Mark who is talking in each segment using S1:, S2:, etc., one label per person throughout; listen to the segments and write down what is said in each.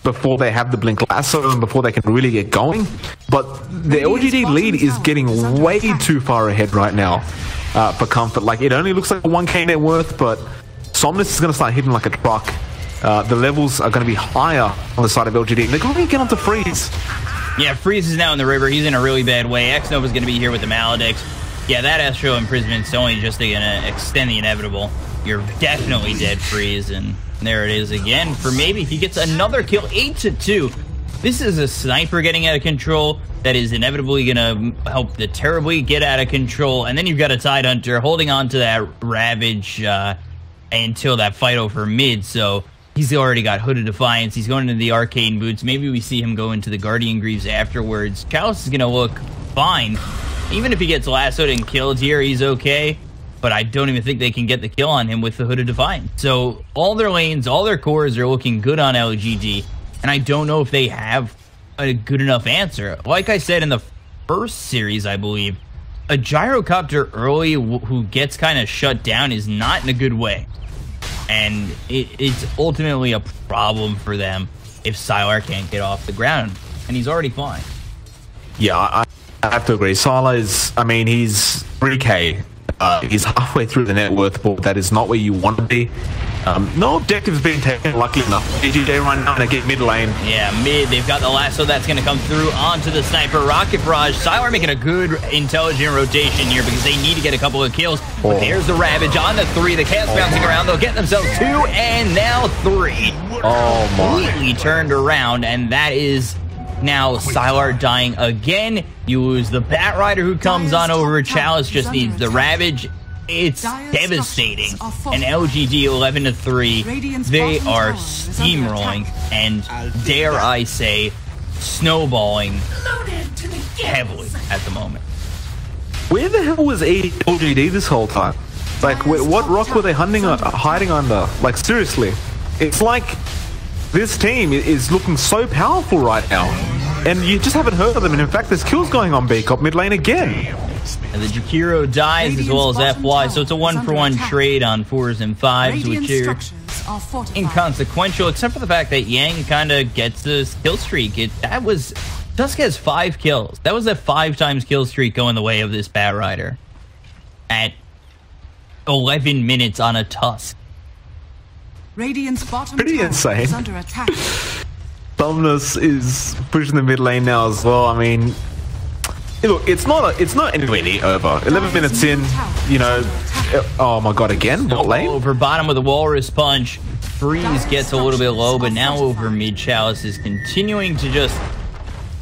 S1: before they have the Blink Lasso and before they can really get going. But the LGD lead is getting way too far ahead right now for Comfort. Like, it only looks like a 1k net worth, but Somnus is going to start hitting like a truck. The levels are going to be higher on the side of LGD. They're going to get onto Freeze.
S2: Yeah, Freeze is now in the river. He's in a really bad way. X-Nova's going to be here with the Maledicts. Yeah, that Astro Imprisonment's only just going to extend the inevitable. You're definitely dead, Freeze, and there it is again for maybe. He gets another kill, 8-2. This is a sniper getting out of control that is inevitably going to help the Terribly get out of control, and then you've got a Tidehunter holding on to that Ravage until that fight over mid, so he's already got Hooded Defiance. He's going into the Arcane Boots. Maybe we see him go into the Guardian Greaves afterwards. Chalice is going to look fine. Even if he gets lassoed and killed here, he's okay. But I don't even think they can get the kill on him with the Hooded Defiance. So all their lanes, all their cores are looking good on LGD. And I don't know if they have a good enough answer. Like I said in the first series, I believe, a Gyrocopter early who gets kind of shut down is not in a good way. And it's ultimately a problem for them if Sylar can't get off the ground. And he's already fine.
S1: Yeah, I have to agree. Sylar is, I mean, he's 3k. He's halfway through the net worth, but that is not where you want to be. No objectives being taken, luckily enough. GGJ right now to get mid lane.
S2: Yeah, mid. They've got the lasso that's going to come through onto the sniper. Rocket Barrage. Sylar making a good, intelligent rotation here because they need to get a couple of kills. But there's the Ravage on the 3. The Chaos bouncing around. They'll get themselves 2 and now 3.
S1: Oh, my.
S2: Completely turned around, and that is now Sylar dying again. You lose the Batrider who comes on over. Chalice just needs the Ravage. It's devastating. And LGD 11-3. They are steamrolling and, dare I say, snowballing heavily at the moment.
S1: Where the hell was LGD this whole time? Like, what rock were they hiding under? Like, seriously. It's like this team is looking so powerful right now. And you just haven't heard of them. And in fact, there's kills going on B-Cop mid lane again.
S2: And the Jakiro dies as well as FY, so it's a 1-for-1 trade on 4s and 5s, which are inconsequential, except for the fact that Yang kind of gets this kill streak. Tusk has 5 kills. That was a 5 times kill streak going the way of this Batrider at 11 minutes on a Tusk.
S3: Radiant's bottom
S1: pretty insane.
S3: is under attack.
S1: Somnus is pushing the mid lane now as well. I mean, look, it's not anywhere near over. 11 minutes in, you know. Oh my god, again? What lane?
S2: Over bottom with a Walrus Punch. Freeze gets a little bit low, but now over mid. Chalice is continuing to just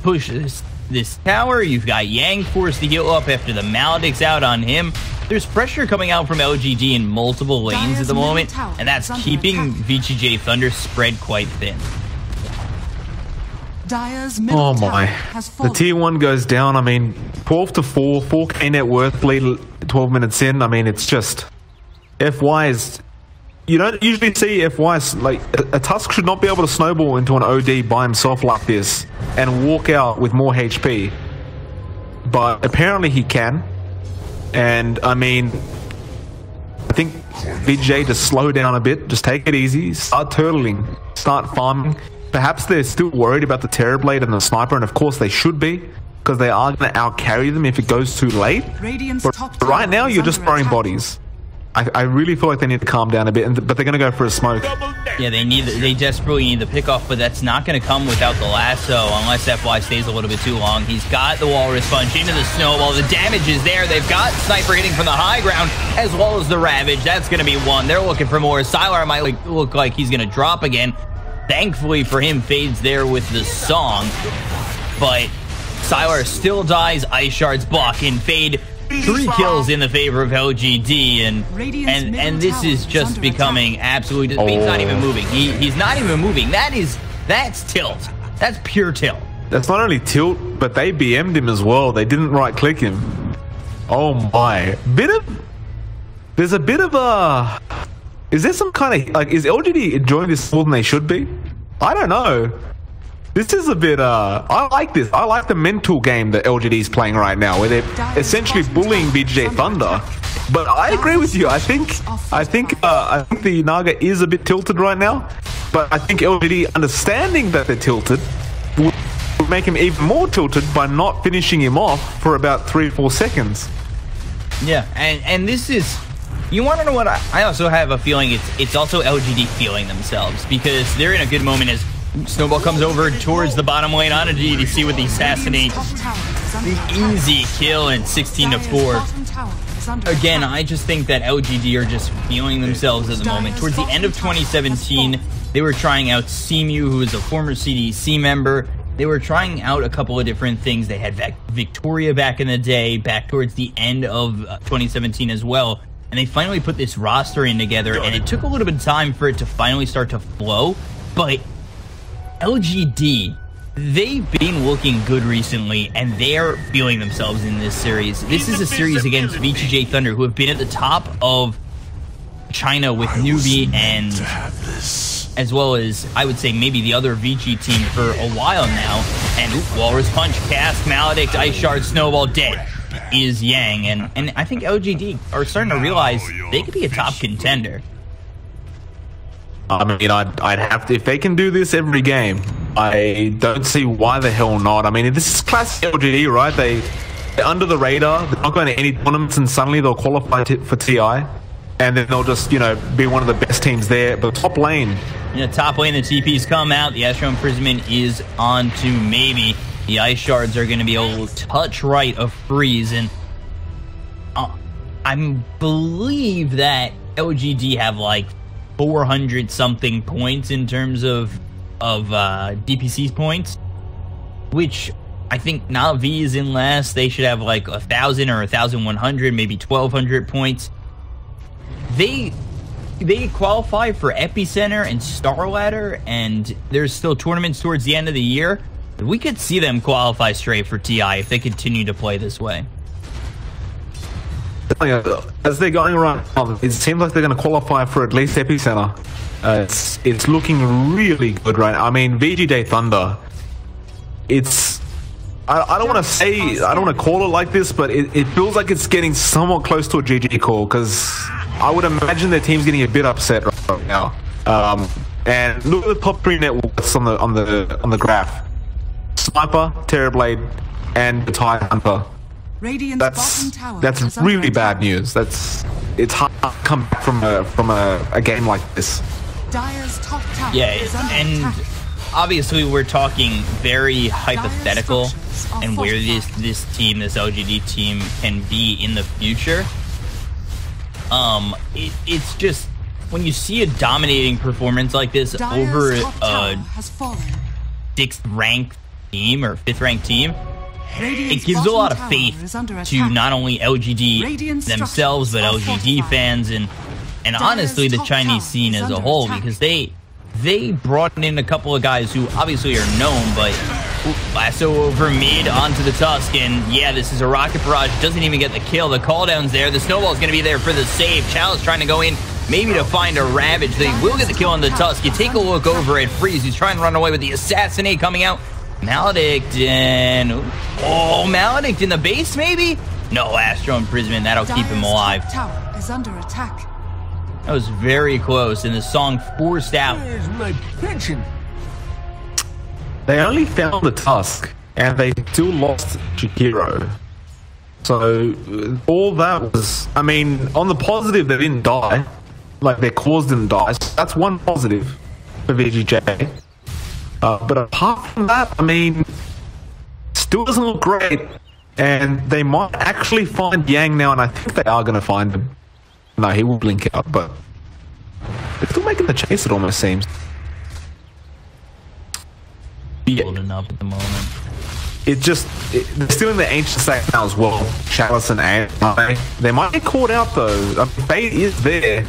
S2: push this tower. You've got Yang forced to heal up after the Maledict's out on him. There's pressure coming out from LGD in multiple lanes at the moment, and that's keeping VGJ Thunder spread quite thin.
S1: Oh my. The tier 1 goes down. I mean, 12-4, 4k net worth lead 12 minutes in. I mean, it's just FY is... You don't usually see FY, like, a Tusk should not be able to snowball into an OD by himself like this and walk out with more HP. But apparently he can. And, I mean, I think VJ just slow down a bit, just take it easy, start turtling, start farming. Perhaps they're still worried about the Terrorblade and the Sniper, and of course they should be, because they are going to out-carry them if it goes too late. But right now, you're just throwing bodies. I really feel like they need to calm down a bit, but they're going to go for a smoke.
S2: Yeah, they desperately need the pickoff, but that's not going to come without the lasso unless FY stays a little bit too long. He's got the Walrus Punch into the Snowball. The damage is there. They've got Sniper hitting from the high ground as well as the Ravage. That's going to be 1. They're looking for more. Sylar might look like he's going to drop again. Thankfully for him, Fade's there with the song, but Sylar still dies. Ice Shards block in. Fade 3 kills in the favor of LGD, and this is just becoming absolutely... Fade's not even moving. He's not even moving. That's tilt. That's pure tilt.
S1: That's not only tilt, but they BM'd him as well. They didn't right-click him. Oh my. There's a bit of a... Is there some kind of... Like, is LGD enjoying this more than they should be? I don't know. This is a bit, I like this. I like the mental game that LGD is playing right now, where they're essentially bullying BJ Thunder. But I agree with you. I think the Naga is a bit tilted right now. But I think LGD understanding that they're tilted would make him even more tilted by not finishing him off for about 3 or 4 seconds.
S2: Yeah, and this is... You want to know what? I also have a feeling it's also LGD feeling themselves, because they're in a good moment as Snowball comes over towards the bottom lane on a GDC with the assassinate. The easy kill in 16-4. Again, I just think that LGD are just feeling themselves at the moment. Towards the end of 2017, they were trying out Seamew, who is a former CDC member. They were trying out a couple of different things. They had Victoria back in the day, back towards the end of 2017 as well. And they finally put this roster in together, and it took a little bit of time for it to finally start to flow. But LGD, they've been looking good recently, and they're feeling themselves in this series. This is a series against VGJ Thunder, who have been at the top of China with Newbie and as well as, I would say, maybe the other VG team for a while now. And Walrus Punch, Cast, Maledict, Ice Shard, Snowball, dead is Yang. And I think LGD are starting to realize they could be a top contender.
S1: I mean, I'd have to, if they can do this every game, I don't see why the hell not. I mean, this is classic LGD, right? They're under the radar, they're not going to any tournaments, and suddenly they'll qualify for TI, and then they'll just, you know, be one of the best teams there. But top lane,
S2: top lane, the TP's come out, the Astro Imprisonment is on to maybe. The Ice Shards are going to be a touch right of Freeze, and I believe that LGD have like 400 something points in terms of DPC's points, which I think Na'Vi is in last. They should have like 1,000 or 1,100, maybe 1,200 points. They qualify for Epicenter and Star Ladder, and there's still tournaments towards the end of the year. We could see them qualify straight for TI if they continue to play this way.
S1: As they're going around, it seems like they're going to qualify for at least Epicenter. It's looking really good, right? I mean, VGJ Thunder, it's... I don't want to say, I don't want to call it like this, but it feels like it's getting somewhat close to a GG call, because I would imagine their team's getting a bit upset right now. And look at the top 3 networks on the graph. Sniper, Terrorblade, and the Tide Hunter. That's really bad news. It's hard to come back from a game like this.
S2: Yeah, and obviously we're talking very hypothetical and where this team, this LGD team, can be in the future. It's just when you see a dominating performance like this over a 6th ranked team or 5th ranked team, it gives a lot of faith to not only LGD themselves, but LGD fans and honestly the Chinese scene as a whole, because they brought in a couple of guys who obviously are known, but lasso over mid onto the Tusk, and yeah, this is a rocket barrage, doesn't even get the kill. The cooldown's there, the snowball's going to be there for the save. Chalice trying to go in, maybe to find a Ravage. They will get the kill on the Tusk. You take a look over at Freeze, who's trying to run away with the Assassinate coming out. Maledict and... oh, Maledict in the base, maybe? No, Astro Imprisonment, that'll keep him alive.
S3: Tower is under attack.
S2: That was very close, and the song forced out.
S4: Where's my pension?
S1: They only found the Tusk, and they still lost Shikiro. So, all that was... I mean, on the positive, they didn't die. Like, their cause didn't die. So that's one positive for VGJ. But apart from that, I mean, still doesn't look great. And they might actually find Yang now, and I think they are going to find him. No, he will blink out, but they're still making the chase, it almost seems. Yeah.
S2: Holding up at the moment.
S1: They're still in the ancient state now as well. Chalice and Ant, they might get caught out though. I mean, Fate is there.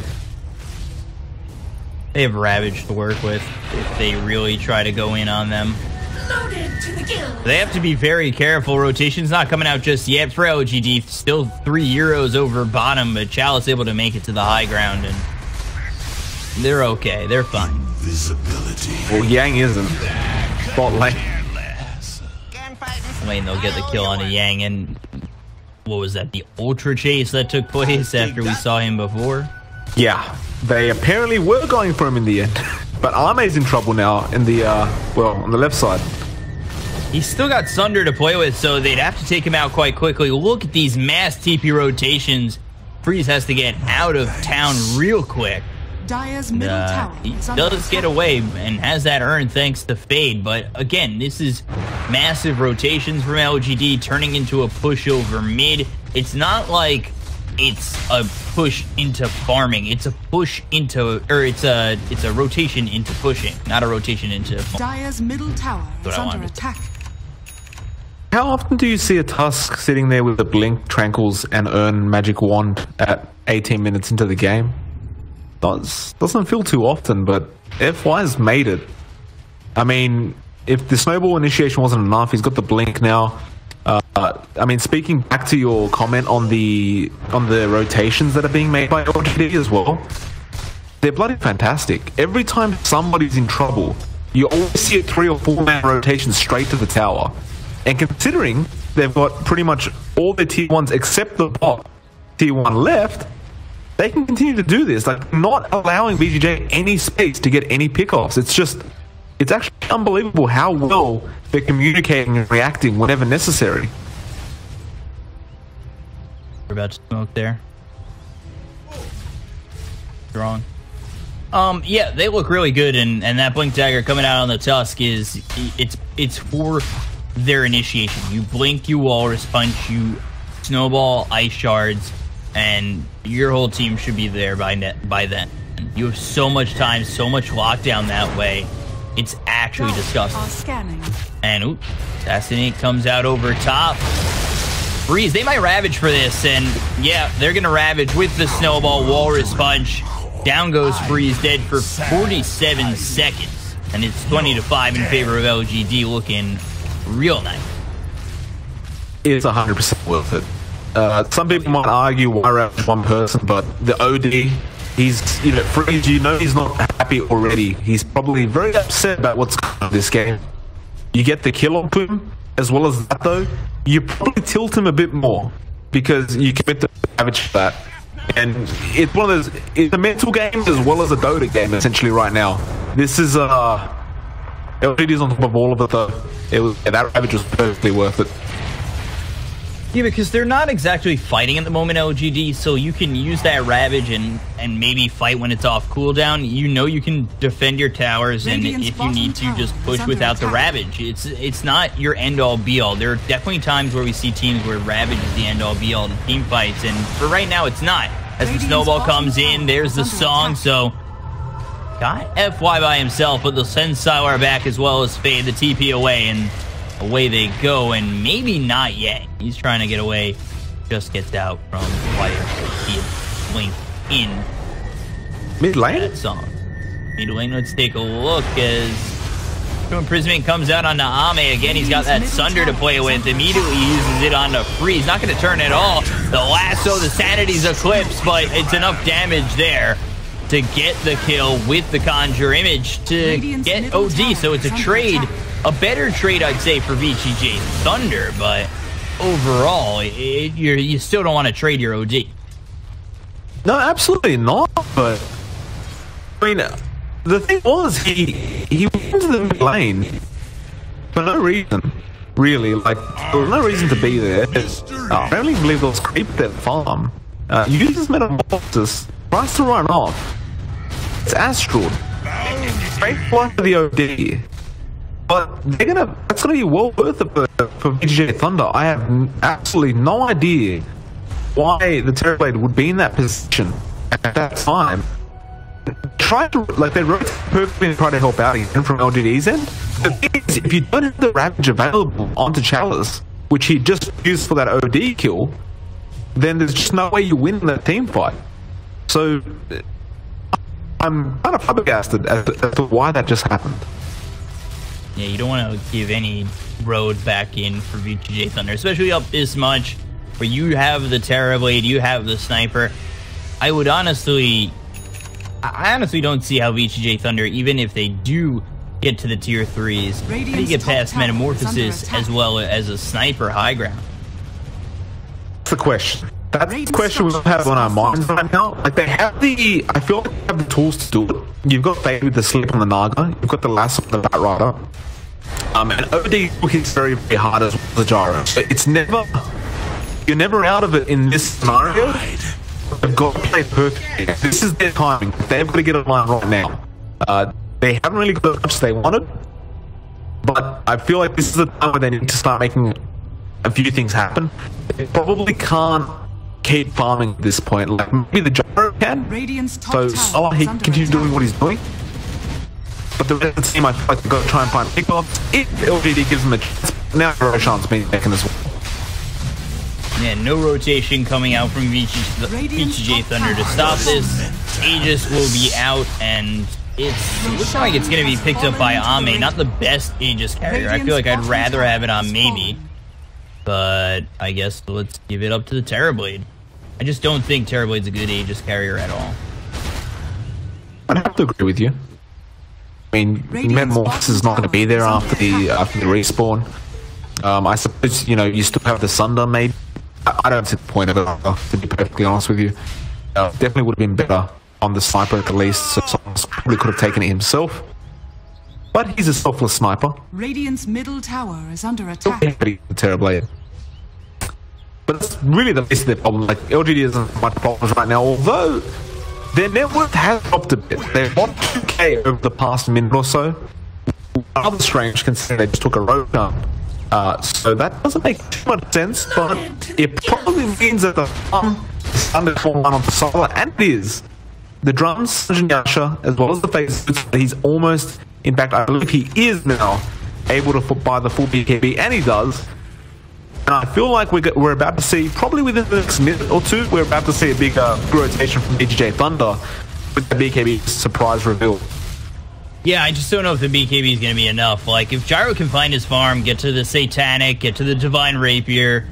S2: They have Ravage to work with if they really try to go in on them. They have to be very careful. Rotation's not coming out just yet for LGD. Still 3 Euros over bottom, but Chalice able to make it to the high ground, and they're okay. They're fine.
S1: Well, Yang isn't. Bot lane.
S2: Lane, they'll get the kill on a Yang, and what was that? The Ultra Chase that took place after we saw him before?
S1: Yeah, they apparently were going for him in the end. But Arme's in trouble now in the, well, on the left side.
S2: He's still got Sunder to play with, so they'd have to take him out quite quickly. Look at these mass TP rotations. Freeze has to get out of town real quick.
S3: Dire's middle tower
S2: he does get away and has that urn thanks to Fade, but again, this is massive rotations from LGD turning into a push over mid. It's not like it's a push into farming. It's a push into, or it's a rotation into pushing, not a rotation into farming.
S3: Dire's middle tower is under attack.
S1: How often do you see a Tusk sitting there with a Blink, Tranquils, and Urn Magic Wand at 18 minutes into the game? Doesn't feel too often, but FY's made it. I mean, if the Snowball initiation wasn't enough, he's got the Blink now. I mean, speaking back to your comment on the rotations that are being made by LGD as well, they're bloody fantastic. Every time somebody's in trouble, you always see a 3 or 4 man rotation straight to the tower. And considering they've got pretty much all their tier 1s except the bot tier 1 left, they can continue to do this, like not allowing VGJ any space to get any pickoffs. It's actually unbelievable how well they're communicating and reacting whenever necessary.
S2: We're about to smoke there. Strong. Yeah, they look really good, and that Blink Dagger coming out on the Tusk is it's for their initiation. You blink, you Walrus Punch, you Snowball, Ice Shards, and your whole team should be there by then. You have so much time, so much lockdown that way. It's actually disgusting. And oops, Assassinate comes out over top. Freeze, they might Ravage for this, and yeah, they're gonna Ravage with the Snowball, Walrus Punch. Down goes Freeze, dead for 47 seconds. And it's 20-5 in favor of LGD, looking real nice.
S1: It's 100% worth it. Some people might argue why Ravage one person, but the OD, he's, Freeze, he's not happy already. He's probably very upset about what's going on in this game. You get the kill on him, as well as that though, you probably tilt him a bit more, because you commit the Ravage for that. And it's one of those, it's a mental game as well as a Dota game essentially right now. This is LGD's on top of all of it though. That Ravage was perfectly worth it.
S2: Yeah, because they're not exactly fighting at the moment, LGD, so you can use that Ravage and maybe fight when it's off cooldown. You can defend your towers, and if you need to, just push without the Ravage. It's not your end-all, be-all. There are definitely times where we see teams where Ravage is the end-all, be-all in team fights, and for right now, it's not. As the Snowball comes in, there's the song, so got FY by himself, but they'll send Sylar back as well as Fade the TP away, and away they go, and maybe not yet. He's trying to get away. Just gets out from Fire. He blinked in
S1: mid lane.
S2: That song. Mid lane. Let's take a look as Imprisonment comes out onto Ame again. He's got that Sunder to play with. Immediately uses it onto Freeze. Not going to turn at all. The lasso, the Sanity's Eclipse, but it's enough damage there to get the kill with the Conjure Image to get OD. So it's a trade. A better trade, I'd say, for VGJ Thunder, but overall, you still don't want to trade your OD.
S1: No, absolutely not. But I mean, the thing was, he went into the mid lane for no reason, really. Like, there was no reason to be there. I only believe there was creep at that farm. Uses Metamorphosis, tries to run off. It's Astral. Straight flush for the OD. But that's gonna be well worth it for VGJ Thunder. I have absolutely no idea why the Terrorblade would be in that position at that time. They rotate perfectly and try to help out again from LGD's end. The thing is, if you don't have the Ravage available onto Chalice, which he just used for that OD kill, then there's just no way you win that team fight. So I'm kind of flabbergasted as to why that just happened.
S2: Yeah, you don't want to give any road back in for VGJ Thunder, especially up this much, where you have the Terrorblade, you have the Sniper. I honestly don't see how VGJ Thunder, even if they do get to the tier 3s, how do you get past Metamorphosis as well as a Sniper high ground?
S1: That's the question. That's the question we have on our minds right now. Like they have the, I feel like they have the tools to do it. You've got Fade with the slip on the Naga. You've got the lasso on the Batrider. And OD hits very, very hard as well as the gyro. But it's never, you're never out of it in this scenario. They've got to play perfectly. This is their timing. They've got to get it line right now. They haven't really got as much as they wanted. But I feel like this is the time where they need to start making a few things happen. They probably can't keep farming at this point. Like maybe the gyro can. So Salah, he can continue doing what he's doing. But the rest of the team, I feel like they've got to try and find pickoffs. If LGD gives them a chance, now Roshan's being taken as well.
S2: Yeah, no rotation coming out from VTJ Thunder to stop this. Aegis will be out, and it looks like it's going to be picked up by Ame. Not the best Aegis carrier. I feel like I'd rather have it on Maybe. But I guess let's give it up to the Terrorblade. I just don't think Terrorblade's a good Aegis carrier at all.
S1: I'd have to agree with you. I mean, Metamorphosis is not going to be there after the respawn. I suppose, you know, you still have the Sunder maybe. I don't see the point of it, to be perfectly honest with you. Definitely would have been better on the sniper at the least, so someone probably could have taken it himself. But he's a selfless sniper.
S3: Radiant's middle tower is under attack.
S1: The Terrorblade. But it's really the least of their problem. Like, LGD isn't much problems right now, although their net worth has dropped a bit. They've won 2k over the past minute or so. Rather strange considering they just took a road jump. So that doesn't make too much sense, but it probably means that the farm is under 4-1 on the Solar, and it is. The drums, Yasha, as well as the face, he's almost, in fact, I believe he is now able to buy the full BKB, and he does. And I feel like we're about to see, probably within the next minute or two, we're about to see a big rotation from VTJ Thunder with the BKB surprise reveal.
S2: Yeah, I just don't know if the BKB is going to be enough. Like, if Gyro can find his farm, get to the Satanic, get to the Divine Rapier,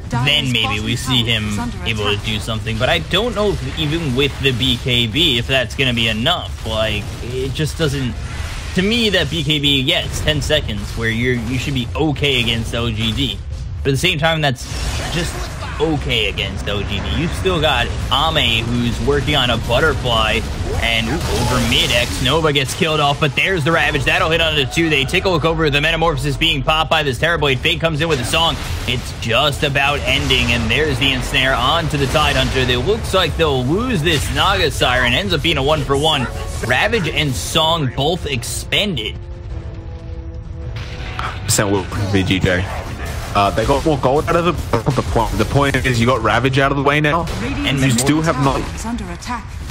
S2: then maybe we see him able to do something. But I don't know if even with the BKB, if that's going to be enough. Like, it just doesn't... To me, that BKB, yeah, it's 10 seconds where you should be okay against LGD. But at the same time, that's just okay against LGD. You've still got Ame, who's working on a butterfly, and over mid, X-Nova gets killed off, but there's the Ravage. That'll hit onto 2. They take a look over the Metamorphosis being popped by this Terrorblade. Fate comes in with a song. It's just about ending, and there's the ensnare onto the Tidehunter. It looks like they'll lose this Naga Siren. Ends up being a 1-for-1. Ravage and Song both expended.
S1: Percent will VGJ. They got more gold out of it, but the point. The point is you got Ravage out of the way now, and you still have not...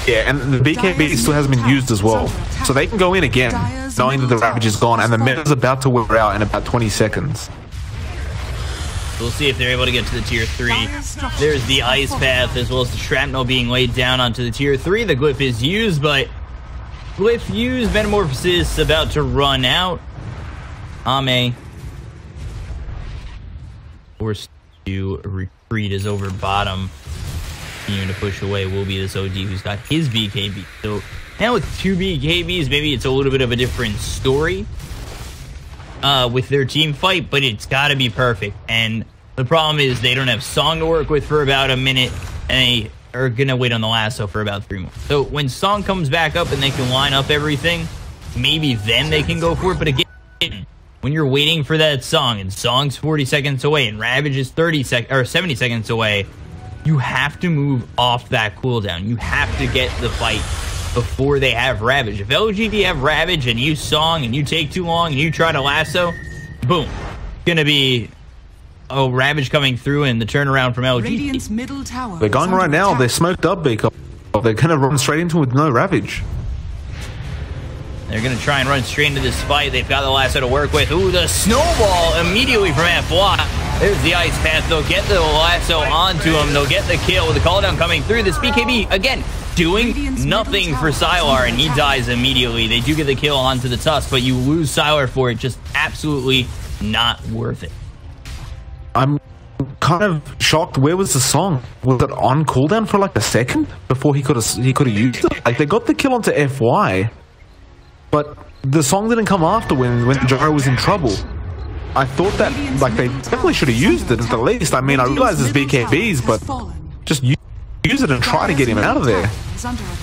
S1: Yeah, and the BKB still hasn't been used as well. So they can go in again, knowing that the Ravage is gone, and the meta's about to wear out in about 20 seconds.
S2: We'll see if they're able to get to the tier 3. There's the Ice Path, as well as the Shrapnel being laid down onto the tier 3. The Glyph is used, but... Glyph used, Metamorphosis about to run out. Ame... forced to retreat is over bottom. Continuing to push away will be this OD who's got his BKB. So now with 2 BKBs, maybe it's a little bit of a different story with their team fight, but it's got to be perfect. And the problem is they don't have Song to work with for about a minute, and they are going to wait on the lasso for about 3 more. So when Song comes back up and they can line up everything, maybe then they can go for it. But again, when you're waiting for that Song, and Song's 40 seconds away, and Ravage is 70 seconds away, you have to move off that cooldown. You have to get the fight before they have Ravage. If LGD have Ravage and you Song and you take too long and you try to lasso, boom. It's gonna be Ravage coming through and the turnaround from LGD.
S3: Middle tower
S1: they're going right now. They're smoked up because they're gonna run straight into it with no Ravage.
S2: They're going to try and run straight into this fight. They've got the lasso to work with. Ooh, the snowball immediately from FY. There's the Ice Path. They'll get the lasso onto him. They'll get the kill with the cooldown coming through. This BKB, again, doing nothing for Sylar, and he dies immediately. They do get the kill onto the Tusk, but you lose Sylar for it. Just absolutely not worth it.
S1: I'm kind of shocked. Where was the Song? Was it on cooldown for like a second before he could have used it? Like, they got the kill onto FY. But the Song didn't come after when Gyro was in trouble. I thought that, like, they definitely should have used it at the least. I mean, I realize it's BKBs, but just use it and try to get him out of there.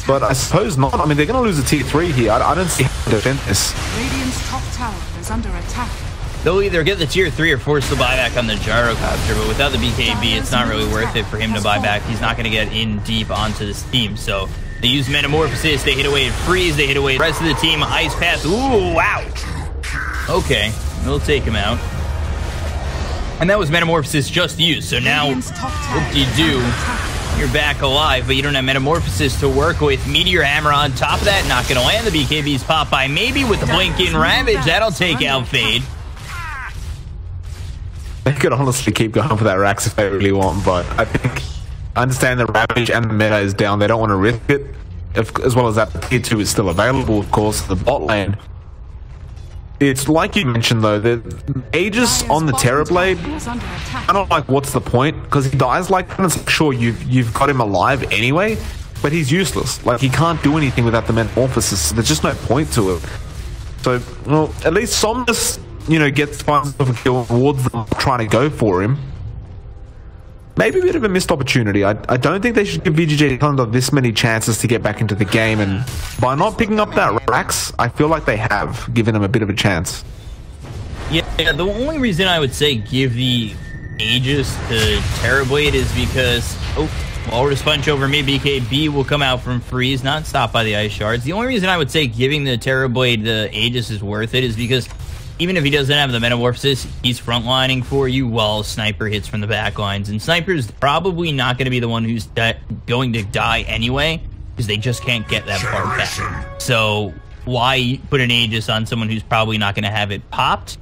S1: But I suppose not. I mean, they're going to lose a tier 3 here. I don't see how to defend this.
S3: Radiant's top tower is under attack.
S2: They'll either get the tier 3 or force the buyback on the gyrocopter, but without the BKB, it's not really worth it for him to buy back. He's not going to get in deep onto this team. So they use Metamorphosis, they hit away at Freeze, they hit away at the rest of the team. Ice Path, ooh, wow. Okay, we'll take him out. And that was Metamorphosis just used, so now, whoop-de-doo, you're back alive, but you don't have Metamorphosis to work with. Meteor Hammer on top of that, not going to land. The BKB's pop by maybe with the Blink-in Ravage. That'll take out Fade.
S1: They could honestly keep going for that Rax if they really want, but I think I understand the Ravage and the meta is down. They don't want to risk it, as well as that tier 2 is still available, of course, the bot lane. It's like you mentioned, though, the Aegis on the Terrorblade, I don't like what's the point, because he dies like that, and it's like, sure, you've got him alive anyway, but he's useless. Like, he can't do anything without the Metamorphosis, so there's just no point to it. So, well, at least Somnus, you know, gets finds a kill towards them trying to go for him. Maybe a bit of a missed opportunity. I don't think they should give VGJ Calendar this many chances to get back into the game, and by not picking up that Rax, I feel like they have given him a bit of a chance.
S2: Yeah, the only reason I would say give the Aegis to Terrorblade is because, Walrus Punch over mid BKB will come out from Freeze, not stopped by the Ice Shards. The only reason I would say giving the Terrorblade the Aegis is worth it is because even if he doesn't have the Metamorphosis, he's frontlining for you while Sniper hits from the back lines. And Sniper's probably not going to be the one who's going to die anyway, because they just can't get that part back. So why put an Aegis on someone who's probably not going to have it popped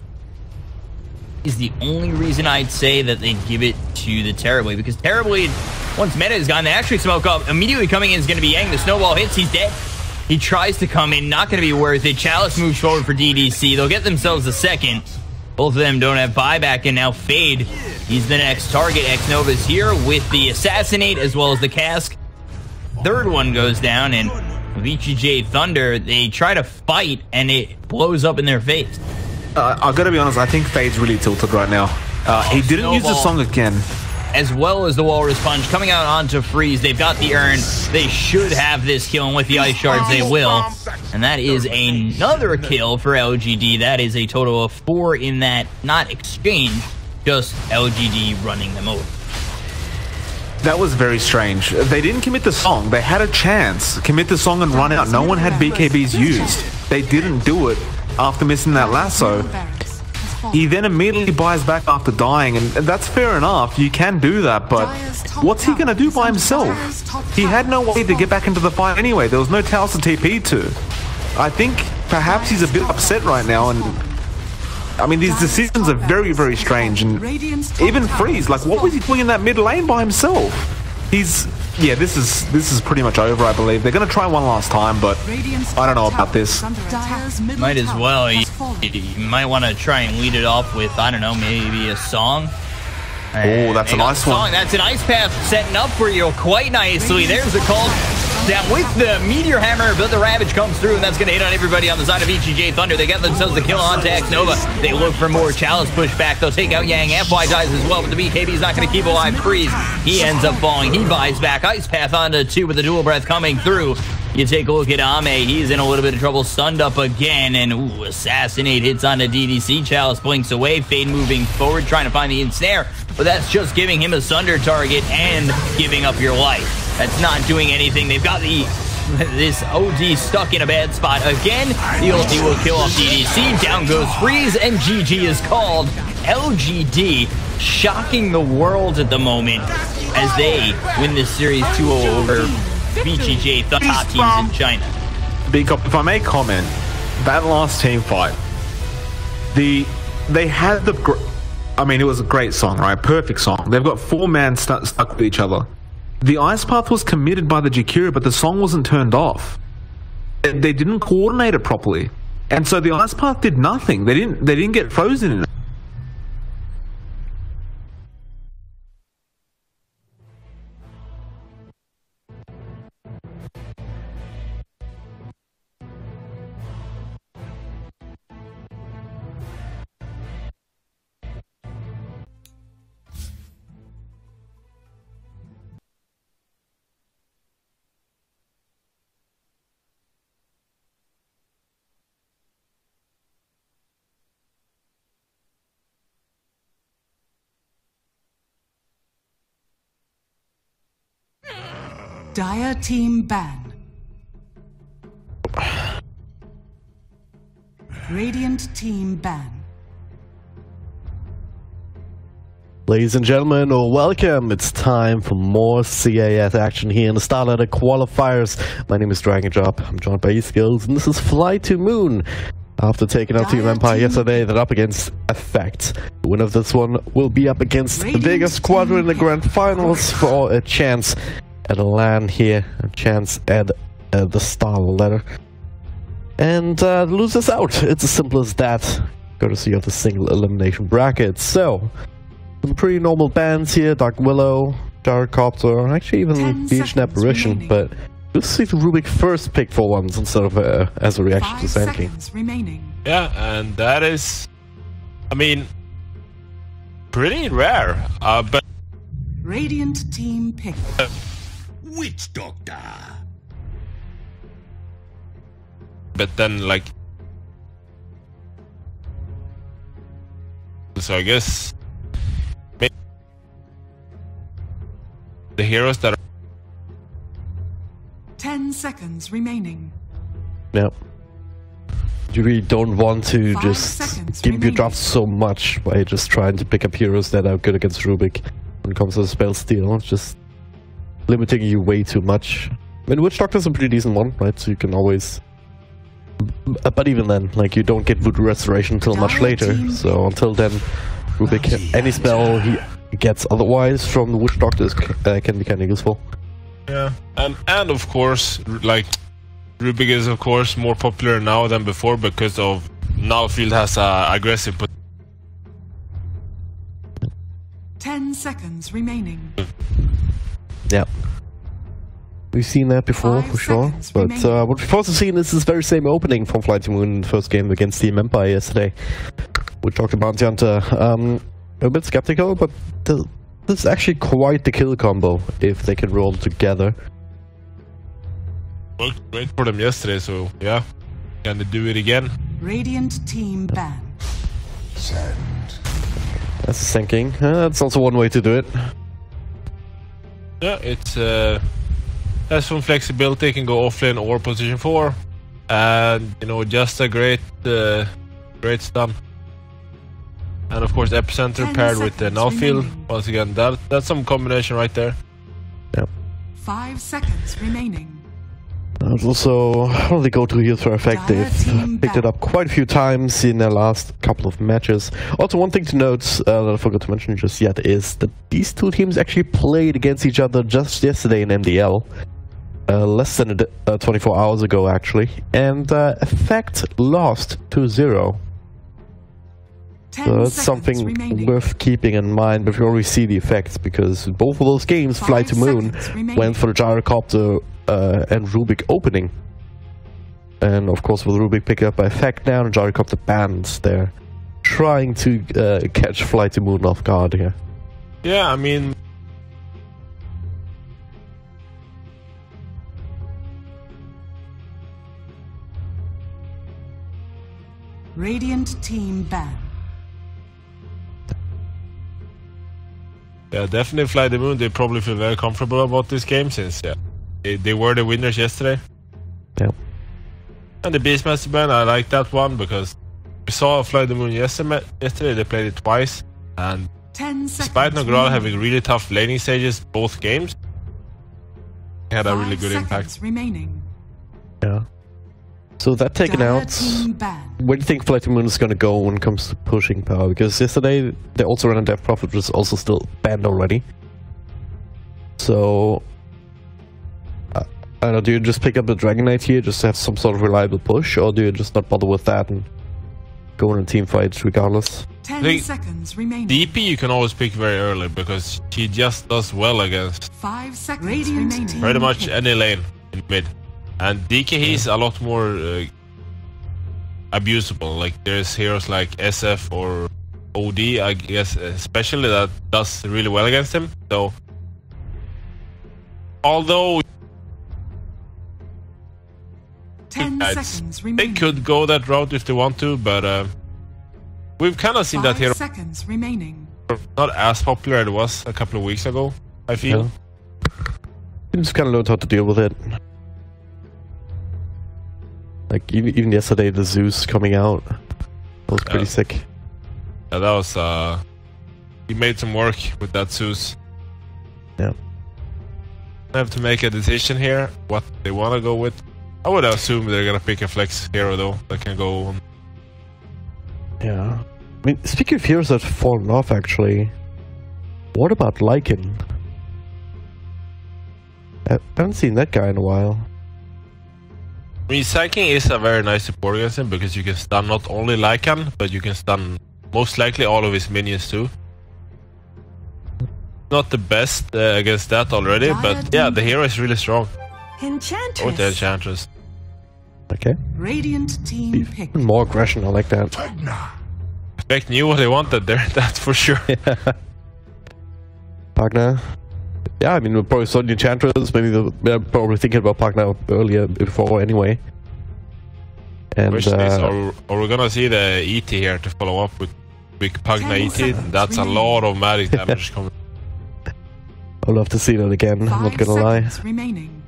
S2: is the only reason I'd say that they'd give it to the Terrorblade. Because Terrorblade, once meta is gone, they actually smoke up. Immediately coming in is going to be Yang. The snowball hits, he's dead. He tries to come in, not going to be worth it. Chalice moves forward for DDC. They'll get themselves a second. Both of them don't have buyback, and now Fade, he's the next target. X-Nova's here with the Assassinate as well as the Cask. Third one goes down, and VGJ Thunder, they try to fight, and it blows up in their face.
S1: I've got to be honest, I think Fade's really tilted right now. He didn't use the song again.
S2: As well as the Walrus Punch coming out onto Freeze. They've got the urn. They should have this kill, and with the Ice Shards, they will. And that is another kill for LGD. That is a total of 4 in that, not exchange, just LGD running them over.
S1: That was very strange. They didn't commit the song. They had a chance. Commit the song and run out. No one had BKBs used. They didn't do it after missing that lasso. He then immediately buys back after dying, and that's fair enough. You can do that, but what's he going to do by himself? He had no way to get back into the fight anyway. There was no towers to TP to. I think perhaps he's a bit upset right now, and I mean, these decisions are very, very strange. And even Freeze, like, what was he doing in that mid lane by himself? Yeah, this is pretty much over, I believe. They're going to try one last time, but I don't know about this.
S2: Might as well. You might want to try and lead it off with, I don't know, maybe a song.
S1: Oh, that's a nice one.
S2: That's an Ice Path setting up for you quite nicely. There's the call down with the Meteor Hammer, but the Ravage comes through, and that's going to hit on everybody on the side of VGJ Thunder. They get themselves the kill onto X-Nova. They look for more Chalice pushback. They'll take out Yang. FY dies as well, but the BKB's not going to keep alive Freeze. He ends up falling. He buys back. Ice Path onto 2 with the dual breath coming through. You take a look at Ame. He's in a little bit of trouble. Stunned up again, and Assassinate hits onto DDC. Chalice blinks away. Fade moving forward, trying to find the ensnare, but that's just giving him a Sunder target and giving up your life. That's not doing anything. They've got this OD stuck in a bad spot again. The ulti will kill off DDC. Down goes Freeze, and GG is called. LGD shocking the world at the moment as they win this series 2-0 over VGJ, the top teams in China.
S1: If I may comment, that last team fight, they had I mean, it was a great song, right? Perfect song. They've got 4 men stuck with each other. The Ice Path was committed by the Jakiro, but the song wasn't turned off. They didn't coordinate it properly, and so the Ice Path did nothing. They didn't get frozen in it.
S3: Dire team ban. Radiant team ban.
S4: Ladies and gentlemen, welcome. It's time for more CAS action here in the Starlighter qualifiers. My name is Dragon Job. I'm joined by eSkills, and this is Fly to Moon. After taking out Team Empire yesterday, they're up against Effect. The winner of this one will be up against the biggest squadron in the grand finals for a chance at a LAN here, a chance at the Starlighter. And losers out. It's as simple as that. Courtesy of the single elimination bracket. So, some pretty normal bands here: Dark Willow, Gyrocopter, actually even Beach Apparition, but we'll see the Rubik first pick for once instead of as a reaction to Sankey.
S5: Yeah, and that is, I mean, pretty rare, but...
S3: Radiant team pick.
S6: Witch Doctor!
S5: But then, like... So I guess... the heroes that are
S3: 10 seconds remaining.
S4: Yep. You really don't want to just give your drops so much by just trying to pick up heroes that are good against Rubik when it comes to spell steal. It's just limiting you way too much. I mean, Witch Doctor's a pretty decent one, right? So you can always... But even then, like, you don't get Voodoo Restoration until much later. So until then, Rubik, any spell he gets otherwise from the Witch Doctor can be kind of useful.
S5: Yeah, and of course, like, Rubik is of course more popular now than before because of now Field has aggressive.
S3: 10 seconds remaining.
S4: Yeah, we've seen that before for sure. But what we've also seen is this very same opening from Fly to Moon in the first game against Team Empire yesterday. We talked about Bounty Hunter. A bit skeptical, but this is actually quite the kill combo if they can roll together.
S5: Worked great for them yesterday, so yeah, can they do it again?
S3: Radiant team ban.
S6: Send.
S4: That's sinking. That's also one way to do it.
S5: Yeah, it's has some flexibility. Can go offlane or position 4, and you know, just a great stun. And of course, Epicenter paired with the null field. Once again, that's some combination right there.
S4: Yep.
S3: 5 seconds remaining.
S4: There's also the go-to here for Effect. They've picked it up quite a few times in their last couple of matches. Also, one thing to note that I forgot to mention just yet is that these two teams actually played against each other just yesterday in MDL. Less than 24 hours ago, actually. And Effect lost 2-0. So that's something worth keeping in mind before we see the effects, because both of those games, Fly to Moon, went for the Gyrocopter and Rubik opening. And of course with Rubik picked up by Effect now, and Gyrocopter bans. They're trying to catch Fly to Moon off guard here.
S5: Yeah, I mean...
S3: Radiant team ban.
S5: Yeah, definitely Fly the Moon. They probably feel very comfortable about this game since they were the winners yesterday.
S4: Yeah.
S5: And the Beastmaster ban, I like that one because we saw Fly the Moon yesterday. They played it twice, and despite Nogral having really tough laning stages both games, it had a really good impact.
S4: Yeah. So that taken out, where do you think Fly to Moon is going to go when it comes to pushing power? Because yesterday they also ran a Death Prophet, which is also still banned already. So, I don't know, do you just pick up the Dragon Knight here just to have some sort of reliable push, or do you just not bother with that and go in a team fight regardless?
S3: 10 seconds remaining.
S5: DP you can always pick very early because she just does well against
S3: 5 seconds remaining.
S5: Pretty much any lane in mid. And DK he's a lot more abusable. Like there's heroes like SF or OD, I guess, especially that does really well against him. So although
S3: 10 seconds
S5: they
S3: remaining.
S5: could go that route if they want to, but we've kind of seen that hero
S3: 5 seconds remaining.
S5: not as popular as it was a couple of weeks ago, I feel.
S4: just kind of learned how to deal with it. Like even yesterday, the Zeus coming out was pretty sick.
S5: Yeah, that was he made some work with that Zeus.
S4: Yeah.
S5: I have to make a decision here what they want to go with. I would assume they're gonna pick a flex hero though that can go on.
S4: Yeah. I mean, speaking of heroes that have fallen off, actually, what about Lycan? I haven't seen that guy in a while.
S5: I mean, Psyking is a very nice support against him because you can stun not only Lycan, but you can stun most likely all of his minions too. Not the best against that already, but yeah, the hero is really strong.
S3: Enchantress.
S5: Or the Enchantress.
S4: Okay.
S3: Radiant team pick.
S4: More aggression, I like that.
S5: Spec knew what they wanted there, that's for sure.
S4: Pagna. Yeah, I mean, we probably saw the Enchantress. Maybe they're probably thinking about Pagna earlier before anyway. And
S5: Question is, are we gonna see the ET here to follow up with big Pagna ET? That's a lot of magic damage coming.
S4: I'd love to see that again, I'm not gonna lie.
S3: Remaining.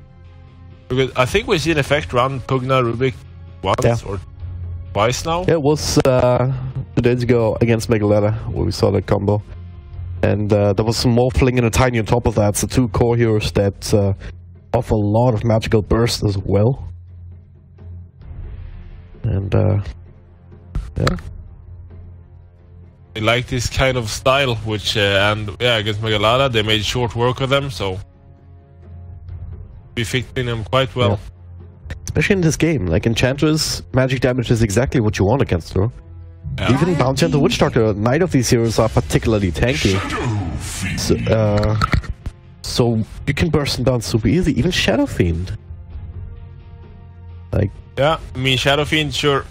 S5: Because I think we see an effect run Pugna Rubik once or twice now.
S4: Yeah, it was 2 days ago against Megaletta where we saw that combo. And there was some Morphling and a Tiny on top of that, so 2 core heroes that offer a lot of magical burst as well. And yeah.
S5: They like this kind of style, which and yeah, against Megalada they made short work of them, so we fitting them quite well.
S4: Yeah. Especially in this game, like Enchantress, magic damage is exactly what you want against her.
S5: Yeah.
S4: Even Bounty Hunter, Witch Doctor, neither of these heroes are particularly tanky. So you can burst them down super easy, even Shadow Fiend. Like,
S5: yeah, I mean Shadow Fiend, sure.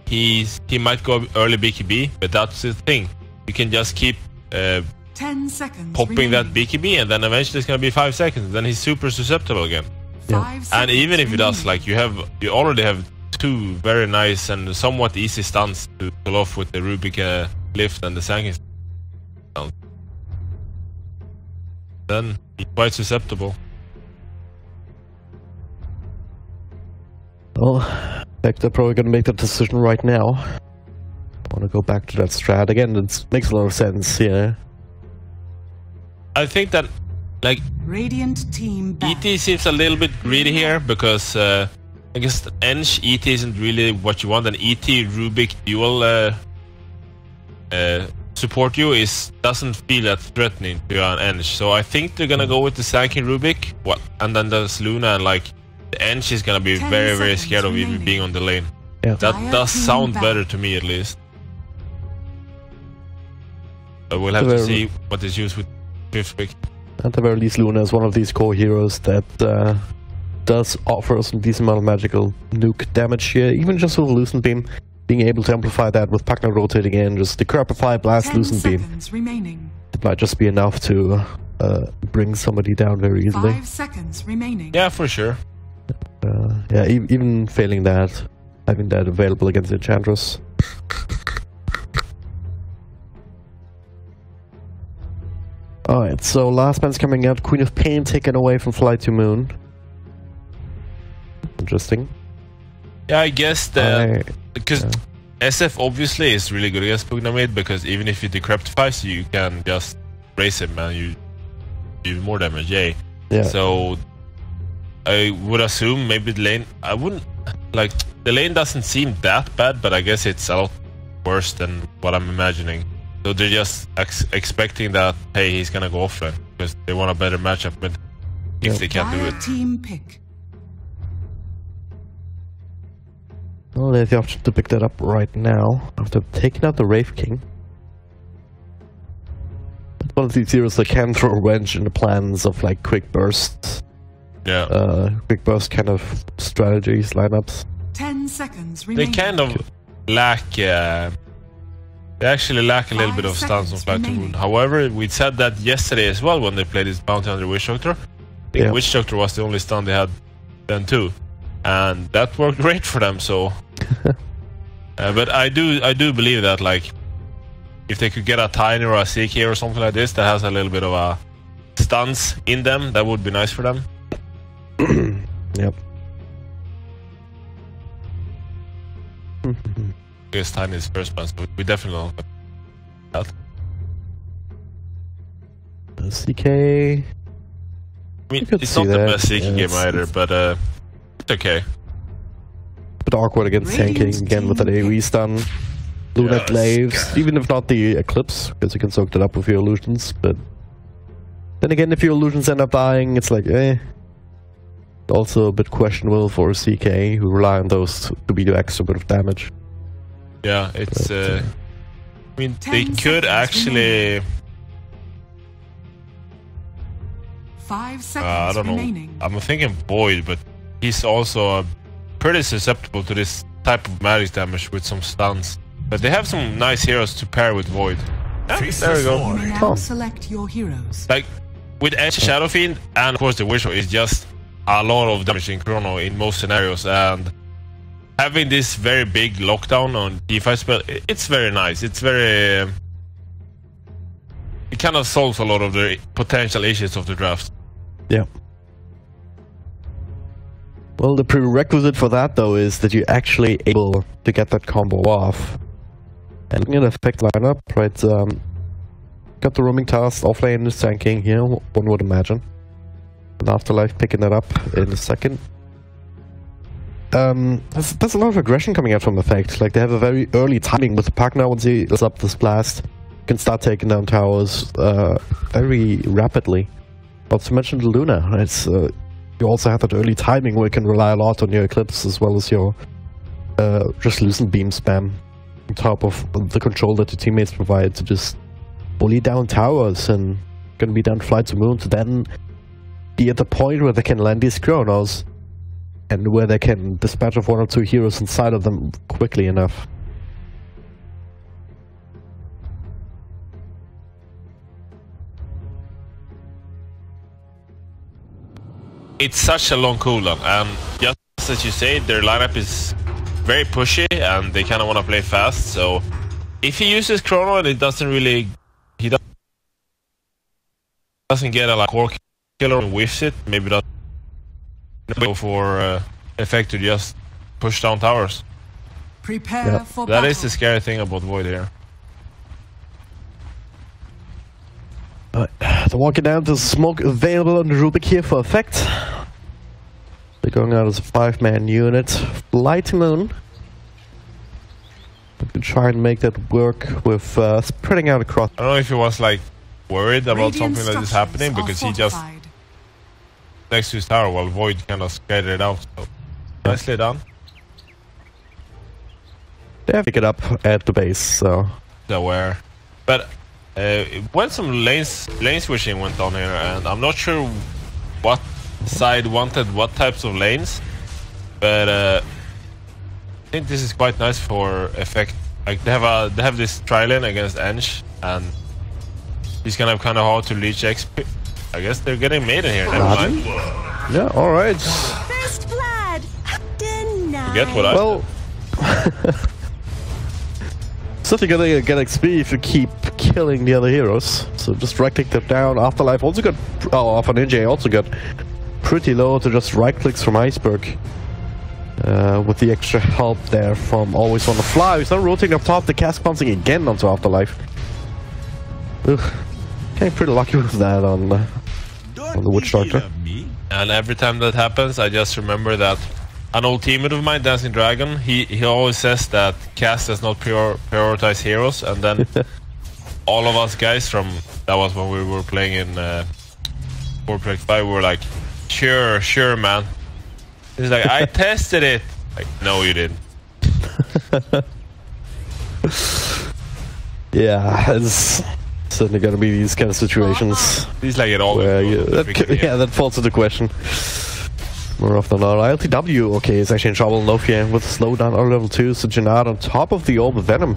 S5: He might go early BKB, but that's the thing. You can just keep
S3: 10 seconds
S5: popping
S3: remaining.
S5: that BKB, and then eventually it's gonna be 5 seconds. Then he's super susceptible again.
S3: 5
S5: And even if he
S3: seconds
S5: does, like you already have 2 very nice and somewhat easy stuns to pull off with the Rubik lift and the Sanking stun. Then he's quite susceptible.
S4: well, they're probably gonna make that decision right now. I wanna go back to that strat again. It makes a lot of sense, yeah.
S5: I think that, like,
S3: Radiant team back.
S5: ET seems a little bit greedy here because I guess Eng ET isn't really what you want. An ET Rubik dual support you doesn't feel that threatening to an Eng. So I think they're gonna go with the Sanking Rubik, and then there's Luna, and like the Eng is gonna be
S3: 10
S5: very
S3: seconds
S5: scared of even
S3: remaining.
S5: being on the lane.
S4: Yeah.
S5: That does sound better to me at least. But we'll have to see what is used with fifth pick.
S4: At the very least, Luna is one of these core heroes that does offer some decent amount of magical nuke damage here, even just with Lucent Beam. Being able to amplify that with Pagna rotating in, just the Decrepify, Blast,
S3: 10
S4: Lucent Beam.
S3: seconds remaining.
S4: It might just be enough to bring somebody down very easily.
S3: 5 seconds remaining.
S5: Yeah, for sure.
S4: Yeah, even failing that, having that available against the Enchantress. Alright, so last man's coming out. Queen of Pain taken away from Fly to Moon. Interesting.
S5: Yeah, I guess that because SF obviously is really good against Pugnamid, because even if you decreptify, so you can just raise him and you do more damage. Yay.
S4: Yeah.
S5: So I would assume maybe the lane. I wouldn't like the lane doesn't seem that bad, but I guess it's a lot worse than what I'm imagining. So they're just expecting that, hey, he's gonna go offline because they want a better matchup with if they can do
S3: Dire
S5: it.
S3: team pick.
S4: Well, they have the option to pick that up right now after taking out the Wraith King. It's one of these heroes that can throw a wrench in the plans of like quick bursts.
S5: Yeah.
S4: Quick burst kind of strategies, lineups.
S3: 10 seconds
S5: They
S3: remaining.
S5: kind of lack. They actually lack a little
S3: 5
S5: bit of stance on
S3: seconds
S5: Flight to
S3: remaining.
S5: Moon. However, we said that yesterday as well when they played this Bounty Hunter Witch Doctor. I think
S4: Yeah.
S5: Witch Doctor was the only stun they had then too, and that worked great for them. So, but I do believe that like if they could get a Tiny or a Seek here or something like this that has a little bit of a stuns in them. That would be nice for them.
S4: Yep.
S5: Because Tiny is first man, so we definitely don't have that.
S4: CK.
S5: I mean, it's not the best CK game either, but it's okay.
S4: Bit awkward against tanking again with that AoE stun. Luna Glaives, even if not the Eclipse, because you can soak that up with your illusions, but then again, if your illusions end up dying, it's like, eh. Also a bit questionable for CK, who rely on those to be the extra bit of damage.
S5: Yeah, it's, I mean, they could actually...
S3: 5 seconds
S5: I don't
S3: remaining.
S5: know. I'm thinking Void, but he's also pretty susceptible to this type of magic damage with some stuns. But they have some nice heroes to pair with Void. Yeah, there we go.
S3: You may now select your heroes.
S5: Like, with Edge Shadow Fiend, and of course the Wishful is just a lot of damage in Chrono in most scenarios, and having this very big lockdown on D5 spell, it's very nice. It's very... it kind of solves a lot of the potential issues of the draft.
S4: Yeah. Well, the prerequisite for that, though, is that you're actually able to get that combo off. And looking at the effect lineup, right, got the roaming task, offlane is tanking here, one would imagine. And Afterlife picking that up in a second. There's a lot of aggression coming out from Effect. Like, they have a very early timing with the Pack now. Once he does up this blast, you can start taking down towers very rapidly. Not to mention the Luna, it's... you also have that early timing where you can rely a lot on your Eclipse as well as your just Lucent Beam spam on top of the control that your teammates provide to just bully down towers and gonna be down Flight to Moon to then be at the point where they can land these Chronos and where they can dispatch of 1 or 2 heroes inside of them quickly enough.
S5: It's such a long cooldown, and just as you say, their lineup is very pushy and they kind of want to play fast. So if he uses Chrono and it doesn't really, he doesn't get a like core killer and whiffs it, maybe doesn't go for Effect to just push down towers.
S3: Prepare for
S5: that
S3: battle.
S5: is the scary thing about Void here.
S4: They're walking down to smoke available on the Rubik here for Effect. They're going out as a 5-man unit. Flight to Moon. We can try and make that work with spreading out across.
S5: I don't know if he was like worried about
S3: Radiant
S5: something like this happening, because he just
S3: fortified.
S5: next to his tower while Void kind of scattered it out. So nicely done.
S4: They have to get up at the base, so...
S5: Aware. But when some lane switching went on here, and I'm not sure what side wanted what types of lanes, but I think this is quite nice for Effect. Like they have this tri-lane against Eng, and he's gonna have kind of hard to leech XP. I guess they're getting Maiden here. Never mind.
S4: Yeah, alright.
S7: First blood. Denied.
S5: Get what I
S4: Well... Certainly gonna get XP if you keep killing the other heroes. So just right-click them down. Afterlife also got... Oh, Alpha Ninja also got pretty low to just right-clicks from Iceberg. With the extra help there from Always on the Fly. He's now rotating up top, the cast bouncing again onto Afterlife. Ugh. Getting pretty lucky with that on the Witch Doctor.
S5: And every time that happens, I just remember that an old teammate of mine, Dancing Dragon, he always says that cast does not prioritize heroes, and then all of us guys from, that was when we were playing in 4.5, we were like, sure man. He's like, I tested it. Like, no you didn't.
S4: Yeah, it's certainly gonna be these kind of situations.
S5: He's like it all.
S4: Where that falls into question. More often than not. LTW, okay, is actually in trouble. Lofia with slowdown on level 2. So Janard on top of the Orb of Venom.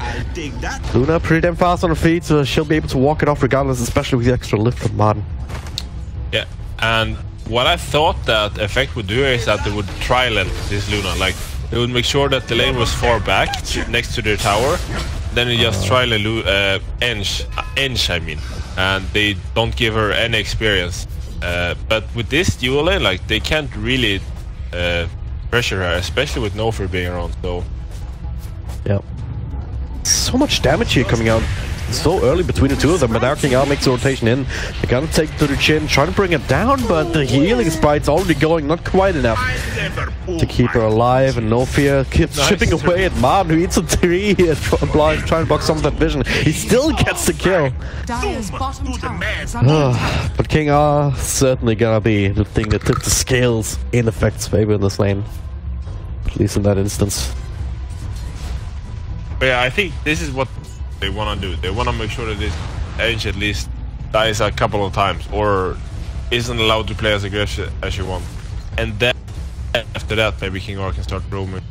S4: Luna pretty damn fast on her feet, so she'll be able to walk it off regardless, especially with the extra lift from Martin.
S5: Yeah, and what I thought that Effect would do is that they would tri-lane this Luna. Like, they would make sure that the lane was far back, next to their tower. Then you just tri-lane Eng, I mean. and they don't give her any experience. But with this dual lane, like, they can't really pressure her, especially with no fear being around. So
S4: yeah, so much damage here coming out so early between the two of them, but ARCANA makes the rotation in. They're gonna take to the chin, trying to bring it down, but the healing sprite's already going, not quite enough to keep her alive, and No Fear keeps chipping away at Man, who eats a tree here, trying to block some of that vision. He still gets the kill. But King R certainly gonna be the thing that tipped the scales in Effect's favor in this lane, at least in that instance.
S5: But yeah, I think this is what they want to do. They want to make sure that this Edge at least dies a couple of times, or isn't allowed to play as aggressive as you want. And then after that, maybe King R can start roaming.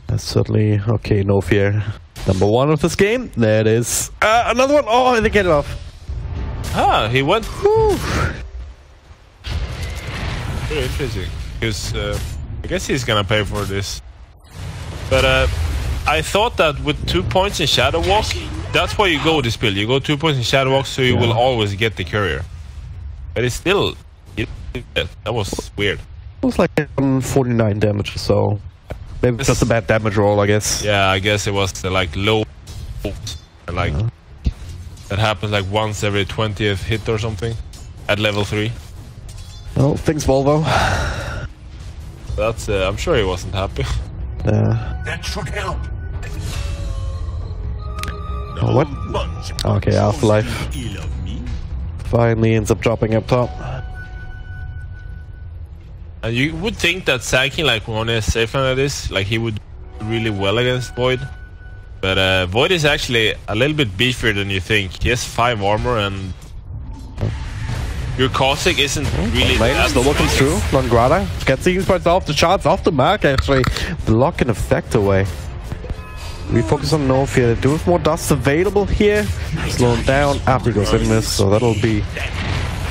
S4: That's certainly okay. No Fear, number one of this game. There it is. Another one. Oh, they get it off.
S5: Ah, he went.
S4: Whew.
S5: Very interesting. Because I guess he's gonna pay for this. But I thought that with 2 points in Shadow Walk, that's why you go this build. You go 2 points in Shadow Walk, so you will always get the courier. But it's still... that was weird.
S4: It was like 49 damage, so... Maybe it's just a bad damage roll, I guess.
S5: Yeah, I guess it was the, like, low... Like... That happens like once every 20th hit or something. At level 3.
S4: Well, thanks, Volvo.
S5: That's... I'm sure he wasn't happy.
S6: That should help.
S4: Oh, what? Okay, Afterlife finally ends up dropping up top.
S5: And you would think that Sanky, like, on a safe like this, like, he would do really well against Void. But Void is actually a little bit beefier than you think. He has 5 armor, and your Caustic isn't really that...
S4: Still looking through. Longrada gets the healing sprites off, the shots off the mark, actually. Blocking Effect away. We focus on No Fear. They do have more dust available here. Slow him down after he goes in miss, so that'll be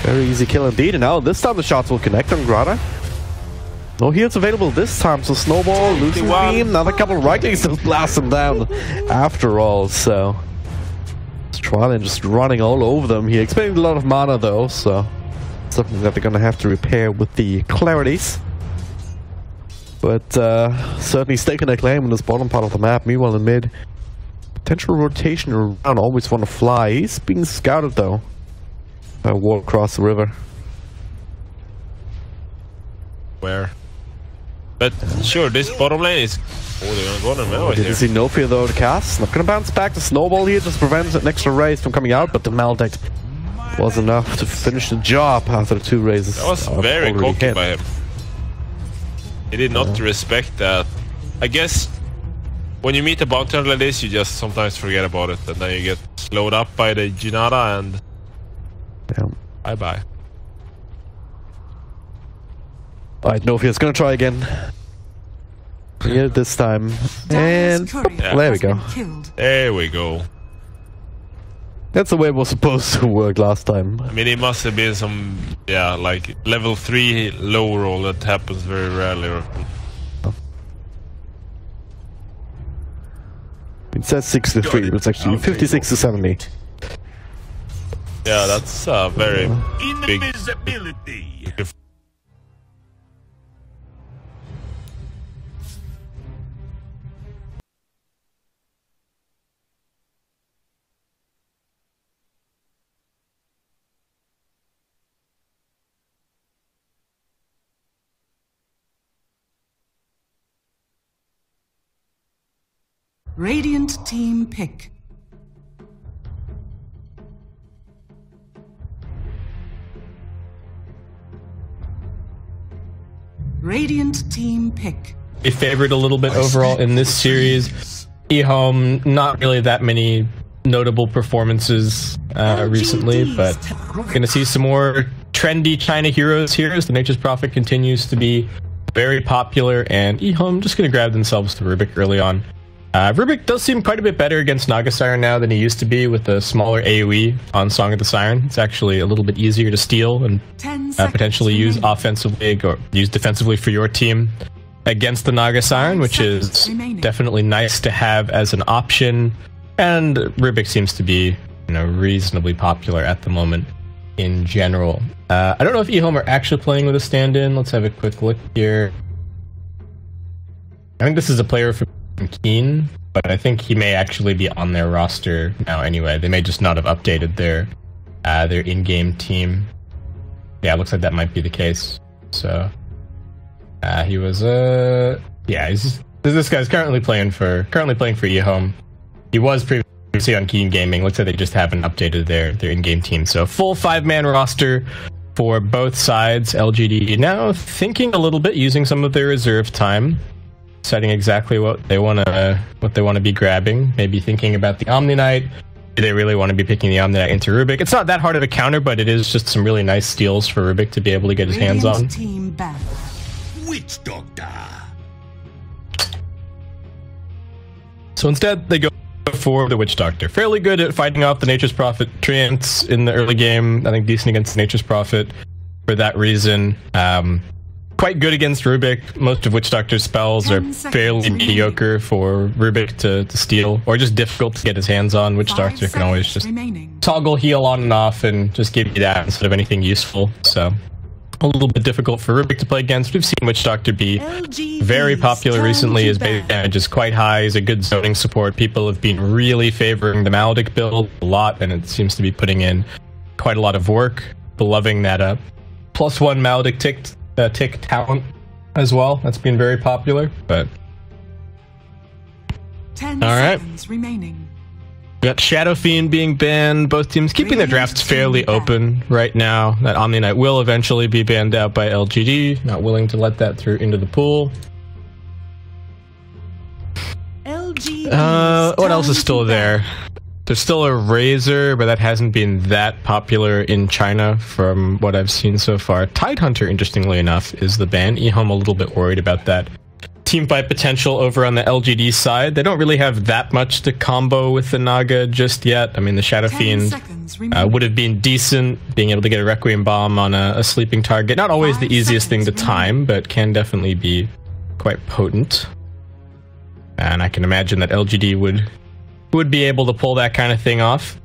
S4: very easy kill indeed. And now this time the shots will connect on Grada. No heals available this time, so Snowball losing beam. Another couple of right clicks to blast him down after all, so... Trialing just running all over them here. Expending a lot of mana though, so... Something that they're gonna have to repair with the clarities. But certainly staking a claim in this bottom part of the map. Meanwhile in mid, potential rotation around, always want to fly. He's being scouted though. By walk across the river.
S5: Where? But sure, this bottom lane is... Oh, they're gonna go on a
S4: Didn't see No Fear though to cast. Not gonna bounce back. The Snowball here just prevents an extra raise from coming out, but the Maledict was enough to finish the job after the 2 raises.
S5: That was very cocky by him. He did not respect that. I guess when you meet a bounty hunter like this, you just sometimes forget about it, and then you get slowed up by the Junada, and bye-bye.
S4: Alright, No Fear's gonna try again. Yeah, this time. And there we go.
S5: There we go.
S4: That's the way it was supposed to work last time.
S5: I mean, it must have been some, like level 3 low roll that happens very rarely.
S4: It says 63, but it's actually 56 to 70.
S5: Yeah, that's a very big...
S3: Radiant team pick. Radiant team pick.
S8: A favorite a little bit overall in this series. eHome, not really that many notable performances recently, but gonna see some more trendy China heroes here as the Nature's Prophet continues to be very popular, and eHome just gonna grab themselves to Rubik early on. Rubik does seem quite a bit better against Naga Siren now than he used to be with the smaller AoE on Song of the Siren. It's actually a little bit easier to steal and potentially use offensively or use defensively for your team against the Naga Siren, which is definitely nice to have as an option. And Rubik seems to be, reasonably popular at the moment in general. I don't know if eHome are actually playing with a stand-in. Let's have a quick look here. I think this is a player from Keen, but I think he may actually be on their roster now anyway. They may just not have updated their in-game team. Yeah, it looks like that might be the case. So, he was, this guy's currently playing for eHome. He was previously on Keen Gaming. Looks like they just haven't updated their in-game team. So full 5-man roster for both sides. LGD now thinking a little bit, using some of their reserve time, deciding exactly what they want to be grabbing. Maybe thinking about the Omni Knight. Do they really want to be picking the Omni Knight into Rubik? It's not that hard of a counter, but it is just some really nice steals for Rubik to be able to get his hands on.
S3: Team back.
S6: Witch Doctor.
S8: So instead, they go for the Witch Doctor. Fairly good at fighting off the Nature's Prophet treants in the early game. I think decent against Nature's Prophet for that reason. Quite good against Rubik. Most of Witch Doctor's spells are fairly mediocre for Rubik to steal, or just difficult to get his hands on. Witch Doctor can always just toggle heal on and off and just give you that instead of anything useful. So a little bit difficult for Rubik to play against. We've seen Witch Doctor be very popular recently. His base damage is quite high. He's a good zoning support. People have been really favoring the Maledict build a lot, and it seems to be putting in quite a lot of work. Loving that +1 Maledict tick talent as well. That's been very popular. But
S3: 10 seconds remaining.
S8: We got Shadow Fiend being banned. Both teams keeping their drafts fairly open right now. That Omni Knight will eventually be banned out by LGD. Not willing to let that through into the pool. What else is still there? There's still a Razor, but that hasn't been that popular in China from what I've seen so far. Tidehunter, interestingly enough, is the ban. eHome a little bit worried about that teamfight potential over on the LGD side. They don't really have that much to combo with the Naga just yet. I mean, the Shadow Fiend would have been decent, being able to get a Requiem Bomb on a sleeping target. Not always the easiest thing to time, but can definitely be quite potent. And I can imagine that LGD would be able to pull that kind of thing off.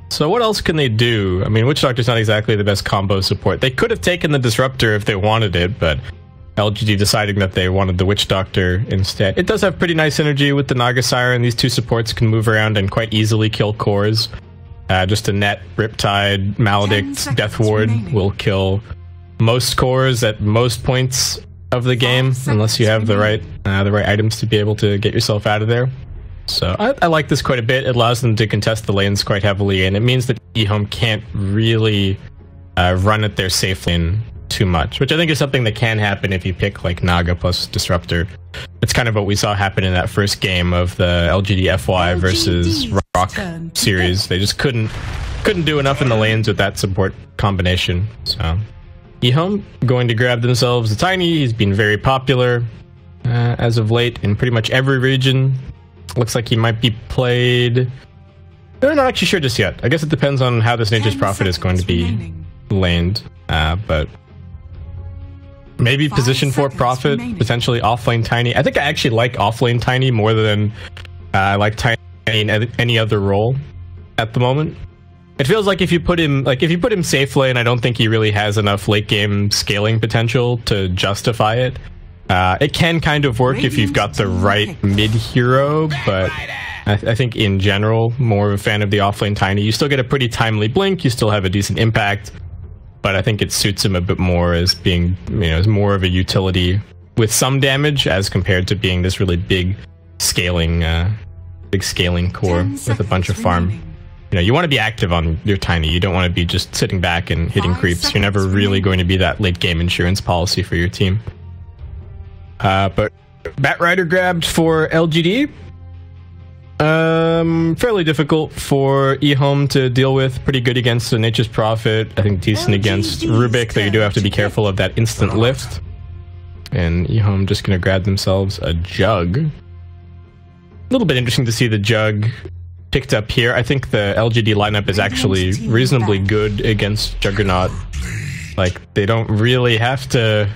S8: So what else can they do? I mean, Witch Doctor's not exactly the best combo support. They could have taken the Disruptor if they wanted it, but LGD deciding that they wanted the Witch Doctor instead. It does have pretty nice synergy with the Naga Siren. These two supports can move around and quite easily kill cores. Just a net Riptide, Maledict, Death Ward will kill most cores at most points of the game, unless you have the right items to be able to get yourself out of there. So I like this quite a bit. It allows them to contest the lanes quite heavily, and it means that eHome can't really run at their safe lane too much, which I think is something that can happen if you pick like Naga plus Disruptor. It's kind of what we saw happen in that first game of the LGD FY versus Rock series. They just couldn't do enough in the lanes with that support combination. So eHome going to grab themselves a Tiny. He's been very popular as of late in pretty much every region. Looks like he might be played. They're not actually sure just yet. I guess it depends on how this Nature's Prophet is going to be laned. But maybe position for Prophet, potentially offlane Tiny. I think I actually like offlane Tiny more than I like Tiny in any other role at the moment. It feels like if you put him safe lane, I don't think he really has enough late game scaling potential to justify it. It can kind of work if you've got the right mid-hero, but I think in general, more of a fan of the offlane Tiny. You still get a pretty timely blink, you still have a decent impact, but I think it suits him a bit more as being, as more of a utility with some damage as compared to being this really big scaling core with a bunch of farm. You want to be active on your Tiny. You don't want to be just sitting back and hitting creeps. You're never really going to be that late game insurance policy for your team. But Bat Rider grabbed for LGD. Fairly difficult for eHome to deal with. Pretty good against the Nature's Prophet. I think decent against Rubik, though you do have to be careful of that instant lift. And eHome just going to grab themselves a Jug. A little bit interesting to see the Jug picked up here. I think the LGD lineup is actually reasonably good against Juggernaut. Like, they don't really have to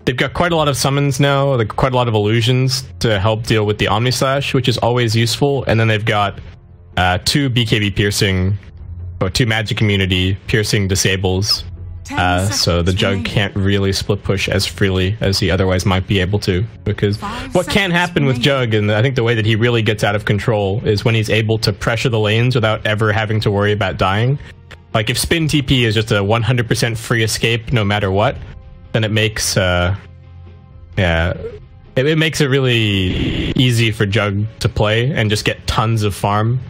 S8: they've got quite a lot of summons now, like quite a lot of illusions to help deal with the Omni Slash, which is always useful. And then they've got 2 BKB piercing, or 2 magic immunity piercing disables. So the Jug can't really split push as freely as he otherwise might be able to, because what can happen with Jug, and I think the way that he really gets out of control, is when he's able to pressure the lanes without ever having to worry about dying. Like if spin TP is just a 100% free escape no matter what, then it makes it makes it really easy for Jug to play and just get tons of farm.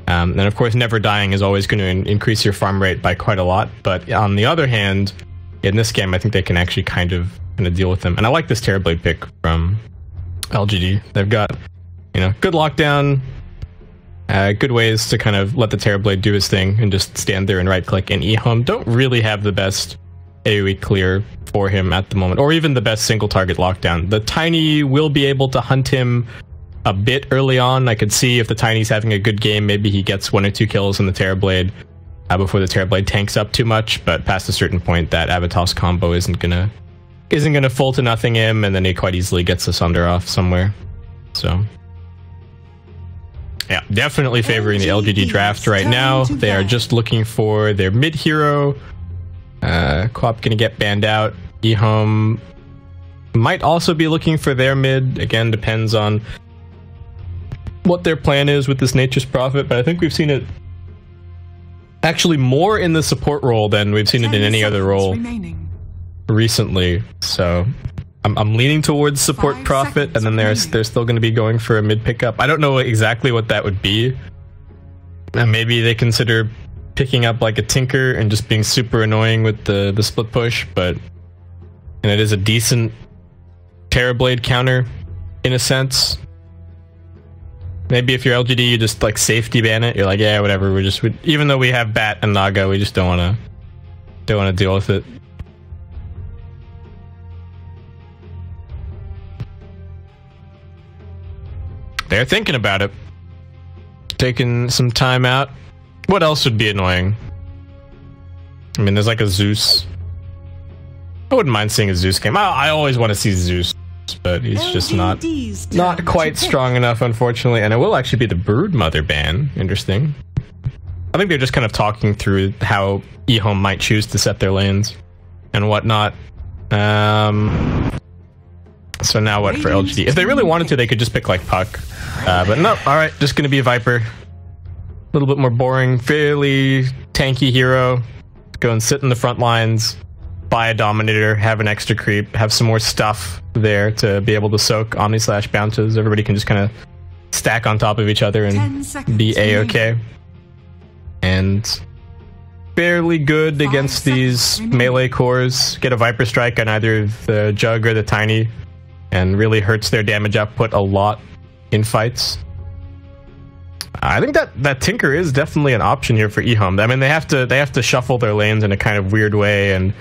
S8: And of course, never dying is always going to increase your farm rate by quite a lot. But on the other hand, in this game, I think they can actually kind of deal with them. And I like this Terrorblade pick from LGD. They've got, good lockdown, good ways to kind of let the Terrorblade do his thing and just stand there and right click. And eHome don't really have the best AoE clear for him at the moment, or even the best single target lockdown. The Tiny will be able to hunt him a bit early on. I could see if the Tiny's having a good game, maybe he gets 1 or 2 kills on the Terrorblade before the Terrorblade tanks up too much, but past a certain point that Avatos combo isn't gonna full to nothing him, and then he quite easily gets a Sunder off somewhere. So yeah, definitely favoring the LGD draft right now. They are just looking for their mid hero. Co-op gonna get banned out. eHome might also be looking for their mid. Again, depends on what their plan is with this Nature's Prophet, but I think we've seen it actually more in the support role than we've seen it in any other role recently. So I'm leaning towards support Prophet, and then they're still going to be going for a mid pickup. I don't know exactly what that would be. And maybe they consider picking up like a Tinker and just being super annoying with the split push, and it is a decent Terrorblade counter in a sense. Maybe if you're LGD, you just like safety ban it. You're like, yeah, whatever. Even though we have Bat and Naga, we just don't want to deal with it. They're thinking about it, taking some time out. What else would be annoying? I mean, there's like a Zeus. I wouldn't mind seeing a Zeus game. I always want to see Zeus, but he's just not quite strong enough, unfortunately. And it will actually be the Broodmother ban. Interesting. I think they're just kind of talking through how eHome might choose to set their lanes and whatnot. So now what for LGD? If they really wanted to, they could just pick like Puck. But no, alright, just gonna be a Viper. A little bit more boring, fairly tanky hero. Go and sit in the front lines, buy a Dominator, have an extra creep, have some more stuff there to be able to soak Omni Slash bounces. Everybody can just kind of stack on top of each other and be A-okay. And fairly good against these melee cores. Get a Viper Strike on either the Jug or the Tiny, and really hurts their damage output a lot in fights. I think that Tinker is definitely an option here for eHome. I mean, they have to shuffle their lanes in a kind of weird way, and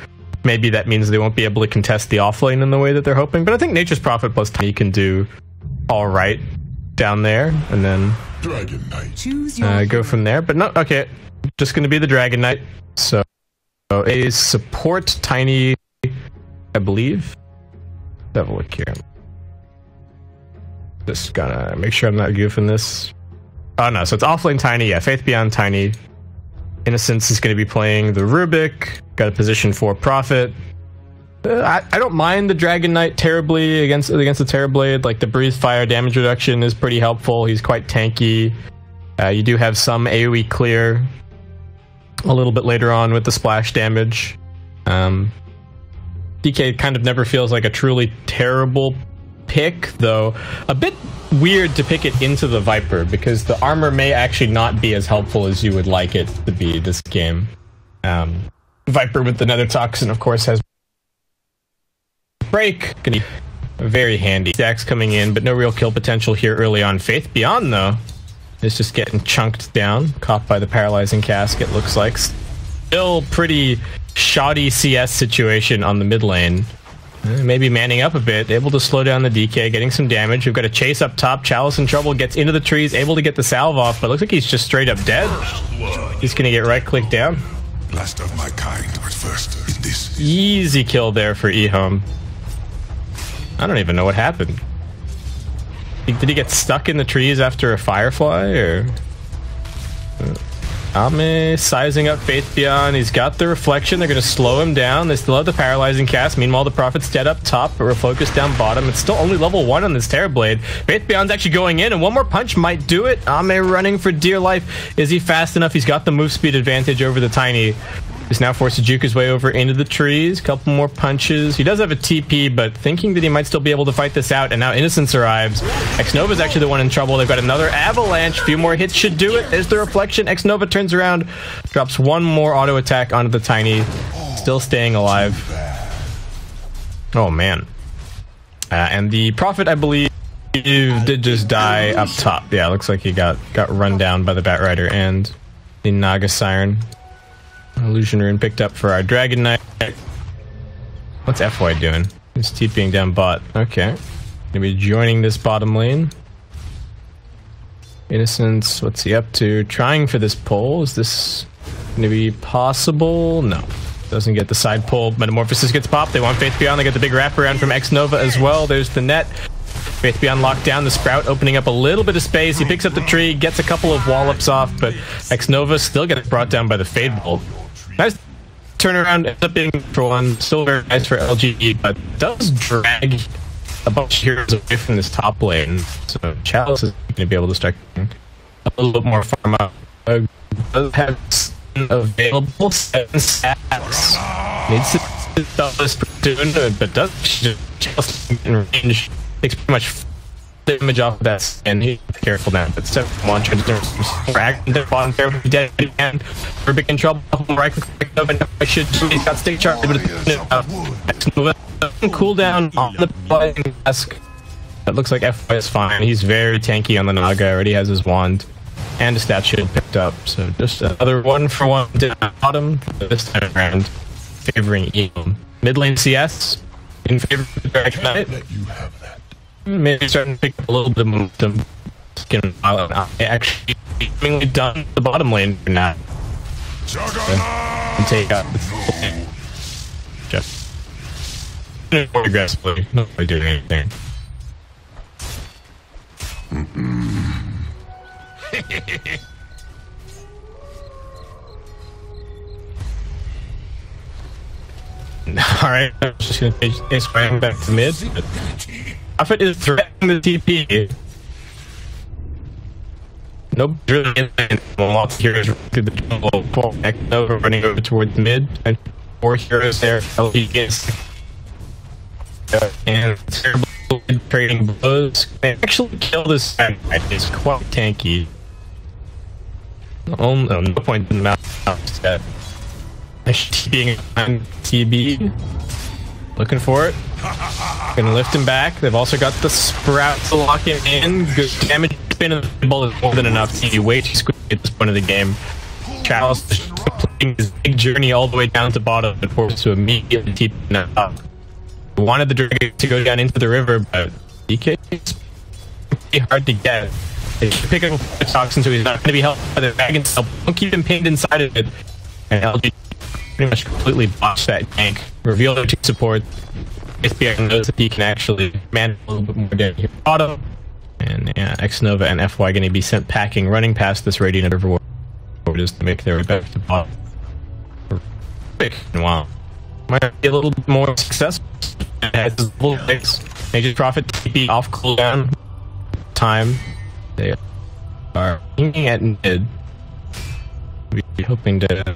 S8: maybe that means they won't be able to contest the offlane in the way that they're hoping. But I think Nature's Prophet plus Tiny can do all right down there, and then go from there. But no, okay, just going to be the Dragon Knight. So a support Tiny, I believe. Let's have a look here. Just gonna make sure I'm not goofing this. Oh no, so it's offlane Tiny, yeah, Faith Beyond Tiny. Innocence is going to be playing the Rubik. Got a position for Prophet. I don't mind the Dragon Knight terribly against the Terrorblade. Like the Breathe Fire damage reduction is pretty helpful. He's quite tanky. You do have some AoE clear a little bit later on with the splash damage. DK kind of never feels like a truly terrible pick, though a bit weird to pick it into the Viper, because the armor may actually not be as helpful as you would like it to be this game. Viper with the Nether Toxin, of course, has break. Gonna be very handy. Stacks coming in, but no real kill potential here early on. Faith Beyond, though, is just getting chunked down, caught by the Paralyzing Casket, looks like. Still pretty shoddy CS situation on the mid lane. Maybe manning up a bit, able to slow down the DK, getting some damage. We've got a chase up top. Chalice in trouble, gets into the trees, able to get the salve off, but looks like he's just straight up dead. He's gonna get right clicked down.
S6: Last of my kind was first in this.
S8: Easy kill there for eHome. I don't even know what happened. Did he get stuck in the trees after a firefly, or? Ame sizing up Faith Beyond. He's got the reflection. They're going to slow him down. They still have the paralyzing cast. Meanwhile, the Prophet's dead up top, but we're focused down bottom. It's still only level 1 on this Terrorblade. Faith Beyond's actually going in, and one more punch might do it. Ame running for dear life. Is he fast enough? He's got the move speed advantage over the Tiny. He's now forced to juke his way over into the trees. Couple more punches. He does have a TP, but thinking that he might still be able to fight this out, and now Innocence arrives. X-Nova's actually the one in trouble. They've got another avalanche. Few more hits should do it. There's the reflection. X-Nova turns around, drops one more auto attack onto the Tiny. Still staying alive. Oh, man. And the Prophet, I believe, did just die up top. Yeah, looks like he got run down by the Batrider and the Naga Siren. Illusion Rune picked up for our Dragon Knight. What's FY doing? He's TPing down bot. Okay. Gonna be joining this bottom lane. Innocence, what's he up to? Trying for this pull. Is this gonna be possible? No. Doesn't get the side pull. Metamorphosis gets popped. They want Faith Beyond. They get the big wraparound from X-Nova as well. There's the net. Faith Beyond locked down, the Sprout opening up a little bit of space. He picks up the tree, gets a couple of wall-ups off, but X-Nova still gets brought down by the Fade Bolt. Nice turnaround, ends up being for one. Still very nice for LGE, but does drag a bunch of heroes away from this top lane. So Chalice is going to be able to start a little bit more farm up. Does have available 7 stats. Needs to stop this soon, but does Chalice in range. Takes pretty much damage off of that, and he's careful now. But 7-1 turns drag the bottom pair of dead and we're big in trouble. Right click up, and I should do. He's got stick charge, but it's cooldown on the playing desk. That looks like FY is fine. He's very tanky on the Naga. Already has his wand and a stat shield picked up. So just another 1-for-1 down bottom. This time around, favoring Elam. Mid lane CS in favor of the Dragon Knight. Maybe starting to pick up a little bit of momentum. Actually, seemingly done the bottom lane for now. And take out the just more aggressively, not really doing anything. Alright, I'm just gonna take Ace back to mid. Prophet is threatening the TP. Nope, really isn't. Lots of heroes through the jungle. X-Nova running over towards mid, and 4 heroes there. LG gets and terrible trading blows. They actually kill this guy. It's quite tanky. Oh, no point in the mouth set. Being on TB. Looking for it. Gonna lift him back. They've also got the Sprout to lock him in. Good damage spin of the ball is more than enough to way too squishy at this point of the game. Chalice is completing his big journey all the way down to bottom and forced to immediately keep it up. We wanted the Dragon to go down into the river, but DK is pretty hard to get. They keep picking up the toxin, so he's not going to be helped by the Dragon cell. Don't keep him pinned inside of it. And LG pretty much completely botched that tank. Reveal their 2 support. SBR knows that he can actually manage a little bit more down here bottom. And yeah, X-Nova and FY going to be sent packing, running past this Radiant River just to make their way back to bottom. Wow. Might be a little bit more successful. It has a little bits. Major Prophet TP off cooldown time. They are aiming at mid. We're hoping to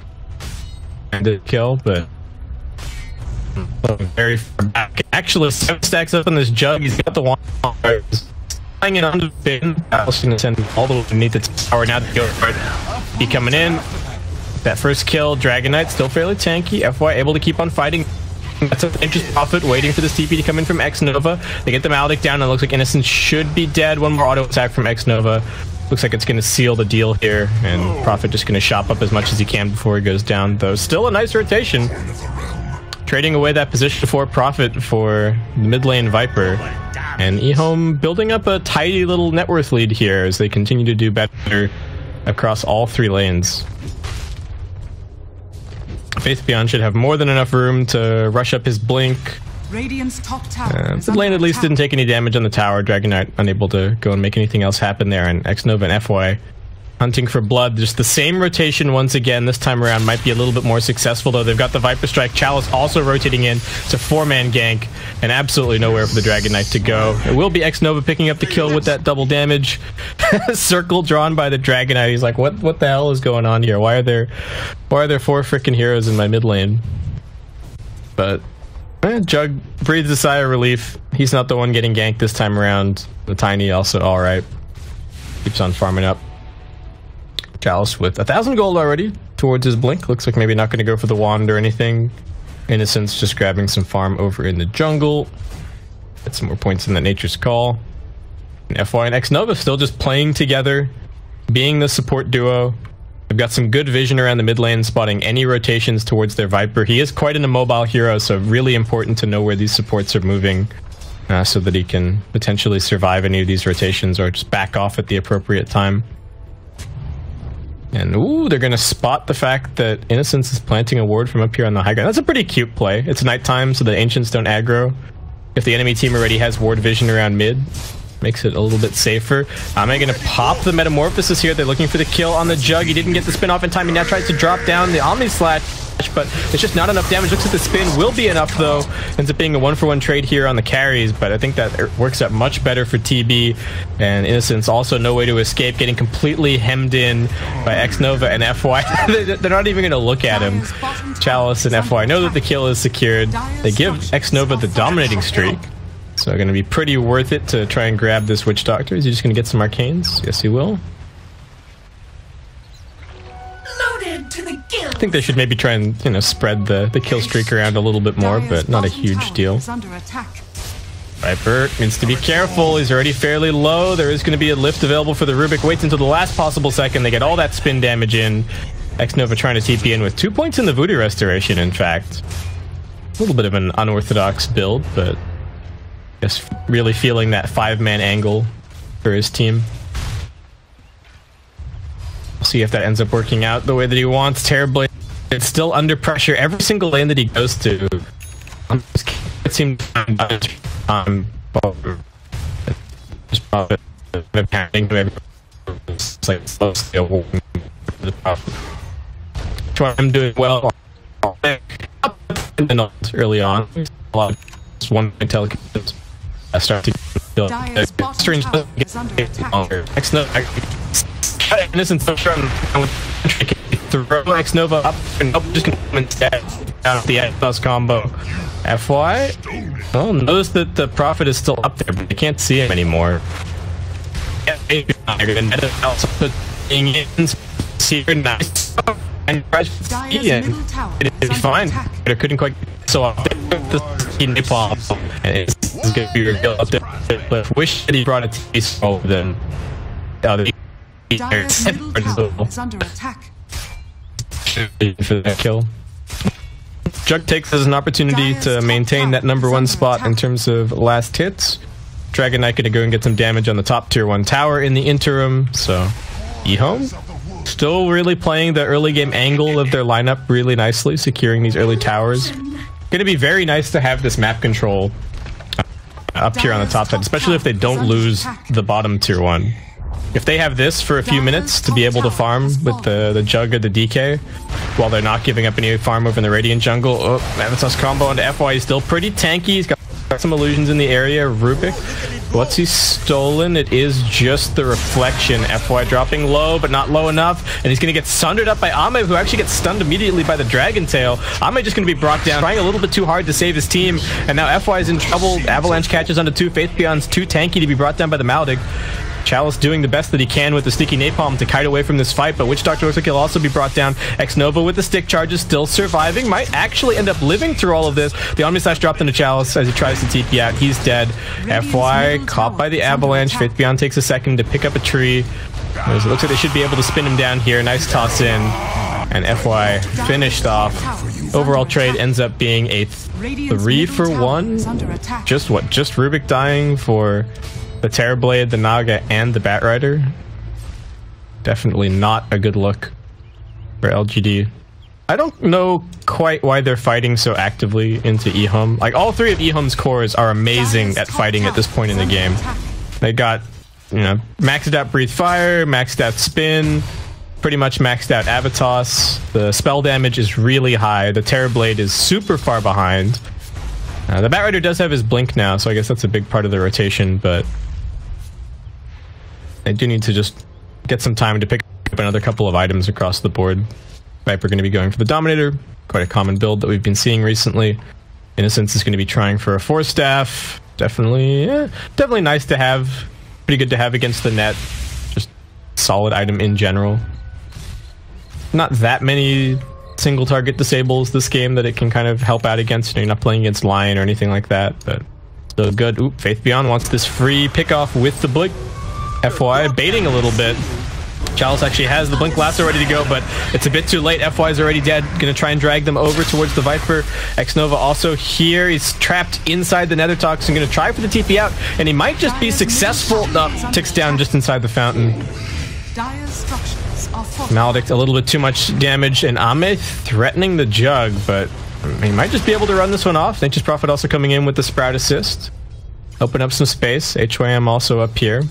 S8: end the kill, but very far back. Actually, 7 stacks up on this jug. He's got the one. Flying it onto the pin. Alice going to send him all the way beneath the tower now to go for it. He coming in. That first kill, Dragon Knight still fairly tanky. FY able to keep on fighting. That's an interesting Prophet waiting for this TP to come in from X-Nova. They get the Maledic down, and it looks like Innocence should be dead. One more auto attack from X-Nova. Looks like it's going to seal the deal here, and Prophet just going to shop up as much as he can before he goes down, though. Still a nice rotation. Trading away that position for Prophet for the mid lane Viper. And eHome building up a tidy little net worth lead here as they continue to do better across all 3 lanes. Faith Beyond should have more than enough room to rush up his blink,
S3: Radiant's top tower is
S8: The lane at least didn't take any damage on the tower. Dragon Knight unable to go and make anything else happen there. And Xnova and FY hunting for blood. Just the same rotation once again. This time around might be a little bit more successful, though. They've got the Viper Strike. Chalice also rotating in. It's a 4-man gank, and absolutely nowhere for the Dragon Knight to go. It will be Xnova picking up the kill with that double damage. Circle drawn by the Dragon Knight. He's like, what the hell is going on here? Why are there 4 freaking heroes in my mid lane? But Jug breathes a sigh of relief. He's not the one getting ganked this time around. The Tiny also alright. Keeps on farming up. Chalice with 1,000 gold already towards his blink. Looks like maybe not going to go for the wand or anything. Innocence just grabbing some farm over in the jungle. Get some more points in that Nature's Call. And FY and Xnova still just playing together, being the support duo. They've got some good vision around the mid lane, spotting any rotations towards their Viper. He is quite an immobile hero, so really important to know where these supports are moving so that he can potentially survive any of these rotations or just back off at the appropriate time. And ooh, they're going to spot the fact that Innocence is planting a ward from up here on the high ground. That's a pretty cute play. It's nighttime, so the Ancients don't aggro. If the enemy team already has ward vision around mid, makes it a little bit safer. Am I going to pop the Metamorphosis here? They're looking for the kill on the Jug. He didn't get the spin off in time. He now tries to drop down the Omni Slash, but it's just not enough damage. Looks like the spin will be enough, though. Ends up being a 1-for-1 trade here on the carries, but I think that works out much better for TB. And Innocence also no way to escape, getting completely hemmed in by Xnova and FY. They're not even going to look at him. Chalice and FY know that the kill is secured. They give Xnova the dominating streak. So going to be pretty worth it to try and grab this Witch Doctor. Is he just going to get some arcanes? Yes, he will.
S7: Loaded to the gills.
S8: I think they should maybe try and, spread the kill streak around a little bit more, but not a huge deal. Viper needs to be careful. He's already fairly low. There is going to be a lift available for the Rubik. Waits until the last possible second. They get all that spin damage in. Xnova trying to TP in with 2 points in the Voodoo Restoration, in fact. A little bit of an unorthodox build, but just really feeling that 5-man angle for his team. We'll see if that ends up working out the way that he wants. Terribly. It's still under pressure. Every single lane that he goes to, it seems I'm doing well early on. A lot of one telekinesis. I start to feel strange. Innocent throw Xnova up and just instead out the Xbox combo. FY. Oh, notice that the Prophet is still up there, but they can't see him anymore. Nice. And it's fine. But it couldn't quite. So the napalm, and it's going to be revealed up there. But wish that he brought a TV scroll then.
S3: Dire's middle tower is under attack.
S8: For that kill. Jug takes as an opportunity to maintain that #1 spot in terms of last hits. Dragon Knight gonna go and get some damage on the top tier 1 tower in the interim. So, eHome still really playing the early game angle of their lineup really nicely, securing these early towers. Gonna be very nice to have this map control up here on the top side, especially if they don't lose the bottom tier 1. If they have this for a few minutes to be able to farm with the Jug or the DK while they're not giving up any farm over in the Radiant jungle. Oh, Mavatos combo onto FY. He's still pretty tanky. He's got some illusions in the area. Rubik. What's he stolen? It is just the reflection. FY dropping low, but not low enough. And he's going to get sundered up by Ame, who actually gets stunned immediately by the Dragon Tail. Ame just going to be brought down, trying a little bit too hard to save his team. And now FY is in trouble. Avalanche catches onto 2. Faith Beyond's too tanky to be brought down by the Maldic. Chalice doing the best that he can with the sticky napalm to kite away from this fight, but Witch Doctor looks like he'll also be brought down. Xnova with the stick charges, still surviving, might actually end up living through all of this. The Omni Slash dropped into Chalice as he tries to TP out. He's dead. FY caught by the Avalanche. Faith Beyond takes a second to pick up a tree. It looks like they should be able to spin him down here. Nice toss in. And FY finished off. Overall trade ends up being a 3-for-1. Just what? Just Rubik dying for the Terrorblade, the Naga, and the Batrider. Definitely not a good look for LGD. I don't know quite why they're fighting so actively into eHome. Like, all three of eHome's cores are amazing at fighting at this point in the game. They got, you know, maxed out Breathe Fire, maxed out Spin, pretty much maxed out Avatos. The spell damage is really high. The Terrorblade is super far behind. The Batrider does have his Blink now, so I guess that's a big part of the rotation, but I do need to just get some time to pick up another couple of items across the board. Viper going to be going for the Dominator, quite a common build that we've been seeing recently. Innocence is going to be trying for a 4-staff. Definitely nice to have. Pretty good to have against the net. Just solid item in general. Not that many single target disables this game that it can kind of help out against. You know, you're not playing against Lion or anything like that, but still good. Oop, Faith Beyond wants this free pickoff with the Blink. FY baiting a little bit. Chalice actually has the Blink Lasso ready to go, but it's a bit too late. FY is already dead. Gonna try and drag them over towards the Viper. Xnova also here. He's trapped inside the Nether Toxin. Gonna try for the TP out, and he might just be successful. Ticks down just inside the fountain. Maledict a little bit too much damage, and Ame threatening the Jug, but he might just be able to run this one off. Nature's Prophet also coming in with the Sprout assist. Open up some space. HYM also up here.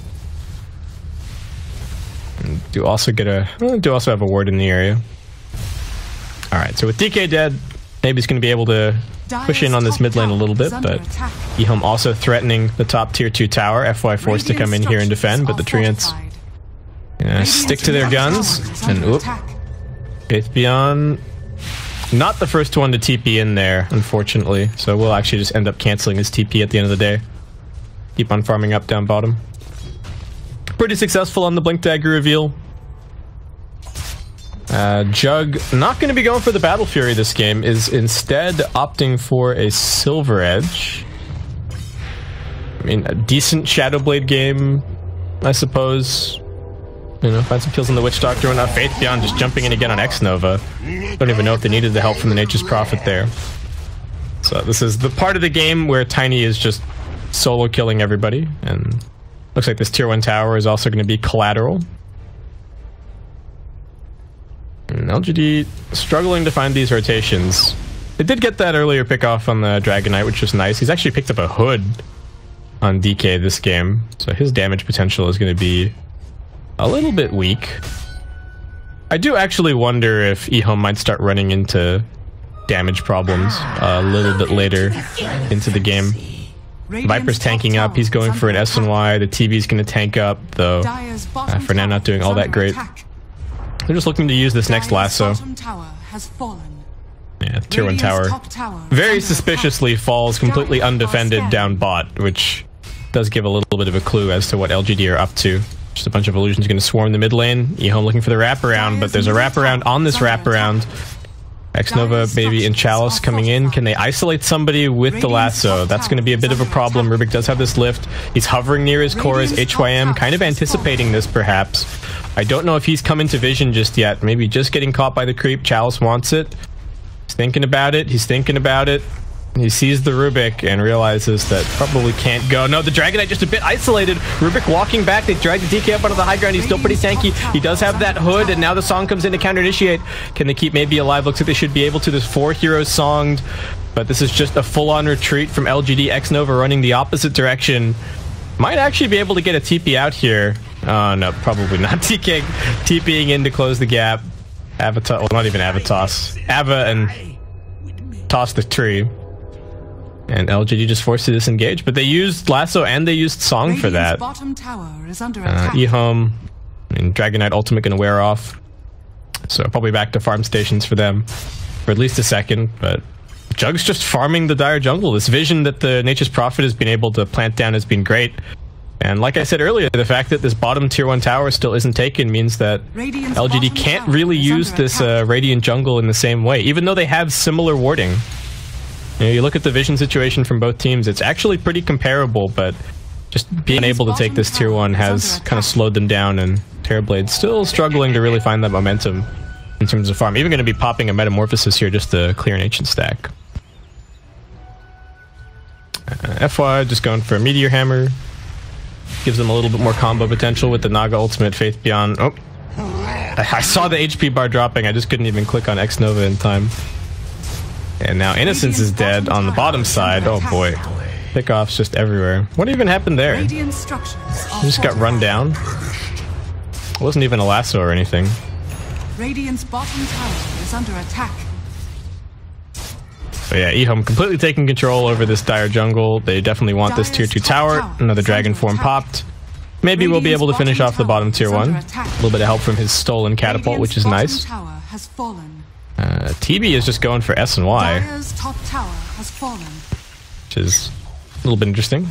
S8: Do also have a ward in the area. Alright, so with DK dead, maybe he's going to be able to push in on this mid lane a little bit, but eHome also threatening the top tier 2 tower. FY forced to come in here and defend, but the Treants stick to their guns. And oop, Faith Beyond, not the first one to TP in there, unfortunately. So we'll actually just end up canceling his TP at the end of the day. Keep on farming up down bottom. Pretty successful on the Blink Dagger reveal. Jug not going to be going for the Battle Fury this game, is instead opting for a Silver Edge. I mean, a decent Shadowblade game, I suppose. You know, find some kills on the Witch Doctor and Faith Beyond just jumping in again on Xnova. Don't even know if they needed the help from the Nature's Prophet there. So this is the part of the game where Tiny is just solo killing everybody, and looks like this tier 1 tower is also going to be collateral. And LGD struggling to find these rotations. They did get that earlier pick off on the Dragon Knight, which was nice. He's actually picked up a hood on DK this game, so his damage potential is going to be a little bit weak. I do actually wonder if eHome might start running into damage problems a little bit later into the game. Viper's tanking up. He's going for an SNY. The TB's going to tank up, though for now not doing all that great. They're just looking to use this next lasso. Yeah, tier 1 tower very suspiciously falls completely undefended down bot, which does give a little bit of a clue as to what LGD are up to. Just a bunch of illusions going to swarm the mid lane. eHome looking for the wraparound, but there's a wraparound on this wraparound. Xnova, maybe, and Chalice coming in. Can they isolate somebody with the lasso? That's going to be a bit of a problem. Rubik does have this lift. He's hovering near his core as HYM, kind of anticipating this, perhaps. I don't know if he's come into vision just yet. Maybe just getting caught by the creep. Chalice wants it. He's thinking about it. He's thinking about it. He sees the Rubik and realizes that probably can't go. No, the Dragon Knight just a bit isolated. Rubik walking back. They drag the DK up onto the high ground. He's still pretty tanky. He does have that hood, and now the song comes in to counter initiate. Can they keep maybe alive? Looks like they should be able to. There's 4 heroes songed, but this is just a full-on retreat from LGD. Xnova running the opposite direction. Might actually be able to get a TP out here. Oh, no, probably not. DK TPing in to close the gap. Avatar, well, not even Avatos. Ava and toss the tree. And LGD just forced to disengage, but they used Lasso and they used Song for that. eHome and Dragon Knight Ultimate going to wear off. So probably back to farm stations for them for at least a second, but Jug's just farming the Dire Jungle. This vision that the Nature's Prophet has been able to plant down has been great. And like I said earlier, the fact that this bottom tier 1 tower still isn't taken means that LGD can't really use this Radiant Jungle in the same way, even though they have similar warding. You know, you look at the vision situation from both teams, it's actually pretty comparable, but just being able to take this tier 1 has kind of slowed them down, and Terrorblade's still struggling to really find that momentum in terms of farm. Even going to be popping a Metamorphosis here just to clear an Ancient stack. FY just going for a Meteor Hammer. Gives them a little bit more combo potential with the Naga Ultimate. Faith Beyond. Oh, I saw the HP bar dropping. I just couldn't even click on X-Nova in time. And now Innocence is dead on the bottom side. Oh boy. Pickoffs just everywhere. What even happened there? He just got run down. It wasn't even a lasso or anything.
S3: Radiant's bottom tower is under attack.
S8: But yeah, EHOM completely taking control over this dire jungle. They definitely want this tier 2 tower. Another dragon form popped. Maybe we'll be able to finish off the bottom tier 1. A little bit of help from his stolen catapult, which is nice. TB is just going for S and Y, which is a little bit interesting.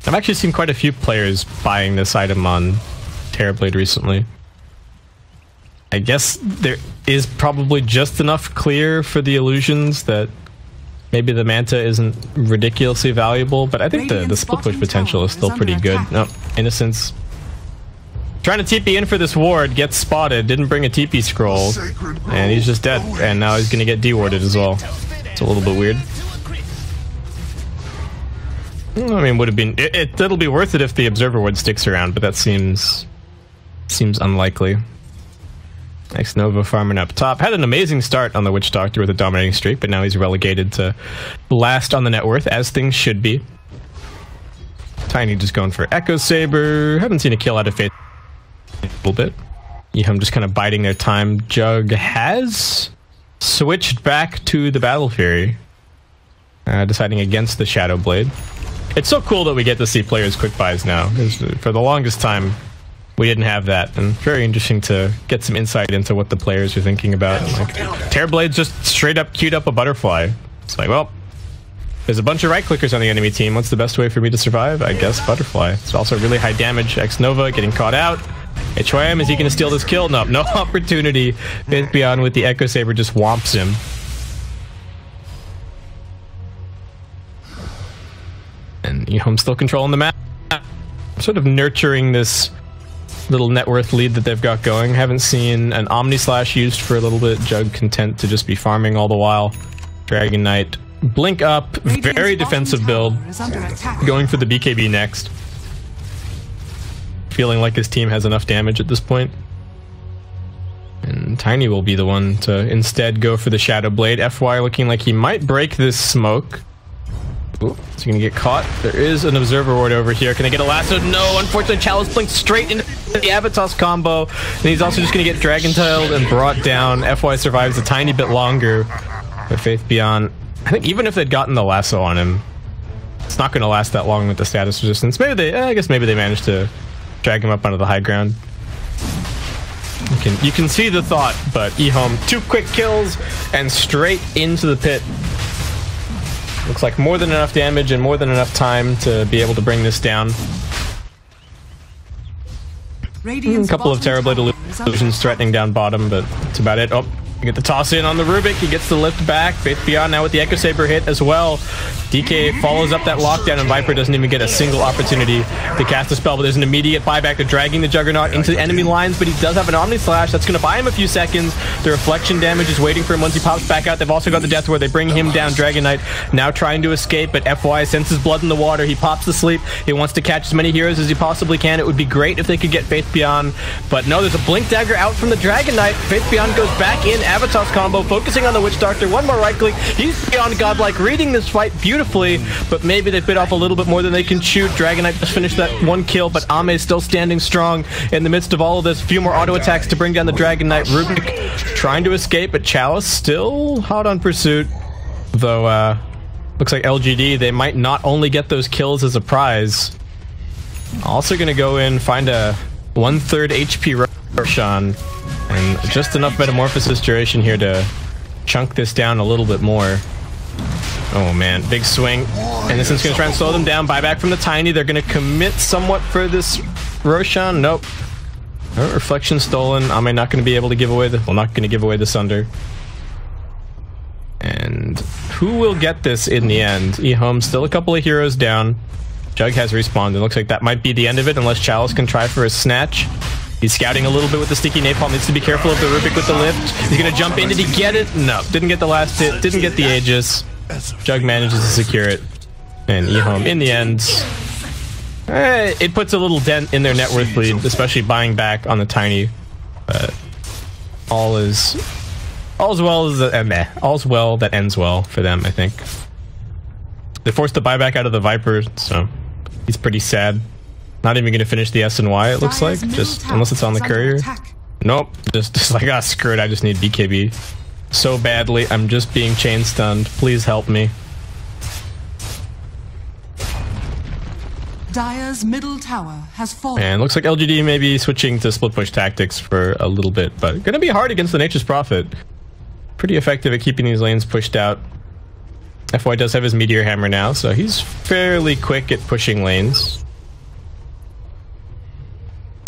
S8: I've actually seen quite a few players buying this item on Terrorblade recently. I guess there is probably just enough clear for the illusions that maybe the Manta isn't ridiculously valuable, but I think the split push potential is still pretty good. No, Innocence. Trying to TP in for this ward, gets spotted, didn't bring a TP scroll, and he's just dead. And now he's going to get de-warded as well. It's a little bit weird. I mean, would have been... It'll be worth it if the Observer Ward sticks around, but that seems unlikely. X-Nova farming up top. Had an amazing start on the Witch Doctor with a dominating streak, but now he's relegated to last on the net worth, as things should be. Tiny just going for Echo Saber. Haven't seen a kill out of Faith a little bit. EHOM just kind of biding their time. Jug has switched back to the Battle Fury, deciding against the Shadow Blade. It's so cool that we get to see players quick buys now, because for the longest time we didn't have that, and very interesting to get some insight into what the players are thinking about. Like, Terrorblade's just straight up queued up a butterfly. It's like, well, there's a bunch of right-clickers on the enemy team. What's the best way for me to survive? I guess butterfly. It's also really high damage. X-Nova getting caught out. HYM, is he going to steal this kill? No, no opportunity. Beyond with the Echo Saber just whomps him. And EHOM still controlling the map. Sort of nurturing this little net worth lead that they've got going. Haven't seen an Omni Slash used for a little bit. Jug content to just be farming all the while. Dragon Knight. Blink up. Very defensive build. Going for the BKB next. Feeling like his team has enough damage at this point. And Tiny will be the one to instead go for the Shadow Blade. FY looking like he might break this smoke. Ooh, is he gonna get caught? There is an Observer Ward over here. Can I get a lasso? No, unfortunately, Chalice blinked straight into the Avatos combo. And he's also just gonna get Dragon-tailed and brought down. FY survives a tiny bit longer. But Faith Beyond, I think even if they'd gotten the lasso on him, it's not gonna last that long with the status resistance. Maybe they, I guess maybe they managed to drag him up onto the high ground. You can see the thought, but EHOM, 2 quick kills and straight into the pit. Looks like more than enough damage and more than enough time to be able to bring this down. A couple of Terrorblade illusions threatening down bottom, but that's about it. Oh, you get the toss in on the Rubik. He gets the lift back. Faith Beyond now with the Echo Saber hit as well. DK follows up that lockdown, and Viper doesn't even get a single opportunity to cast a spell, but there's an immediate buyback. They're dragging the Juggernaut into the enemy lines, but he does have an Omni Slash. That's going to buy him a few seconds. The reflection damage is waiting for him once he pops back out. They've also got the death where they bring him down. Dragon Knight now trying to escape, but FY senses blood in the water. He pops to sleep. He wants to catch as many heroes as he possibly can. It would be great if they could get Faith Beyond, but no, there's a Blink Dagger out from the Dragon Knight. Faith Beyond goes back in. Avatos combo, focusing on the Witch Doctor. One more right click. He's beyond godlike, reading this fight beautifully, but maybe they bit off a little bit more than they can chew. Dragon Knight just finished that 1 kill, but Ame is still standing strong in the midst of all of this. A few more auto attacks to bring down the Dragon Knight. Rubik trying to escape, but Chalice still hot on pursuit. Though, looks like LGD, they might not only get those kills as a prize. Also gonna go in, find a 1/3 HP Roshan, and just enough Metamorphosis duration here to chunk this down a little bit more. Oh man, big swing. And this is going to try and slow them down. Buyback from the Tiny. They're going to commit somewhat for this Roshan. Nope. Reflection stolen. Am I not going to be able to give away the... Well, not going to give away the Sunder. And who will get this in the end? EHOM still a couple of heroes down. Jug has respawned. It looks like that might be the end of it unless Chalice can try for a snatch. He's scouting a little bit with the sticky napalm. Needs to be careful of the Rubik with the lift. He's going to jump in. Did he get it? No. Didn't get the last hit. Didn't get the Aegis. Jug manages to secure it. And EHOM, in the end, it puts a little dent in their net worth lead, especially buying back on the Tiny. but all's well that ends well for them, I think. They forced the buyback out of the Viper, so he's pretty sad. Not even going to finish the SNY, it looks like, just unless it's on the courier. Nope, just like, ah, screw it, I just need BKB so badly. I'm just being chain stunned. Please help me.
S3: Dire's middle tower has fallen.
S8: And looks like LGD may be switching to split push tactics for a little bit, but gonna be hard against the Nature's Prophet. Pretty effective at keeping these lanes pushed out. FY does have his Meteor Hammer now, so he's fairly quick at pushing lanes.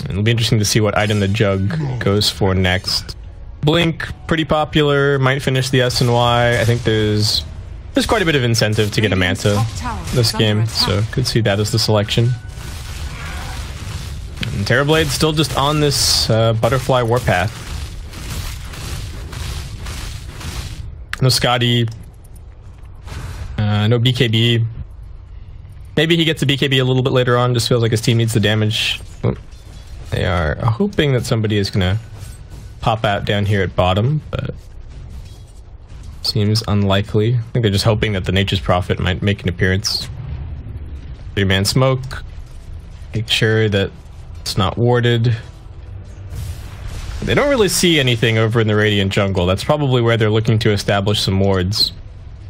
S8: And it'll be interesting to see what item the Jug goes for next. Blink, pretty popular, might finish the SNY. I think there's quite a bit of incentive to get a Manta this game, so could see that as the selection. And Terrorblade still just on this butterfly warpath. No Scotty, no BKB. Maybe he gets a BKB a little bit later on, just feels like his team needs the damage. They are hoping that somebody is gonna pop out down here at bottom, but seems unlikely. I think they're just hoping that the Nature's Prophet might make an appearance. 3-man smoke. Make sure that it's not warded. They don't really see anything over in the Radiant jungle. That's probably where they're looking to establish some wards,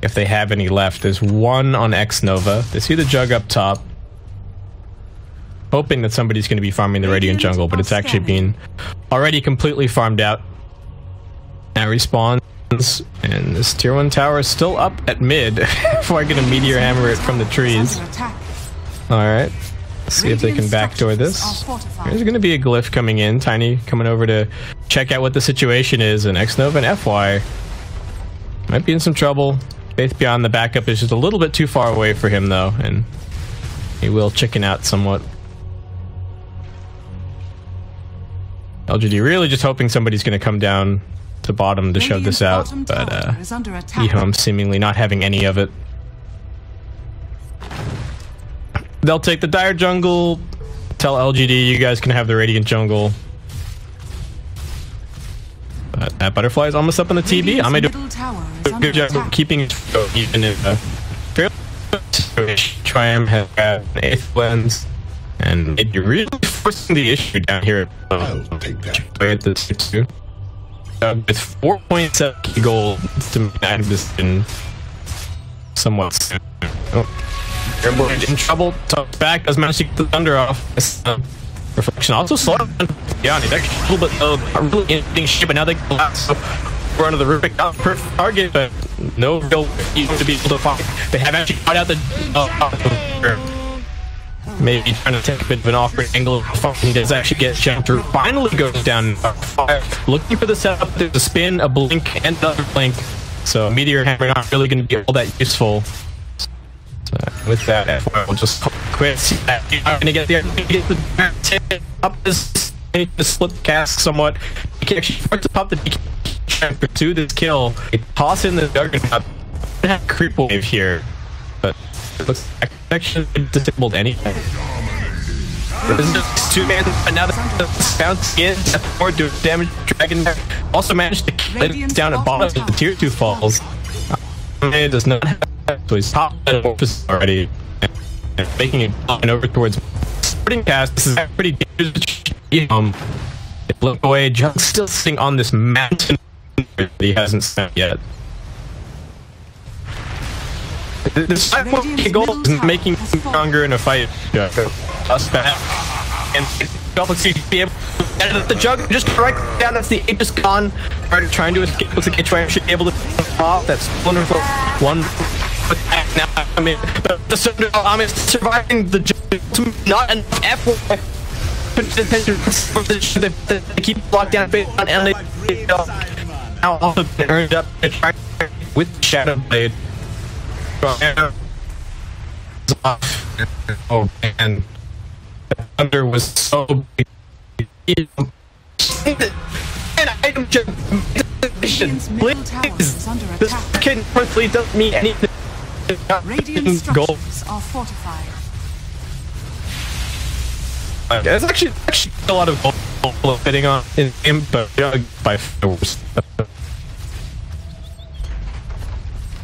S8: if they have any left. There's one on X Nova. They see the Jug up top, hoping that somebody's going to be farming the Radiant jungle, but it's actually been already completely farmed out. Now respawns, and this tier 1 tower is still up at mid before I get a Meteor Hammer it from the trees. Alright, let's see if they can backdoor this. There's going to be a glyph coming in. Tiny coming over to check out what the situation is, and X Nova and FY might be in some trouble. Faith Beyond, the backup is just a little bit too far away for him though, and he will chicken out somewhat. LGD really just hoping somebody's going to come down to bottom to shove this out, but Ehome seemingly not having any of it. They'll take the Dire jungle, tell LGD you guys can have the Radiant jungle. But that butterfly is almost up on the TB. I'm gonna do a good job of keeping it even in a fairly Triumph has an 8th lens, and you're really forcing the issue down here.
S6: I'll take that.
S8: At the 2. With 4.7 gold to make that decision somewhat soon. Oh, Airborne in trouble. Tucks back, does manage to get the thunder off. Reflection also slow down. Yeah, he's actually a little bit really interesting shape, but now they collapse. So run of the Rubik, not perfect target, but no real easy to be able to find. They have actually caught out the maybe trying to take a bit of an awkward angle. He does actually get jumped through. Finally goes down fire. Looking for the setup. There's a spin, a blink, and another blink. So Meteor Hammer not really going to be all that useful. So with that, FY will just quit. You're going to get the up this split cast somewhat. You can actually start to pop the DK to this kill. They toss in the Juggernaut. They have creep wave here, but it looks like actually disabled anyway. There's just 2 man, but now the bounce in or do damage. Dragon also managed to kill it down at bottom as the tier 2 falls. It does not have, so he's top already, and making it over towards sporting cast. This is pretty dangerous. Look away, Jug's still sitting on this mountain that he hasn't spent yet. This 5.8 gold is making him stronger in a fight. Us back. And be able to the Jug just right down. That's the 8 just gone. Trying to escape. Looks like HY should be able to off. That's wonderful. One attack now. I mean, the Sunderland is surviving the Jug. Not an F. They keep locked down and they now also earned up with Shadow Blade. Oh man, the thunder was so big. An item this kid personally doesn't mean anything.
S3: Radiant structures are fortified.
S8: There's actually a lot of gold fitting on in him, but by far worse.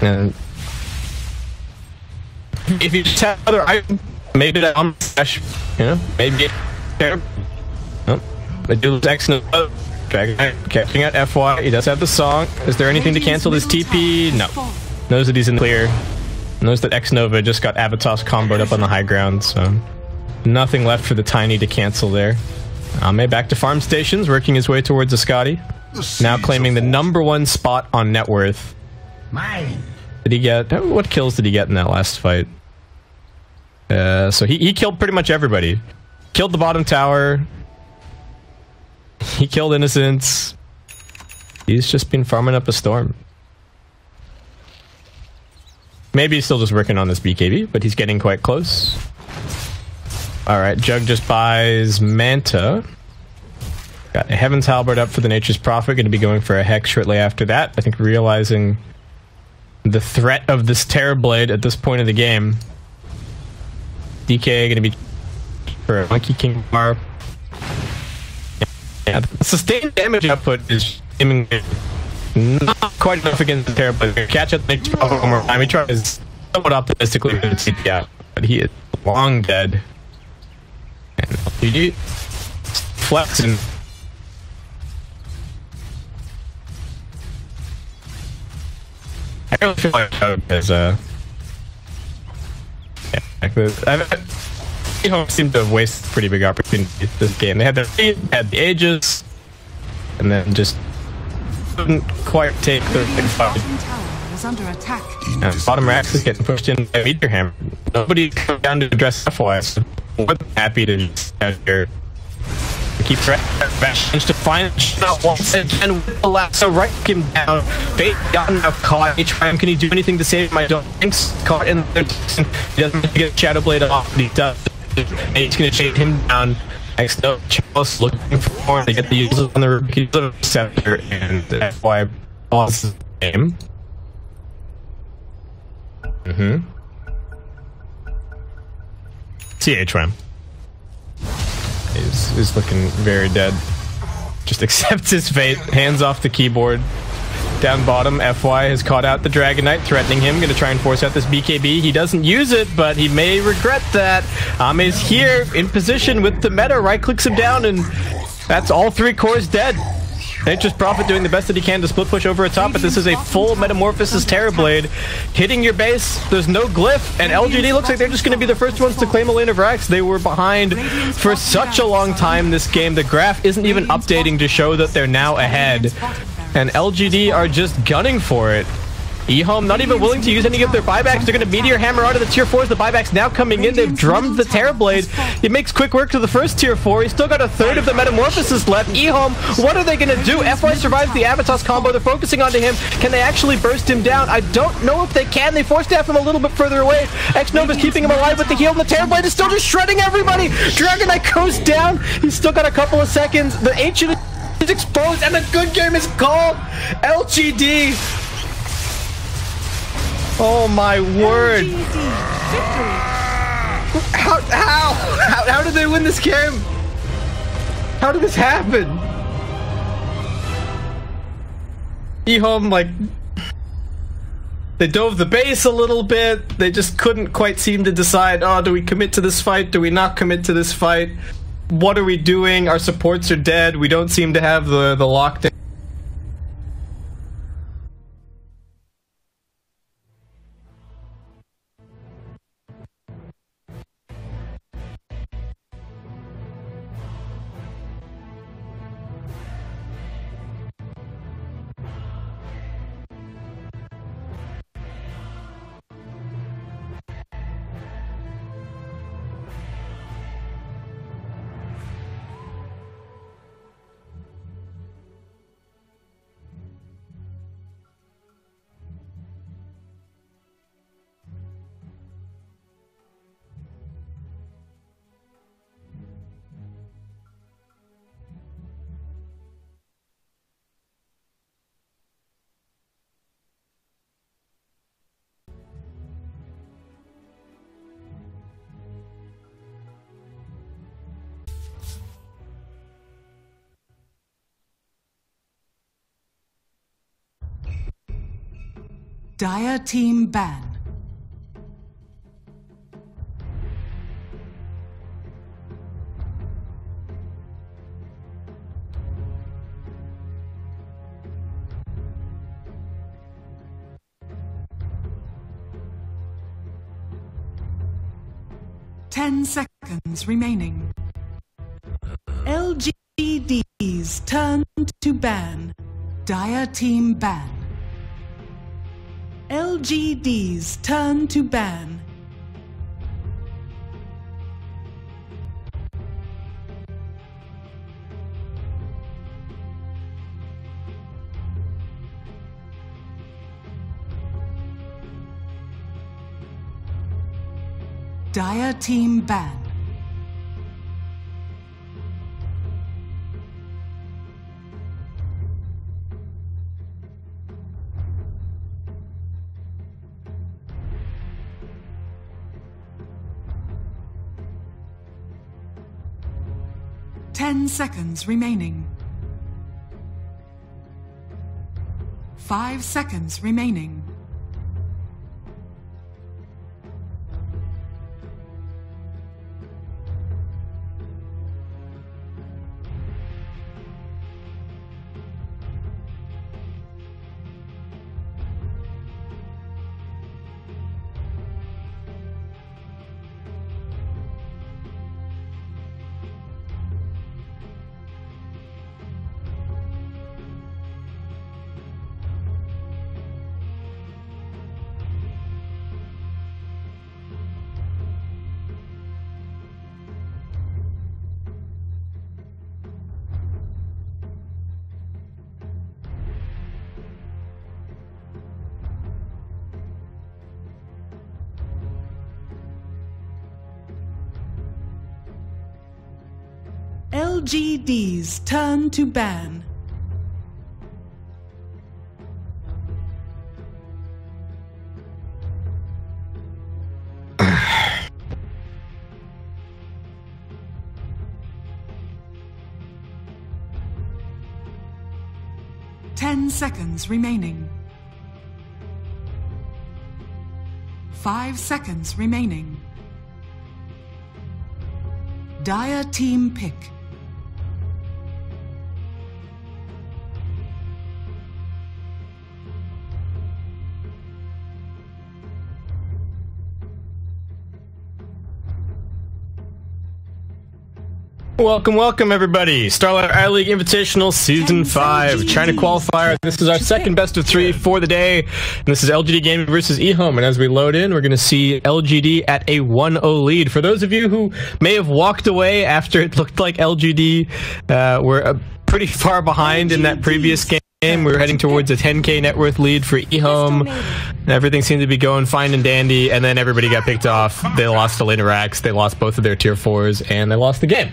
S8: And if you just have other items, maybe that on slash, you know, maybe there. Oh, I do lose XNova. Dragon Knight catching out FY. He does have the song. Is there anything to cancel this TP? No. Knows that he's in the clear. Knows that XNova just got Avatos comboed up on the high ground, so nothing left for the Tiny to cancel there. Ame back to farm stations, working his way towards a Scotty. Now claiming the #1 spot on net worth.
S6: Mine.
S8: Did he get... What kills did he get in that last fight? So he killed pretty much everybody. Killed the bottom tower. He killed Innocents. He's just been farming up a storm. Maybe he's still just working on this BKB, but he's getting quite close. Alright, Jug just buys Manta. Got a Heaven's Halberd up for the Nature's Prophet. Going to be going for a Hex shortly after that. I think realizing the threat of this Terrorblade at this point of the game. DK going to be for a Monkey King Bar. Yeah, the sustained damage output is not quite enough against the Terrorblade. Catch up the Nature's Prophet one more time. He tries somewhat optimistically to CP out, but he is long dead. And LGD flexing. I really feel like as Home seemed to have wasted a pretty big opportunity this game. They had their feet, had the ages, and then just couldn't quite take the big fight.
S3: Under attack.
S8: Bottom Rax is getting pushed in by Meteor Hammer. Nobody come down to address FY, so more than happy to just out here. Keep managed to find shot once again with the lasso, right him down. Bait got enough caught. HM, can he do anything to save my Jinx? Caught in there. He doesn't get Shadow Blade off, but he does. And he's gonna chase him down. Next up, Chalice looking for him to get the users on the scepter, and FY pauses the game. CHM is looking very dead. Just accepts his fate. Hands off the keyboard. Down bottom, FY has caught out the Dragon Knight, threatening him. Going to try and force out this BKB. He doesn't use it, but he may regret that. Ame's here in position with the meta. Right clicks him down, and that's all 3 cores dead. Nature's Prophet doing the best that he can to split push over a top, but this is a full Metamorphosis Terrorblade. Hitting your base, there's no glyph, and LGD looks like they're just going to be the first ones to claim a lane of Rax. They were behind for such a long time this game. The graph isn't even updating to show that they're now ahead. And LGD are just gunning for it. eHome not even willing to use any of their buybacks. They're going to Meteor Hammer out of the tier 4s. The buybacks now coming in. They've drummed the Terrorblade. He makes quick work to the first tier 4. He's still got a third of the Metamorphosis left. eHome, what are they going to do? FY survives the Avatos combo. They're focusing onto him. Can they actually burst him down? I don't know if they can. They force staff him a little bit further away. XNova's keeping him alive with the heal, and the Terrorblade is still just shredding everybody. Dragon Knight goes down. He's still got a couple of seconds. The Ancient is exposed, and the good game is called. LGD. Oh my word! How did they win this game? How did this happen? eHome, like, they dove the base a little bit. They just couldn't quite seem to decide, oh, do we commit to this fight? Do we not commit to this fight? What are we doing? Our supports are dead. We don't seem to have the lockdown.
S3: Dire team ban. Ten seconds remaining. LGD's turn to ban. Dire team ban. LGD's turn to ban. Dire team ban. Ten seconds remaining. 5 seconds remaining. LGD's turn to ban. Ten seconds remaining. 5 seconds remaining. Dire team pick.
S8: Welcome, welcome everybody. Starlight Eye League Invitational Season 5 China Qualifier. This is our second best of 3 for the day. And this is LGD Gaming versus eHome. And as we load in, we're going to see LGD at a 1-0 lead. For those of you who may have walked away after it looked like LGD were pretty far behind in that previous game. We were heading towards a 10k net worth lead for eHome. Everything seemed to be going fine and dandy, and then everybody got picked off. They lost to Linerax, they lost both of their tier 4s, and they lost the game.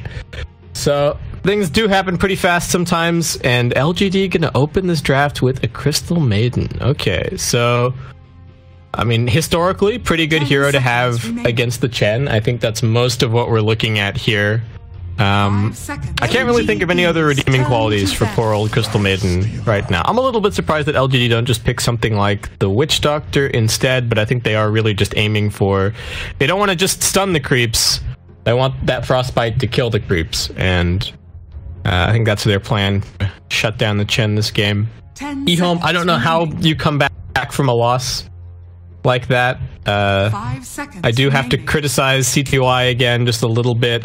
S8: So things do happen pretty fast sometimes, and LGD gonna open this draft with a Crystal Maiden. Okay, so I mean, historically, pretty good hero to have against the Chen. I think that's most of what we're looking at here. I can't really think of any other redeeming qualities for poor old Crystal Maiden right now. I'm a little bit surprised that LGD don't just pick something like the Witch Doctor instead, but I think they are really just aiming for... They don't want to just stun the creeps, they want that Frostbite to kill the creeps, and I think that's their plan. Shut down the Chen this game. eHome, I don't know how you come back from a loss like that. I do have to criticize CTY again just a little bit.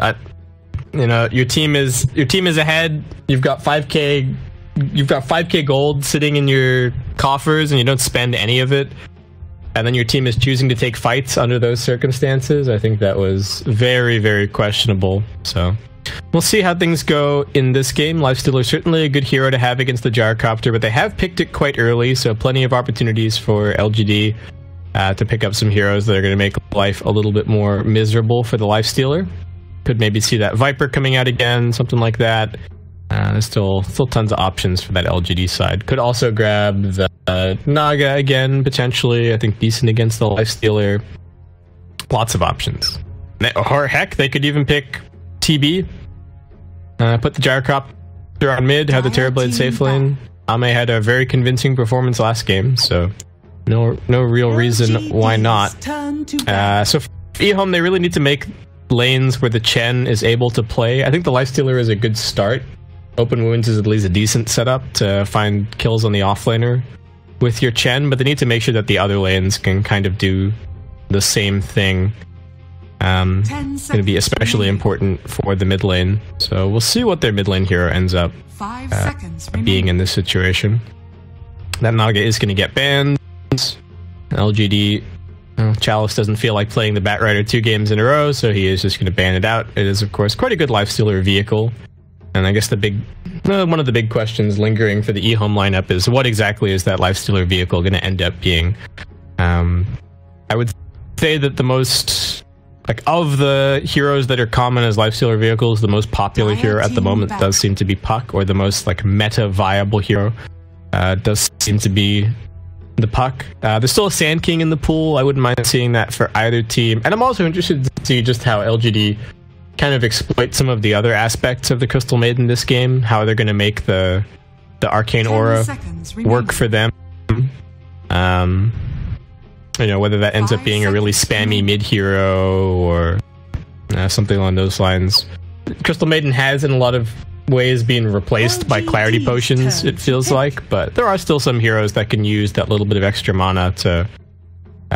S8: You know, your team is ahead. You've got 5k gold sitting in your coffers, and you don't spend any of it. And then your team is choosing to take fights under those circumstances. I think that was very, very questionable. So we'll see how things go in this game. Lifestealer is certainly a good hero to have against the Gyrocopter, but they have picked it quite early, so plenty of opportunities for LGD to pick up some heroes that are going to make life a little bit more miserable for the Lifestealer. Could maybe see that Viper coming out again, something like that. There's still tons of options for that LGD side. Could also grab the Naga again, potentially. I think decent against the Lifestealer. Lots of options. Or heck, they could even pick TB. Put the Gyrocopter on mid, have the Terrorblade safe lane. Ame had a very convincing performance last game, so No real reason why not. So for eHome, they really need to make lanes where the Chen is able to play. I think the Lifestealer is a good start. Open Wounds is at least a decent setup to find kills on the offlaner with your Chen, but they need to make sure that the other lanes can kind of do the same thing. Going to be especially important for the mid lane. So we'll see what their mid lane hero ends up being in this situation. That Naga is going to get banned. LGD, Chalice doesn't feel like playing the Batrider 2 games in a row, so he is just going to ban it out. It is, of course, quite a good Lifestealer vehicle. And I guess one of the big questions lingering for the eHome lineup is what exactly is that Lifestealer vehicle going to end up being? I would say that the most, of the heroes that are common as Lifestealer vehicles, the most popular hero at the moment does seem to be Puck, or the most meta viable hero does seem to be the Puck. There's still a Sand King in the pool. I wouldn't mind seeing that for either team. And I'm also interested to see just how LGD kind of exploit some of the other aspects of the Crystal Maiden this game, how they're going to make the Arcane Aura work for them. Whether that ends up being a really spammy mid-hero or something along those lines. Crystal Maiden has, in a lot of ways, been replaced by Clarity Potions, it feels like, but there are still some heroes that can use that little bit of extra mana to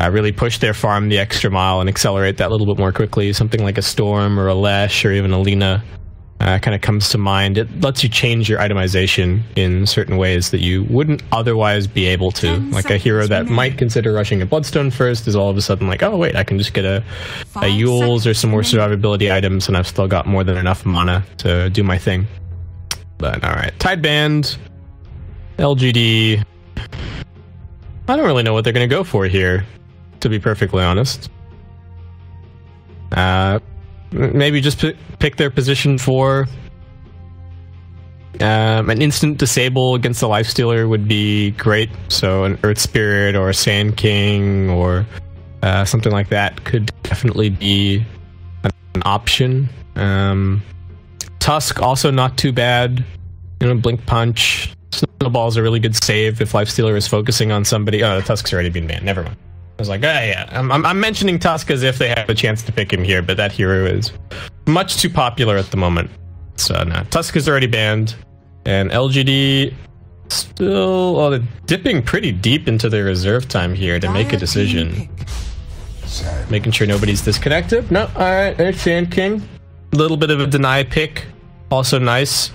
S8: really push their farm the extra mile and accelerate that a little bit more quickly. Something like a Storm or a Lesh or even a Lina kind of comes to mind. It lets you change your itemization in certain ways that you wouldn't otherwise be able to. Like a hero that might consider rushing a Bloodstone first is all of a sudden like, oh wait, I can just get a Yules or some more survivability items and I've still got more than enough mana to do my thing. But alright, Tideband, LGD, I don't really know what they're going to go for here, to be perfectly honest. Maybe just pick their position for an instant disable against the Lifestealer would be great. So an Earth Spirit or a Sand King or something like that could definitely be an option. Tusk also not too bad. Blink Punch. Snowball's a really good save if Lifestealer is focusing on somebody. Oh, the Tusk's already been banned. Never mind. I was like, yeah, I'm mentioning Tusk as if they have a chance to pick him here, but that hero is much too popular at the moment. So, no, Tusk is already banned. And LGD still they're dipping pretty deep into their reserve time here to make a decision. Making sure nobody's disconnected. No, alright, there's Sand King. A little bit of a deny pick. Also nice.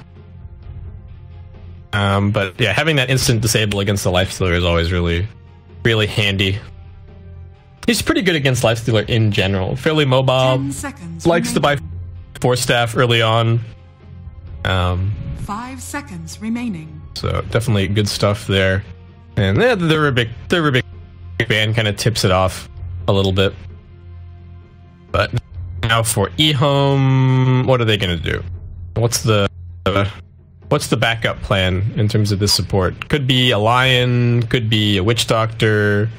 S8: But yeah, having that instant disable against the Lifestealer is always really, really handy. He's pretty good against Lifestealer in general. Fairly mobile. Likes to buy Force Staff early on.
S3: 5 seconds remaining.
S8: So definitely good stuff there. And the Rubick ban kind of tips it off a little bit. But now for eHome, what are they going to do? What's the backup plan in terms of this support? Could be a Lion, could be a Witch Doctor.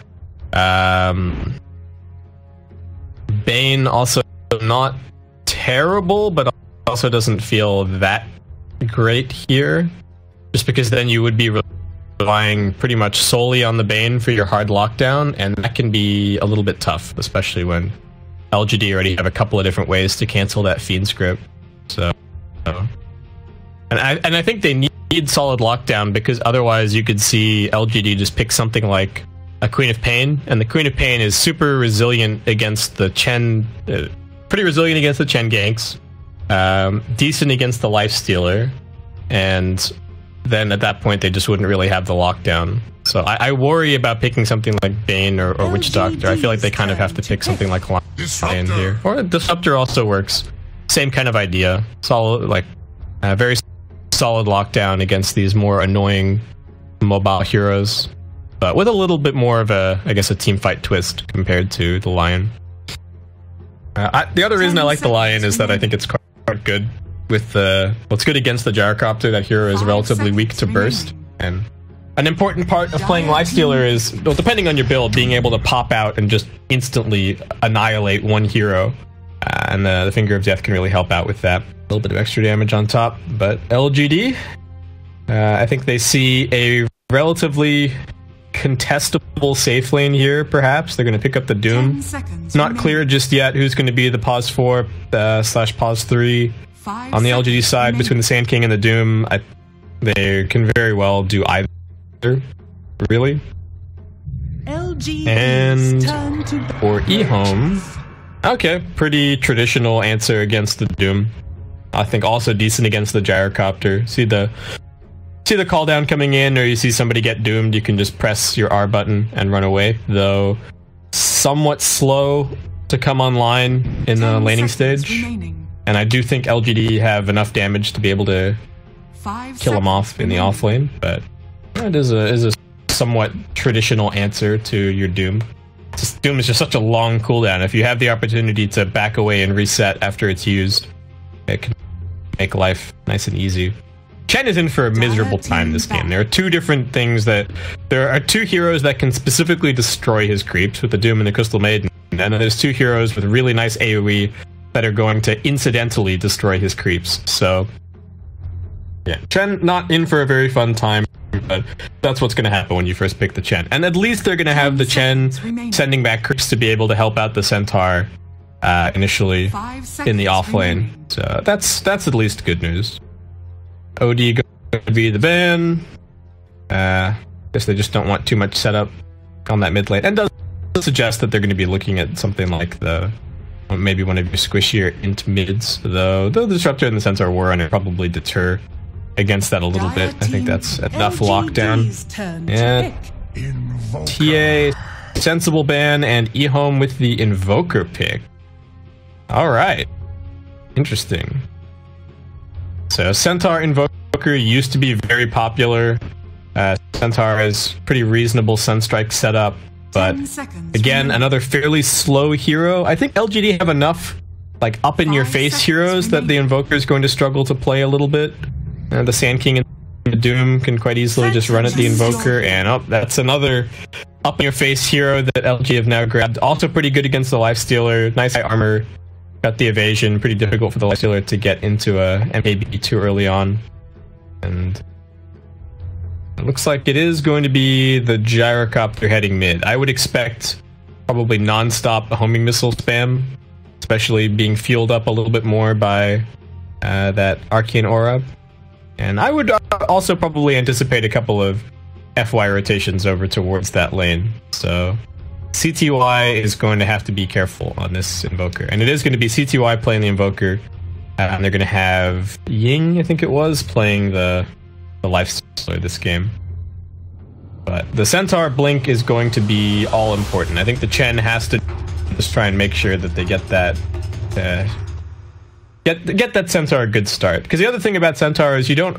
S8: Bane also not terrible, but also doesn't feel that great here. Just because then you would be relying pretty much solely on the Bane for your hard lockdown, and that can be a little bit tough, especially when LGD already have a couple of different ways to cancel that Fiend script. So, and I think they need solid lockdown, because otherwise you could see LGD just pick something like a Queen of Pain, and the Queen of Pain is super resilient against the Chen, pretty resilient against the Chen ganks, decent against the Lifestealer, and then at that point they just wouldn't really have the lockdown. So I worry about picking something like Bane or Witch Doctor. I feel like they kind of have to pick something like Lion here. Or Disruptor also works. Same kind of idea. Solid, very solid lockdown against these more annoying mobile heroes, but with a little bit more of a, I guess, a team fight twist compared to the Lion. The other reason I like the Lion is that I think it's quite good with what's good against the Gyrocopter. That hero is relatively weak to burst, and an important part of playing Lifestealer is, well, depending on your build, being able to pop out and just instantly annihilate one hero, and the Finger of Death can really help out with that. A little bit of extra damage on top, but LGD, I think they see a relatively contestable safe lane here, perhaps. They're going to pick up the Doom. Not clear just yet who's going to be the pause 4 / pause 3 on the LGD side between the Sand King and the Doom. They can very well do either, really. And for eHome, okay, pretty traditional answer against the Doom. I think also decent against the Gyrocopter. See the call down coming in, or you see somebody get doomed, you can just press your R button and run away. Though somewhat slow to come online in the laning stage. And I do think LGD have enough damage to be able to kill him off in the off lane, but it is a somewhat traditional answer to your Doom. Doom is just such a long cooldown. If you have the opportunity to back away and reset after it's used, it can make life nice and easy. Chen is in for a miserable time this game. There are two different things there are two heroes that can specifically destroy his creeps with the Doom and the Crystal Maiden, and then there's two heroes with really nice AoE that are going to incidentally destroy his creeps. So yeah, Chen not in for a very fun time, but that's what's going to happen when you first pick the Chen. And at least they're going to have the Chen sending back creeps to be able to help out the Centaur initially in the off lane. So that's at least good news. OD going to be the ban. Guess they just don't want too much setup on that mid lane. And does suggest that they're going to be looking at something like maybe one of your squishier int mids, though the Disruptor and the Centaur were on it probably deter against that a little bit. I think that's enough lockdown. Yeah. TA, sensible ban, and eHome with the Invoker pick. Alright. Interesting. So Centaur Invoker used to be very popular. Centaur has pretty reasonable Sunstrike setup, but again, another fairly slow hero. I think LGD have enough like up-in-your-face heroes that the Invoker is going to struggle to play a little bit. The Sand King and the Doom can quite easily just run at the Invoker, and that's another up-in-your-face hero that LG have now grabbed. Also pretty good against the Lifestealer. Nice high armor. Got the evasion. Pretty difficult for the Lifestealer to get into a MKB too early on. And it looks like it is going to be the Gyrocopter heading mid. I would expect probably non-stop homing missile spam, especially being fueled up a little bit more by that Arcane Aura. And I would also probably anticipate a couple of FY rotations over towards that lane. So CTY is going to have to be careful on this Invoker. And it is going to be CTY playing the Invoker. And they're going to have Ying, I think it was, playing the Lifestealer this game. But the Centaur Blink is going to be all important. I think the Chen has to just try and make sure that they get that get that Centaur a good start. Because the other thing about Centaur is you're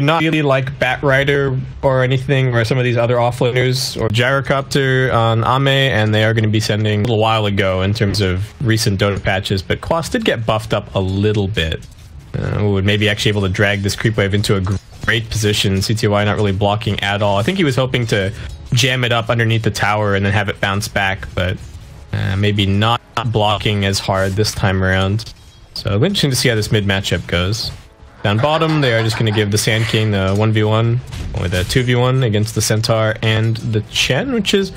S8: not really like Batrider or anything, or some of these other offlaners, or Gyrocopter on Ame, and they are going to be sending a little while ago in terms of recent Dota patches, but Quas did get buffed up a little bit. Would maybe actually able to drag this creep wave into a great position. CTY not really blocking at all. I think he was hoping to jam it up underneath the tower and then have it bounce back, but maybe not blocking as hard this time around. So it'll be interesting to see how this mid matchup goes. Down bottom, they are just going to give the Sand King the 1v1 or the 2v1 against the Centaur and the Chen, which is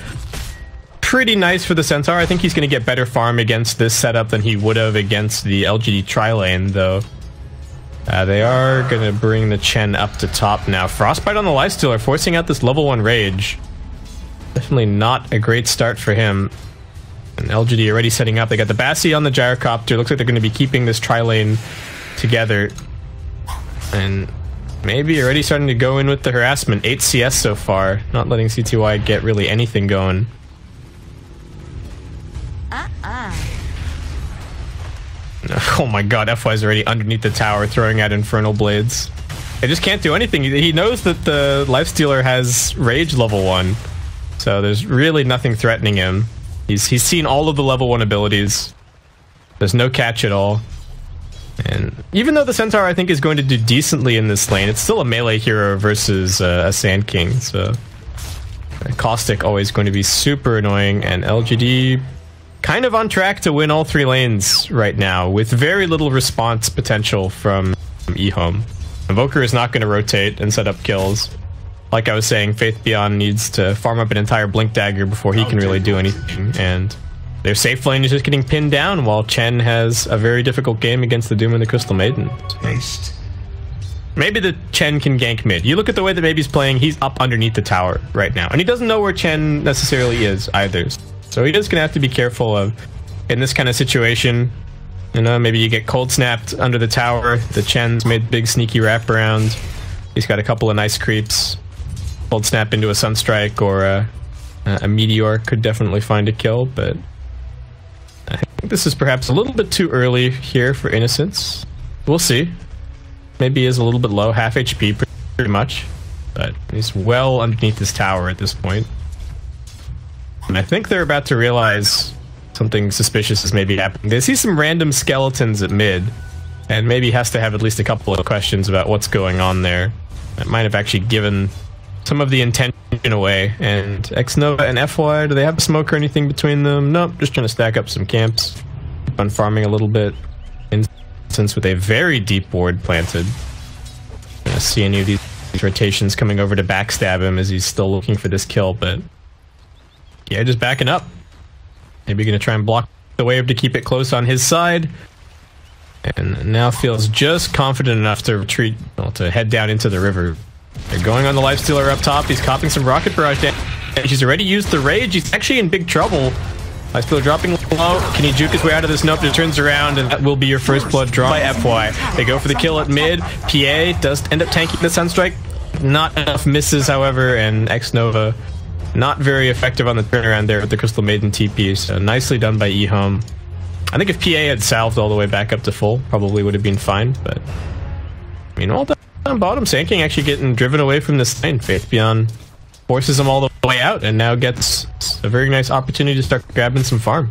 S8: pretty nice for the Centaur. I think he's going to get better farm against this setup than he would have against the LGD tri-lane, though. They are going to bring the Chen up to top now. Frostbite on the Lifestealer, forcing out this level 1 Rage. Definitely not a great start for him. And LGD already setting up. They got the Bassi on the Gyrocopter. Looks like they're going to be keeping this tri-lane together. And maybe already starting to go in with the harassment. 8 CS so far. Not letting CTY get really anything going. Oh my god, FY's already underneath the tower throwing out Infernal Blades. They just can't do anything. He knows that the Lifestealer has Rage level 1. So there's really nothing threatening him. He's seen all of the level 1 abilities. There's no catch at all. And even though the Centaur, I think, is going to do decently in this lane, it's still a melee hero versus a Sand King. So Caustic always going to be super annoying, and LGD kind of on track to win all 3 lanes right now, with very little response potential from eHome. Invoker is not going to rotate and set up kills. like I was saying, Faith Beyond needs to farm up an entire Blink Dagger before he can really do anything, and their safe lane is just getting pinned down while Chen has a very difficult game against the Doom and the Crystal Maiden. So maybe the Chen can gank mid. You look at the way that Maybe's playing, he's up underneath the tower right now, and he doesn't know where Chen necessarily is either. So he is going to have to be careful of, in this kind of situation, you know, maybe you get cold snapped under the tower, the Chen's made big sneaky wraparound, he's got a couple of nice creeps, cold snap into a Sunstrike or a Meteor could definitely find a kill, but I think this is perhaps a little bit too early here for Innocence. We'll see. Maybe he is a little bit low, half HP pretty much, but he's well underneath this tower at this point. And I think they're about to realize something suspicious is maybe happening. They see some random skeletons at mid, and maybe has to have at least a couple of questions about what's going on there. That might have actually given some of the intention away. And Xnova and FY, do they have a smoke or anything between them? Nope, just trying to stack up some camps. Keep on farming a little bit. Instance with a very deep ward planted. I don't see any of these rotations coming over to backstab him as he's still looking for this kill, but yeah, just backing up. Maybe going to try and block the wave to keep it close on his side. And now feels just confident enough to retreat, well, to head down into the river. They're going on the Lifestealer up top. He's copping some Rocket Barrage damage. He's already used the Rage. He's actually in big trouble. Lifestealer dropping low. Can he juke his way out of this? Nope, just turns around, and that will be your first blood draw by FY. They go for the kill at mid. PA does end up tanking the Sunstrike. Not enough misses, however, and Xnova not very effective on the turnaround there with the Crystal Maiden TP, so nicely done by eHome. I think if PA had salved all the way back up to full, probably would have been fine, but I mean, all down bottom, Sand actually getting driven away from this lane. Faith Beyond forces him all the way out and now gets a very nice opportunity to start grabbing some farm.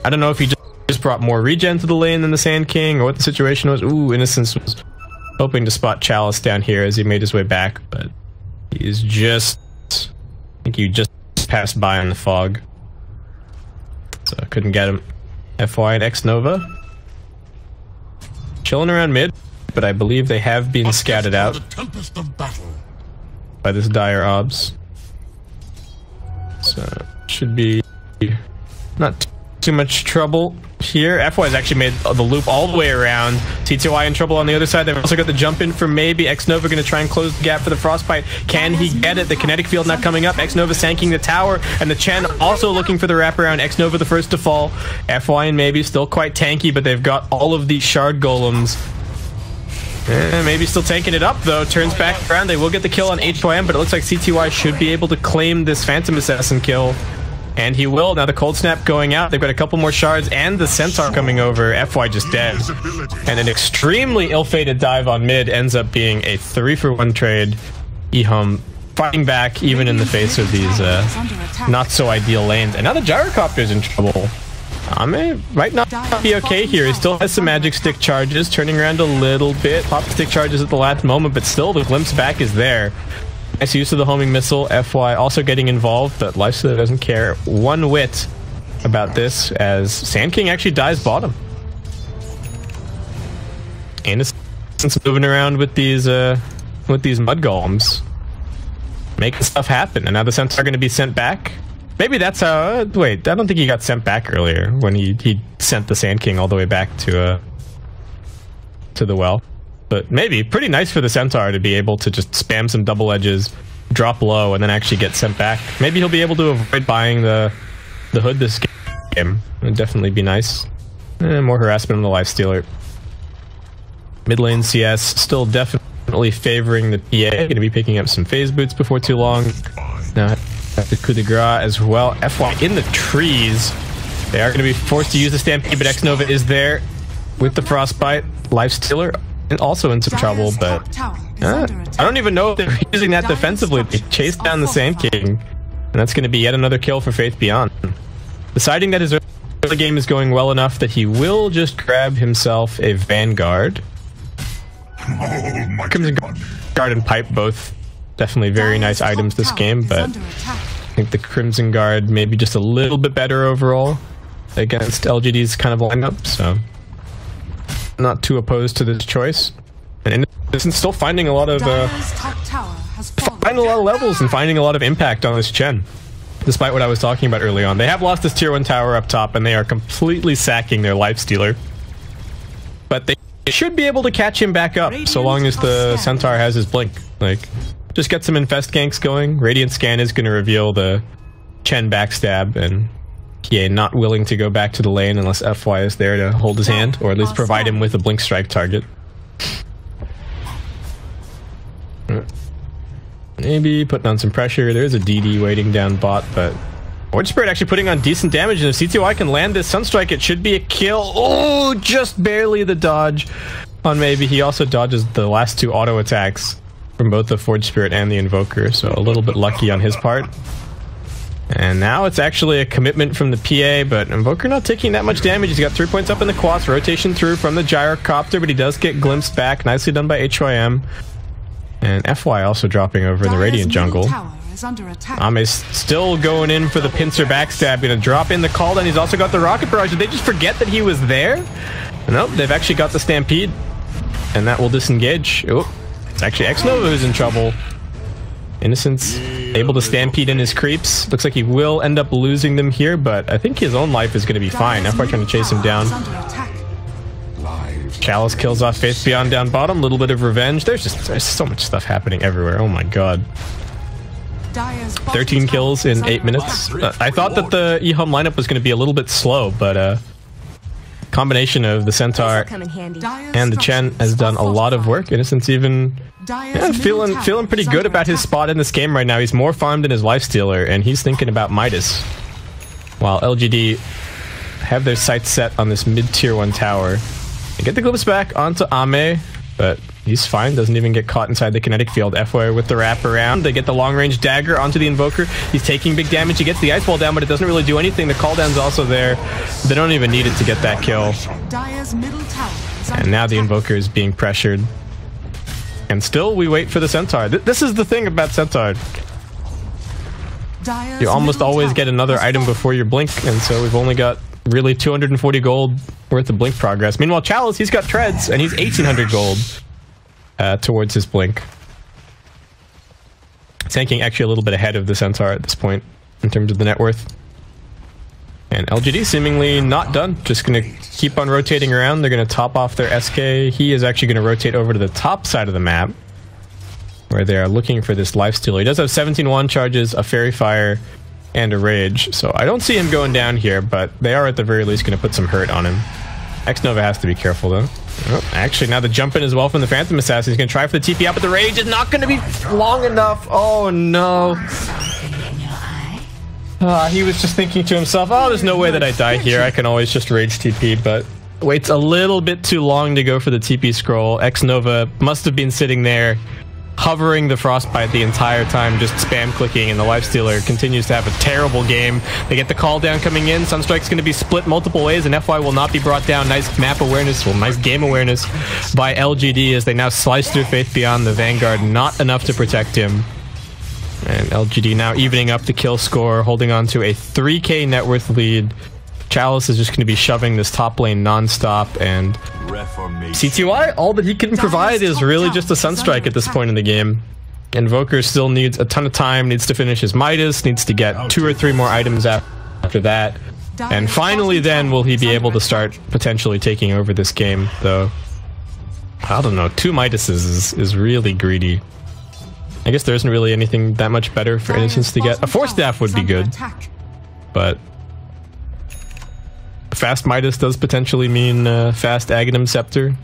S8: I don't know if he just brought more regen to the lane than the Sand King or what the situation was. Ooh, Innocence was hoping to spot Chalice down here as he made his way back, but he's just, I think he just passed by in the fog, so I couldn't get him. FY and Xnova chilling around mid, but I believe they have been scouted out by this dire obs, so should be not too much trouble here. FY has actually made the loop all the way around. T2I in trouble on the other side. They've also got the jump in from Maybe. Xnova going to try and close the gap for the Frostbite. Can he get it? The kinetic field not coming up. Xnova sanking the tower, and the Chen also looking for the wraparound. Xnova the first to fall. FY and Maybe still quite tanky, but they've got all of these shard golems. Maybe still tanking it up though. Turns back around. They will get the kill on HYM, but it looks like CTY should be able to claim this Phantom Assassin kill. And he will. Now the cold snap going out. They've got a couple more shards and the Centaur coming over. FY just dead. And an extremely ill-fated dive on mid ends up being a 3-for-1 trade. eHome fighting back even in the face of these not so ideal lanes. And now the Gyrocopter's in trouble. Might not be okay here. He still has some magic stick charges, turning around a little bit. Popped stick charges at the last moment, but still the glimpse back is there. Nice use of the homing missile. FY also getting involved, but Lifestealer doesn't care one whit about this as Sand King actually dies bottom. And it's moving around with these mud golems, making stuff happen. And now the Centaur are going to be sent back. Maybe that's how. Wait, I don't think he got sent back earlier when he sent the Sand King all the way back to the well. But maybe pretty nice for the Centaur to be able to just spam some double edges, drop low, and then actually get sent back. Maybe he'll be able to avoid buying the hood this game. It would definitely be nice. More harassment on the Lifestealer. Mid lane CS still definitely favoring the PA. Going to be picking up some phase boots before too long. Now have the coup de grace as well. FY in the trees. They are going to be forced to use the Stampede, but Xnova is there with the Frostbite. Lifestealer also in some trouble, but I don't even know if they're using that defensively. They chased down the Sand King, and that's going to be yet another kill for Faith Beyond. Deciding that his early game is going well enough that he will just grab himself a Vanguard. Crimson Guard and Pipe both definitely very nice items this game, but I think the Crimson Guard maybe just a little bit better overall against LGD's kind of lineup, so not too opposed to this choice. And Innocence still finding a lot of finding a lot of levels and finding a lot of impact on this Chen. Despite what I was talking about early on. They have lost this tier 1 tower up top, and they are completely sacking their lifestealer. But they should be able to catch him back up, so long as the Centaur has his blink. Like, just get some infest ganks going. Radiant Scan is going to reveal the Chen backstab, and Kie not willing to go back to the lane unless FY is there to hold his hand, or at least provide him with a blink strike target. Maybe putting on some pressure. There's a DD waiting down bot, but Void Spirit actually putting on decent damage, and if CTY can land this Sunstrike, it should be a kill. Oh, just barely the dodge on maybe. He also dodges the last 2 auto attacks from both the Forge Spirit and the Invoker, so a little bit lucky on his part. And now it's actually a commitment from the PA, but Invoker not taking that much damage. He's got 3 points up in the quads, rotation through from the Gyrocopter, but he does get glimpsed back. Nicely done by HYM. And FY also dropping over in the Radiant jungle. Ame's still going in for the pincer backstab, gonna drop in the call, and he's also got the rocket barrage. Did they just forget that he was there? Nope, they've actually got the Stampede, and that will disengage. Oh, it's actually X-Nova who's in trouble. Innocence able to Stampede in his creeps. Looks like he will end up losing them here, but I think his own life is going to be fine. FY trying to chase him down. Chalice kills off Faith Beyond down bottom. Little bit of revenge. There's so much stuff happening everywhere. Oh my god. 13 kills in 8 minutes. I thought that the eHome lineup was going to be a little bit slow, but combination of the Centaur and the Chen has done a lot of work. Innocence even feeling pretty good about his spot in this game right now. He's more farmed than his lifestealer, and he's thinking about Midas. While LGD have their sights set on this mid-tier 1 tower. They get the glimpse back onto Ame, but he's fine, doesn't even get caught inside the kinetic field. FY with the wrap around. They get the long-range dagger onto the Invoker. He's taking big damage. He gets the Ice Wall down, but it doesn't really do anything. The cooldown's also there. They don't even need it to get that kill. And now the Invoker is being pressured. And still, we wait for the Centaur. This is the thing about Centaur. You almost always get another item before your blink, and so we've only got really 240 gold worth of blink progress. Meanwhile, Chalice, he's got treads, and he's 1800 gold towards his blink. Tanking actually a little bit ahead of the Centaur at this point in terms of the net worth. And LGD seemingly not done. Just going to keep on rotating around. They're going to top off their SK. He is actually going to rotate over to the top side of the map, where they are looking for this lifestealer. He does have 17 wand charges, a Fairy Fire, and a Rage, so I don't see him going down here, but they are at the very least going to put some hurt on him. X-Nova has to be careful, though. Oh, actually, now the jump in as well from the Phantom Assassin. He's going to try for the TP out, but the Rage is not going to be long enough. Oh, no. He was just thinking to himself, oh, there's no way that I die here. I can always just Rage TP, but waits a little bit too long to go for the TP scroll. X-Nova must have been sitting there hovering the Frostbite the entire time, just spam clicking, and the Lifestealer continues to have a terrible game. They get the call down coming in. Sunstrike's going to be split multiple ways, and FY will not be brought down. Nice map awareness, well, nice game awareness by LGD as they now slice through Faith Beyond the Vanguard. Not enough to protect him. And LGD now evening up the kill score, holding on to a 3k net worth lead. Chalice is just going to be shoving this top lane non-stop, and CTY, all that he can provide is really just a Sunstrike at this point in the game. Invoker still needs a ton of time, needs to finish his Midas, needs to get 2 or 3 more items after that. And finally then will he be able to start potentially taking over this game, though. I don't know, 2 Midases is really greedy. I guess there isn't really anything that much better for Innocence to get. A Force Staff would be good, but fast Midas does potentially mean fast Aghanim Scepter,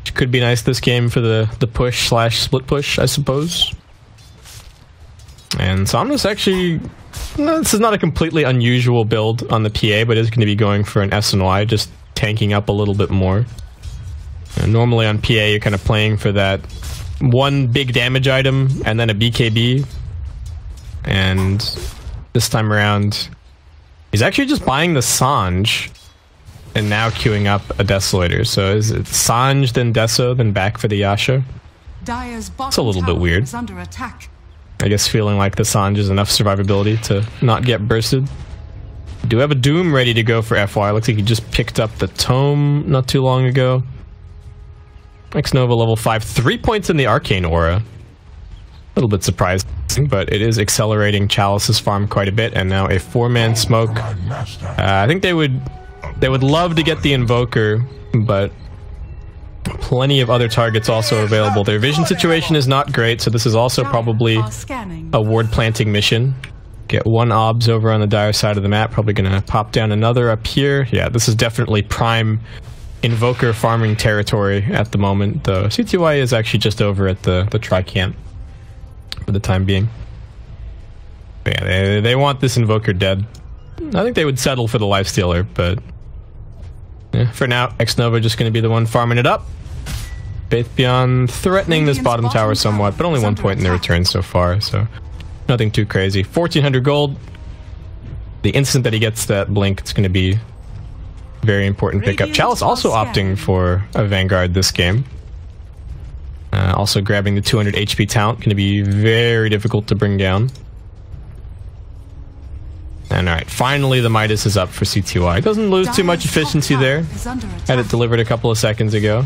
S8: which could be nice this game for the push / split push, I suppose. And Somnus actually, this is not a completely unusual build on the PA, but is going to be going for an SNY, just tanking up a little bit more. And normally on PA, you're kind of playing for that one big damage item and then a BKB. And this time around, he's actually just buying the Sange and now queuing up a Desolator. So is it Sange, then Deso, then back for the Yasha? It's a little bit weird. I guess feeling like the Sange is enough survivability to not get bursted. Do have a Doom ready to go for FY. Looks like he just picked up the Tome not too long ago. X-Nova level 5. 3 points in the Arcane Aura. little bit surprising, but it is accelerating Chalice's farm quite a bit, and now a 4-man smoke. I think they would love to get the Invoker, but plenty of other targets also available. Their vision situation is not great, so this is also probably a ward planting mission. Get 1 obs over on the dire side of the map, probably gonna pop down another up here. Yeah, this is definitely prime Invoker farming territory at the moment, though CTY is actually just over at the tri-camp for the time being. But yeah, they want this Invoker dead. I think they would settle for the Lifestealer, but yeah, for now, Xnova just going to be the one farming it up. Faith Beyond threatening this bottom tower somewhat, but only 1 point in the return so far, so nothing too crazy. 1400 gold. The instant that he gets that blink, it's going to be very important pickup. Chalice also opting for a Vanguard this game. Also grabbing the 200 HP talent, going to be very difficult to bring down. And alright, finally the Midas is up for CTY. Doesn't lose too much efficiency there. Had it delivered a couple of seconds ago.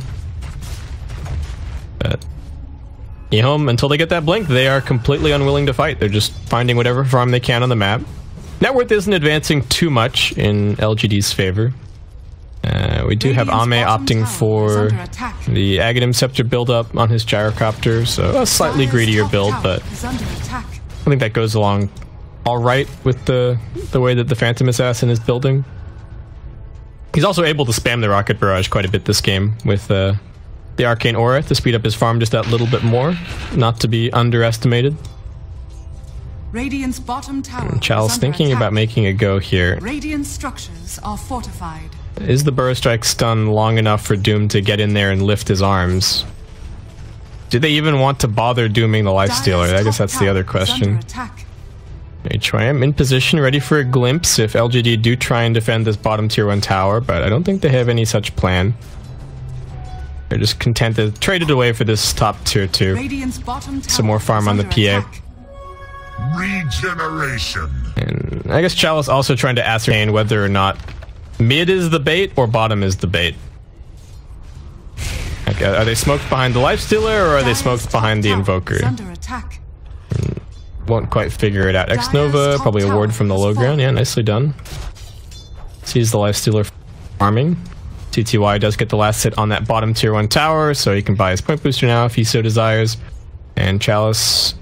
S8: But eHome, until they get that blink, they are completely unwilling to fight. They're just finding whatever farm they can on the map. Net worth isn't advancing too much in LGD's favor. We do have Ame opting for the Aghanim Scepter build-up on his Gyrocopter, so a slightly greedier build, but I think that goes along alright with the way that the Phantom Assassin is building. He's also able to spam the Rocket Barrage quite a bit this game with the Arcane Aura to speed up his farm just that little bit more, not to be underestimated.
S3: Radiant's bottom tower
S8: And Chalice thinking about making a go here.
S3: Radiant structures are fortified.
S8: Is the Burrow Strike stun long enough for Doom to get in there and lift his arms? Do they even want to bother dooming the Lifestealer? I guess that's the other question. HYM in position, ready for a glimpse if LGD do try and defend this bottom tier 1 tower, but I don't think they have any such plan. They're just content to trade it away for this top tier 2. Some more farm on the PA.
S6: Regeneration.
S8: And I guess Chalice also trying to ascertain whether or not mid is the bait or bottom is the bait. Like, are they smoked behind the Lifestealer or are they smoked behind the Invoker? Won't quite figure it out. Xnova, probably a ward from the low ground. Yeah, nicely done. Sees the Lifestealer farming. TTY does get the last hit on that bottom tier 1 tower, so he can buy his point booster now if he so desires. And Chalice,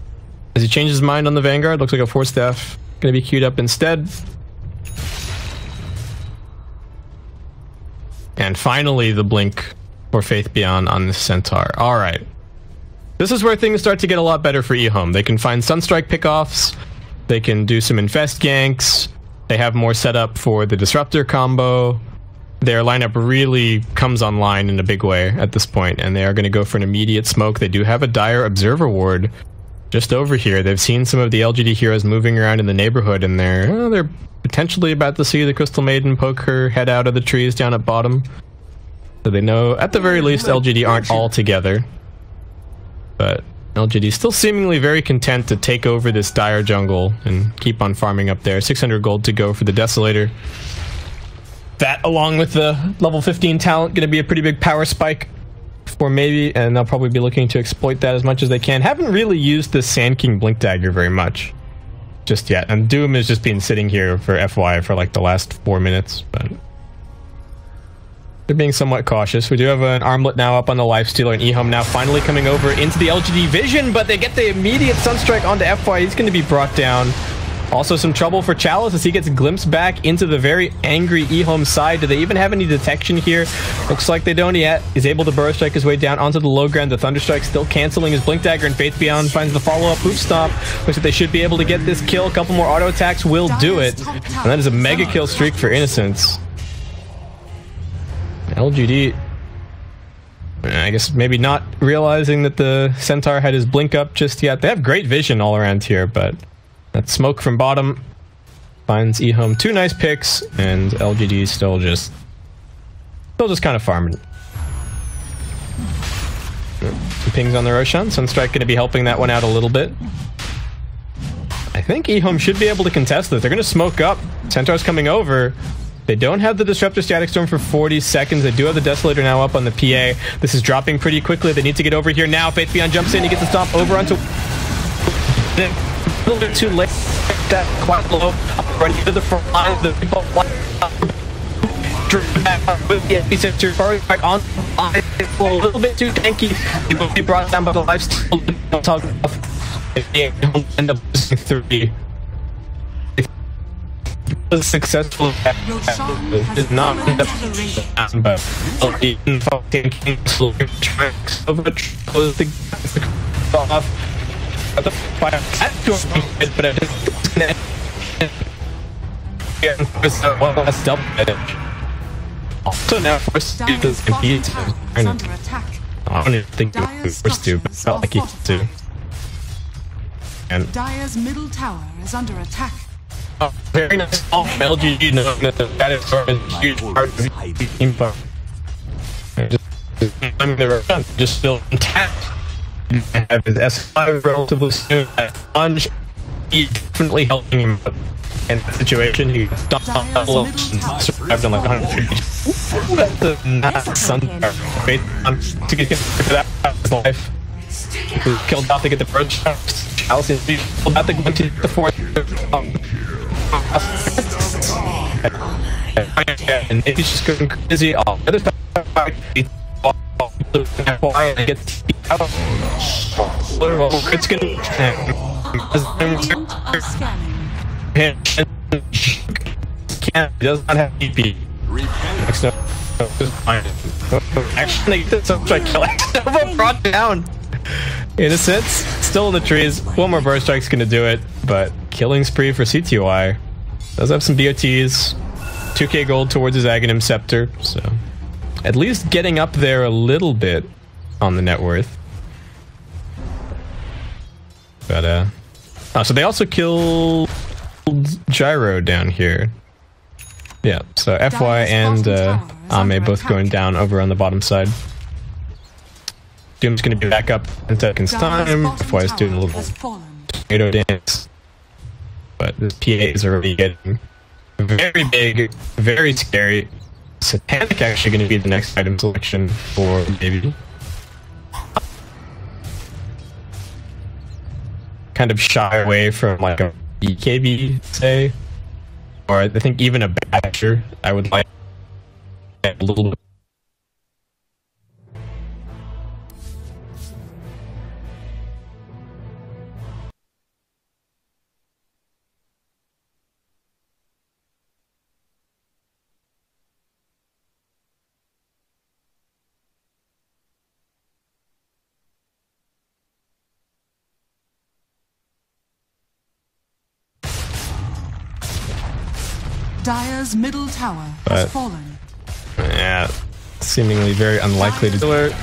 S8: as he changes his mind on the Vanguard, looks like a Force Staff going to be queued up instead. And finally, the blink for Faith Beyond on the Centaur. Alright. This is where things start to get a lot better for eHome. They can find Sunstrike pickoffs. They can do some Infest ganks. They have more setup for the Disruptor combo. Their lineup really comes online in a big way at this point, and they are going to go for an immediate smoke. They do have a Dire Observer ward just over here. They've seen some of the LGD heroes moving around in the neighborhood, and they're potentially about to see the Crystal Maiden poke her head out of the trees down at bottom. So they know, at the very least, LGD aren't all together. But LGD still seemingly very content to take over this Dire jungle and keep on farming up there. 600 gold to go for the Desolator. That, along with the level 15 talent, going to be a pretty big power spike for maybe, and they'll probably be looking to exploit that as much as they can. Haven't really used the Sand King Blink Dagger very much just yet, and Doom has just been sitting here for FY for like the last 4 minutes, but they're being somewhat cautious. We do have an Armlet now up on the Lifestealer, and eHome now finally coming over into the LGD vision, but they get the immediate Sunstrike onto FY. He's going to be brought down. Also some trouble for Chalice as he gets glimpsed back into the very angry eHome side. Do they even have any detection here? Looks like they don't yet. He's able to Burrow Strike his way down onto the low ground. The Thunderstrike still canceling his Blink Dagger, and Faith Beyond finds the follow-up Hoof Stomp. Looks like they should be able to get this kill. A couple more auto attacks will do it. And that is a mega kill streak for Innocence. LGD, I guess maybe not realizing that the Centaur had his blink up just yet. They have great vision all around here, but that smoke from bottom finds eHome 2 nice picks, and LGD still just kind of farming. Some pings on the Roshan. Sunstrike going to be helping that one out a little bit. I think eHome should be able to contest this. They're going to smoke up. Centaur's coming over. They don't have the Disruptor Static Storm for 40 seconds. They do have the Desolator now up on the PA. This is dropping pretty quickly. They need to get over here now. Faith Beyond jumps in. He gets the stomp over onto A little bit too late. That quite low. Running to the front line. The people with the epicenter back on. A little bit too tanky. He will be brought down by the lifesteal. End up losing 3. Was successful. Did not end up but thinking tracks of a close the off. But I just one last double edge. Also now forced to compete. I don't even think he was forced to, but it felt like he had to. And
S3: Dire's middle tower is under attack.
S8: oh, very nice off LGG, no, that is sort of a huge part of the team part. Just still intact. Have his S5 relatively soon. Plunge, he's definitely helping him in that situation. He stopped on level and survived on like 150. That's a nice sunfire. Wait, to get for that his life. He killed out to get the first Chalice and he pulled out the gun to the fourth. And he's just going crazy. All the other stuff. It's gonna does not have EP. Actually, that's a kill. Brought down. Innocence still in the trees. One more burst strike's gonna do it, but killing spree for CTY. Does have some BOTs. 2k gold towards his Aghanim Scepter, so at least getting up there a little bit on the net worth. But so they also killed Gyro down here. Yeah, so FY and Ame both going down over on the bottom side. Doom's gonna be back up in seconds time. FY is doing a little tomato dance. But the PA is already getting very big, very scary. Satanic actually going to be the next item selection for maybe. Kind of shy away from like a BKB, say. Or I think even a Badger, I would like a little bit.
S3: Dire's middle tower has fallen.
S8: Yeah, seemingly very unlikely to do it.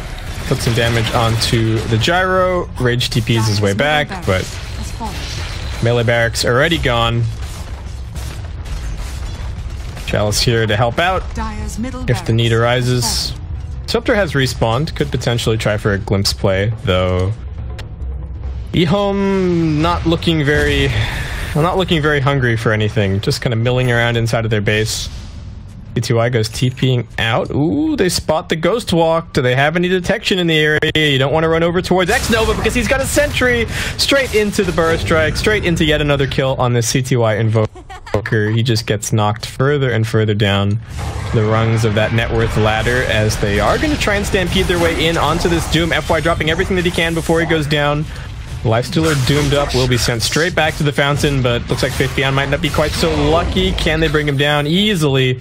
S8: Put some damage onto the Gyro. Rage TPs his way back, but melee barracks already gone. Chalice here to help out if the need arises. Scepter has respawned. Could potentially try for a glimpse play, though. Ehome not looking very hungry for anything. Just kind of milling around inside of their base. C2I goes TPing out. Ooh, they spot the Ghost Walk. Do they have any detection in the area? You don't want to run over towards X-Nova because he's got a sentry. Straight into the Burst Strike. Straight into yet another kill on this CTY Invoker. He just gets knocked further and further down the rungs of that net worth ladder as they are going to try and stampede their way in onto this Doom. FY dropping everything that he can before he goes down. Lifestealer doomed up, will be sent straight back to the fountain, but looks like Faith Beyond might not be quite so lucky. Can they bring him down easily?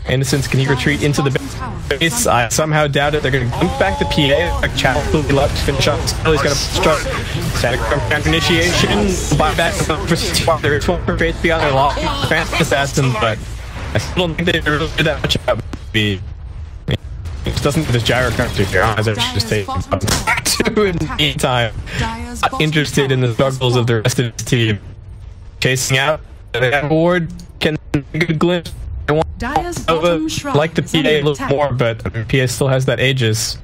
S8: Innocence, can he retreat into the base? I somehow doubt it. They're going to glimpse back the PA. Like Chalice will be left to finish up. Still, he's going to start static counter initiation. Buy back for swap. There is one for Faith Beyond. They're lost. Phantom Assassin, but I still don't think they really do that much about it. It doesn't this gyro character here. I was just taking two in the meantime. Not interested in the struggles of the rest of his team. Chasing out. They have a board. Can a good glimpse. I want like the PA a little more, but PA still has that Aegis.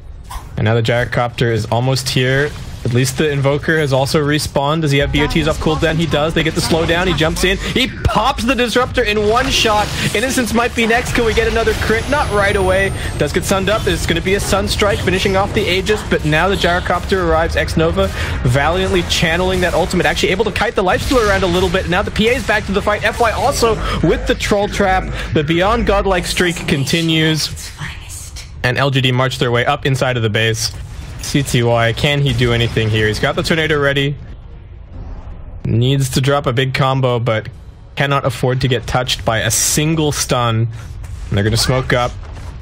S8: And now the gyrocopter is almost here. At least the Invoker has also respawned. Does he have BOTs off cooldown? He does. They get the slowdown. He jumps in. He pops the Disruptor in one shot. Innocence might be next. Can we get another crit? Not right away. Does get sunned up. It's going to be a Sunstrike finishing off the Aegis, but now the Gyrocopter arrives. X-Nova valiantly channeling that ultimate, actually able to kite the lifesteal around a little bit. Now the PA is back to the fight. FY also with the Troll Trap. The Beyond Godlike streak continues. And LGD march their way up inside of the base. CTY, can he do anything here? He's got the Tornado ready. Needs to drop a big combo, but cannot afford to get touched by a single stun. And they're going to smoke up.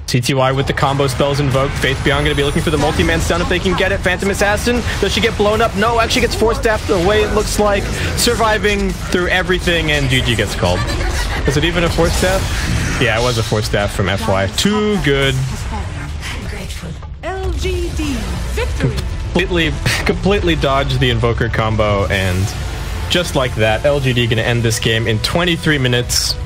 S8: CTY with the combo spells invoked. Faith Beyond going to be looking for the multi-man stun if they can get it. Phantom Assassin, does she get blown up? No, actually gets force-staffed away, it looks like. Surviving through everything, and GG gets called. Was it even a force-staff? Yeah, it was a force-staff from FY. Too good.
S3: LGD victory.
S8: Completely dodged the Invoker combo, and just like that, LGD gonna end this game in 23 minutes.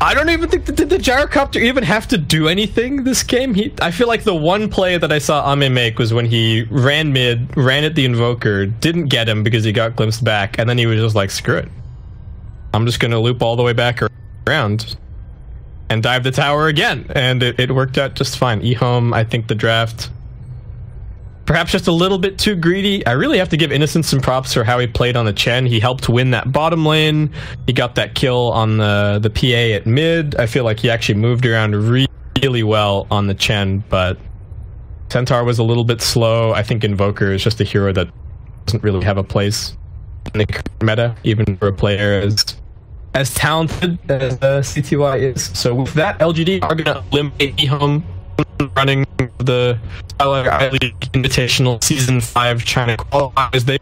S8: I don't even think, did the Gyrocopter even have to do anything this game? I feel like the one play that I saw Ame make was when he ran mid, ran at the Invoker, didn't get him because he got glimpsed back, and then he was just like, screw it. I'm just gonna loop all the way back around and dive the tower again, and it worked out just fine. eHome, I think the draft, perhaps just a little bit too greedy. I really have to give Innocence some props for how he played on the Chen. He helped win that bottom lane. He got that kill on the PA at mid. I feel like he actually moved around really well on the Chen, but Centaur was a little bit slow. I think Invoker is just a hero that doesn't really have a place in the current meta, even for a player as talented as CTY is. So with that, LGD are going to eliminate eHome, running the I-League Invitational Season 5 China qualifiers. They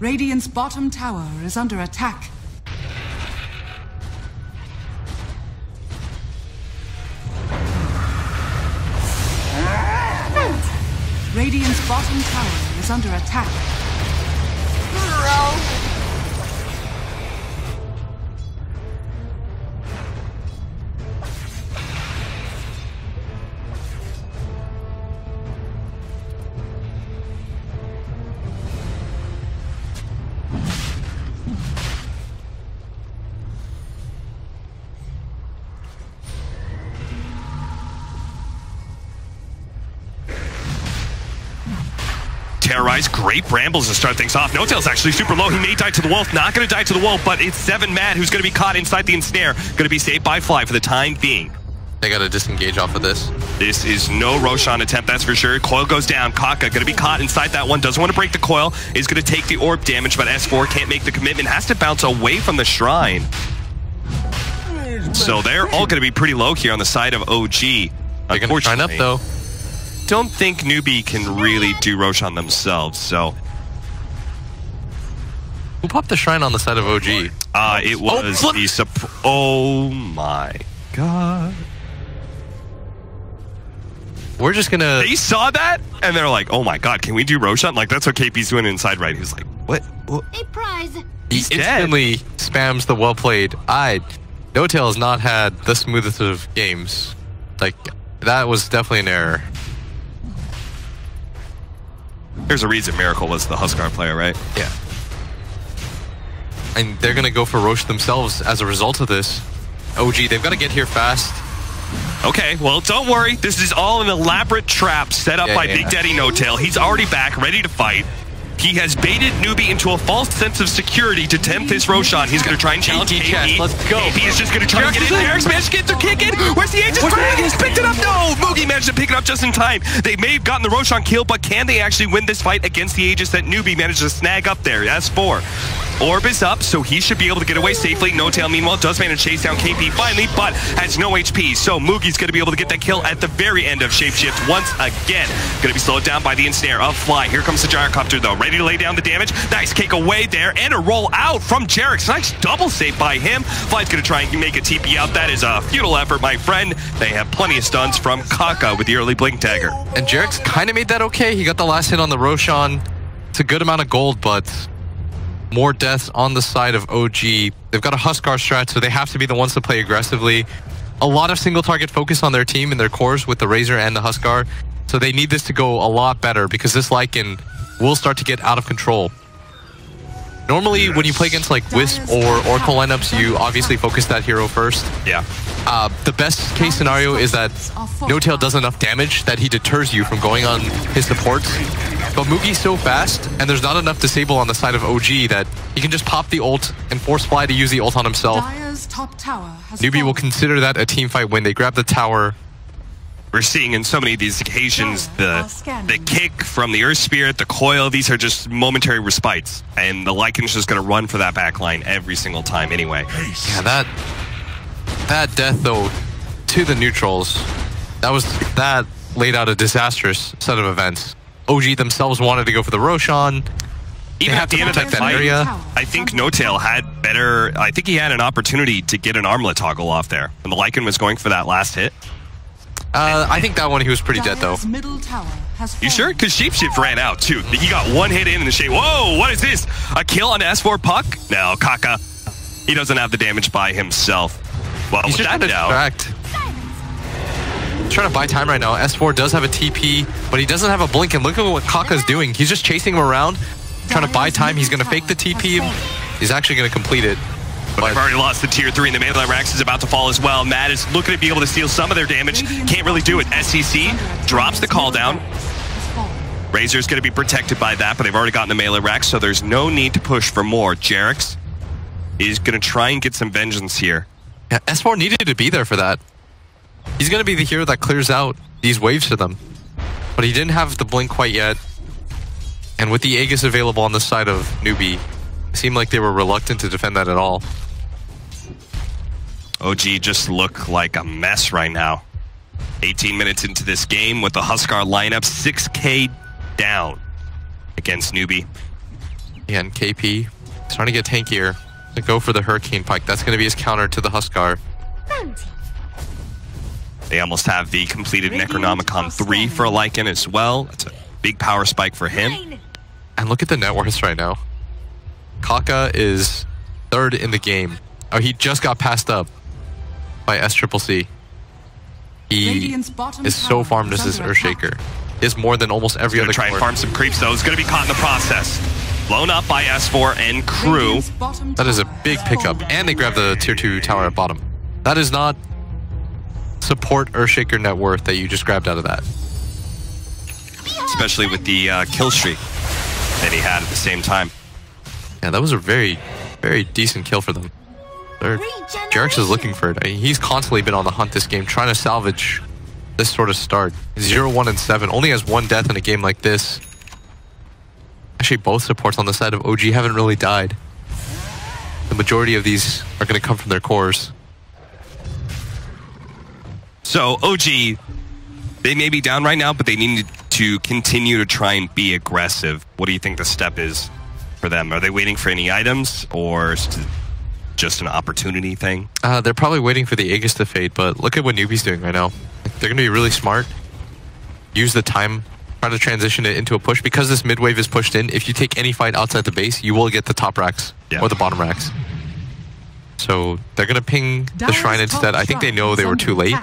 S3: Radiant's bottom tower is under attack. Radiant's bottom tower is under attack.
S9: Terrorize, great brambles to start things off. No-Tail's actually super low. He may die to the wolf. Not going to die to the wolf, but it's 7 Mad who's going to be caught inside the ensnare. Going to be saved by Fly for the time being.
S10: They got to disengage off of this.
S9: This is no Roshan attempt, that's for sure. Coil goes down. Kaka going to be caught inside that one. Doesn't want to break the coil. Is going to take the orb damage, but S4 can't make the commitment. Has to bounce away from the shrine. So they're all going to be pretty low here on the side of OG.
S10: They're going to shrine up, though.
S9: Don't think Newbie can really do Roshan themselves, so...
S10: Who popped the shrine on the side of OG?
S9: It was the... Oh my god.
S10: we're just gonna...
S9: They saw that, and they're like, oh my god, can we do Roshan? Like, that's what KP's doing inside right. He was like, what?
S7: A prize.
S10: He instantly spams the well played. No-Tail has not had the smoothest of games. Like, that was definitely an error.
S9: There's a reason Miracle was the Huskar player, right?
S10: Yeah. And they're gonna go for Roche themselves as a result of this. OG, they've got to get here fast.
S9: Okay, well, don't worry. This is all an elaborate trap set up by Big Daddy No-Tail. He's already back, ready to fight. He has baited Newbie into a false sense of security to tempt this Roshan. He's going to try and challenge KP.
S10: Let's go.
S9: KP is just going to try and get in. Eric's managed to get their kick in. Where's the Aegis Frag? He's picked it up. No! Moogie managed to pick it up just in time. They may have gotten the Roshan kill, but can they actually win this fight against the Aegis that Newbie managed to snag up there? S4. Orb is up, so he should be able to get away safely. No-Tail, meanwhile, does manage to chase down KP finally, but has no HP. So Moogie's going to be able to get that kill at the very end of Shapeshift once again. Going to be slowed down by the ensnare of Fly. Here comes the Gyrocopter, though. Ready to lay down the damage. Nice kick away there, and a roll out from Jerax. Nice double save by him. Fly's going to try and make a TP out. That is a futile effort, my friend. They have plenty of stuns from Kaka with the early Blink Dagger.
S10: And Jerax kind of made that okay. He got the last hit on the Roshan. It's a good amount of gold, but more deaths on the side of OG. They've got a Huskar strat, so they have to be the ones to play aggressively. A lot of single target focus on their team and their cores with the Razor and the Huskar. So they need this to go a lot better because this Lycan will start to get out of control. Normally, when you play against like Wisp or Oracle lineups, you obviously focus that hero first.
S9: Yeah.
S10: The best case scenario is that No-Tail does enough damage that he deters you from going on his supports. But Moogie's so fast, and there's not enough disable on the side of OG that he can just pop the ult and force Fly to use the ult on himself. Newbie will consider that a team fight when they grab the tower.
S9: We're seeing in so many of these occasions the kick from the Earth Spirit, the coil, these are just momentary respites. And the Lycan's just going to run for that back line every single time anyway.
S10: Yeah, that death, though, to the neutrals, that laid out a disastrous set of events. OG themselves wanted to go for the Roshan.
S9: Even at the end of that fight, I think No-Tail had better... I think he had an opportunity to get an armlet toggle off there. And the Lycan was going for that last hit.
S10: I think that one he was pretty dead, though.
S9: You sure? Because Shapeshift ran out, too. He got one hit in the shape. Whoa, what is this? A kill on S4 Puck? No, Kaka. He doesn't have the damage by himself. Well,
S10: he's just trying to distract. Trying to buy time right now. S4 does have a TP, but he doesn't have a blink, and look at what Kaka's doing. He's just chasing him around, trying to buy time. He's going to fake the TP. He's actually going to complete it.
S9: But they've already lost the tier 3, and the melee Rax is about to fall as well. Matt is looking to be able to steal some of their damage. Can't really do it. SCC drops the call down. Razor's going to be protected by that, but they've already gotten the melee Rax, so there's no need to push for more. Jerax is going to try and get some vengeance here.
S10: Yeah, S4 needed to be there for that. He's going to be the hero that clears out these waves for them. But he didn't have the blink quite yet. And with the Aegis available on the side of Newbie, it seemed like they were reluctant to defend that at all.
S9: OG just look like a mess right now. 18 minutes into this game with the Huskar lineup, 6k down against Newbie.
S10: Yeah, and KP starting to get tankier. To go for the Hurricane Pike. That's going to be his counter to the Huskar.
S9: They almost have the completed Necronomicon 3 for a Lycan as well. That's a big power spike for him.
S10: And look at the net worths right now. Kaka is 3rd in the game. Oh, he just got passed up by SCCC. He is so farmed as this Earthshaker. He has more than almost every other
S9: try and farm some creeps, though. He's going to be caught in the process. Blown up by S4 and crew.
S10: That is a big pickup. And they grab the tier 2 tower at bottom. That is not support Earthshaker net worth that you just grabbed out of that.
S9: Especially with the kill streak that he had at the same time.
S10: Yeah, that was a very, very decent kill for them. Jerax is looking for it. I mean, he's constantly been on the hunt this game, trying to salvage this sort of start. 0-1 and 7. Only has 1 death in a game like this. Actually, both supports on the side of OG haven't really died. The majority of these are going to come from their cores.
S9: So, OG, they may be down right now, but they need to continue to try and be aggressive. What do you think the step is for them? Are they waiting for any items, or just an opportunity thing?
S10: They're probably waiting for the Aegis to fade, but look at what Newbie's doing right now. They're going to be really smart. use the time, try to transition it into a push. Because this mid wave is pushed in, if you take any fight outside the base, you will get the top racks or the bottom racks. So they're going to ping the shrine instead. I think they know they were too late.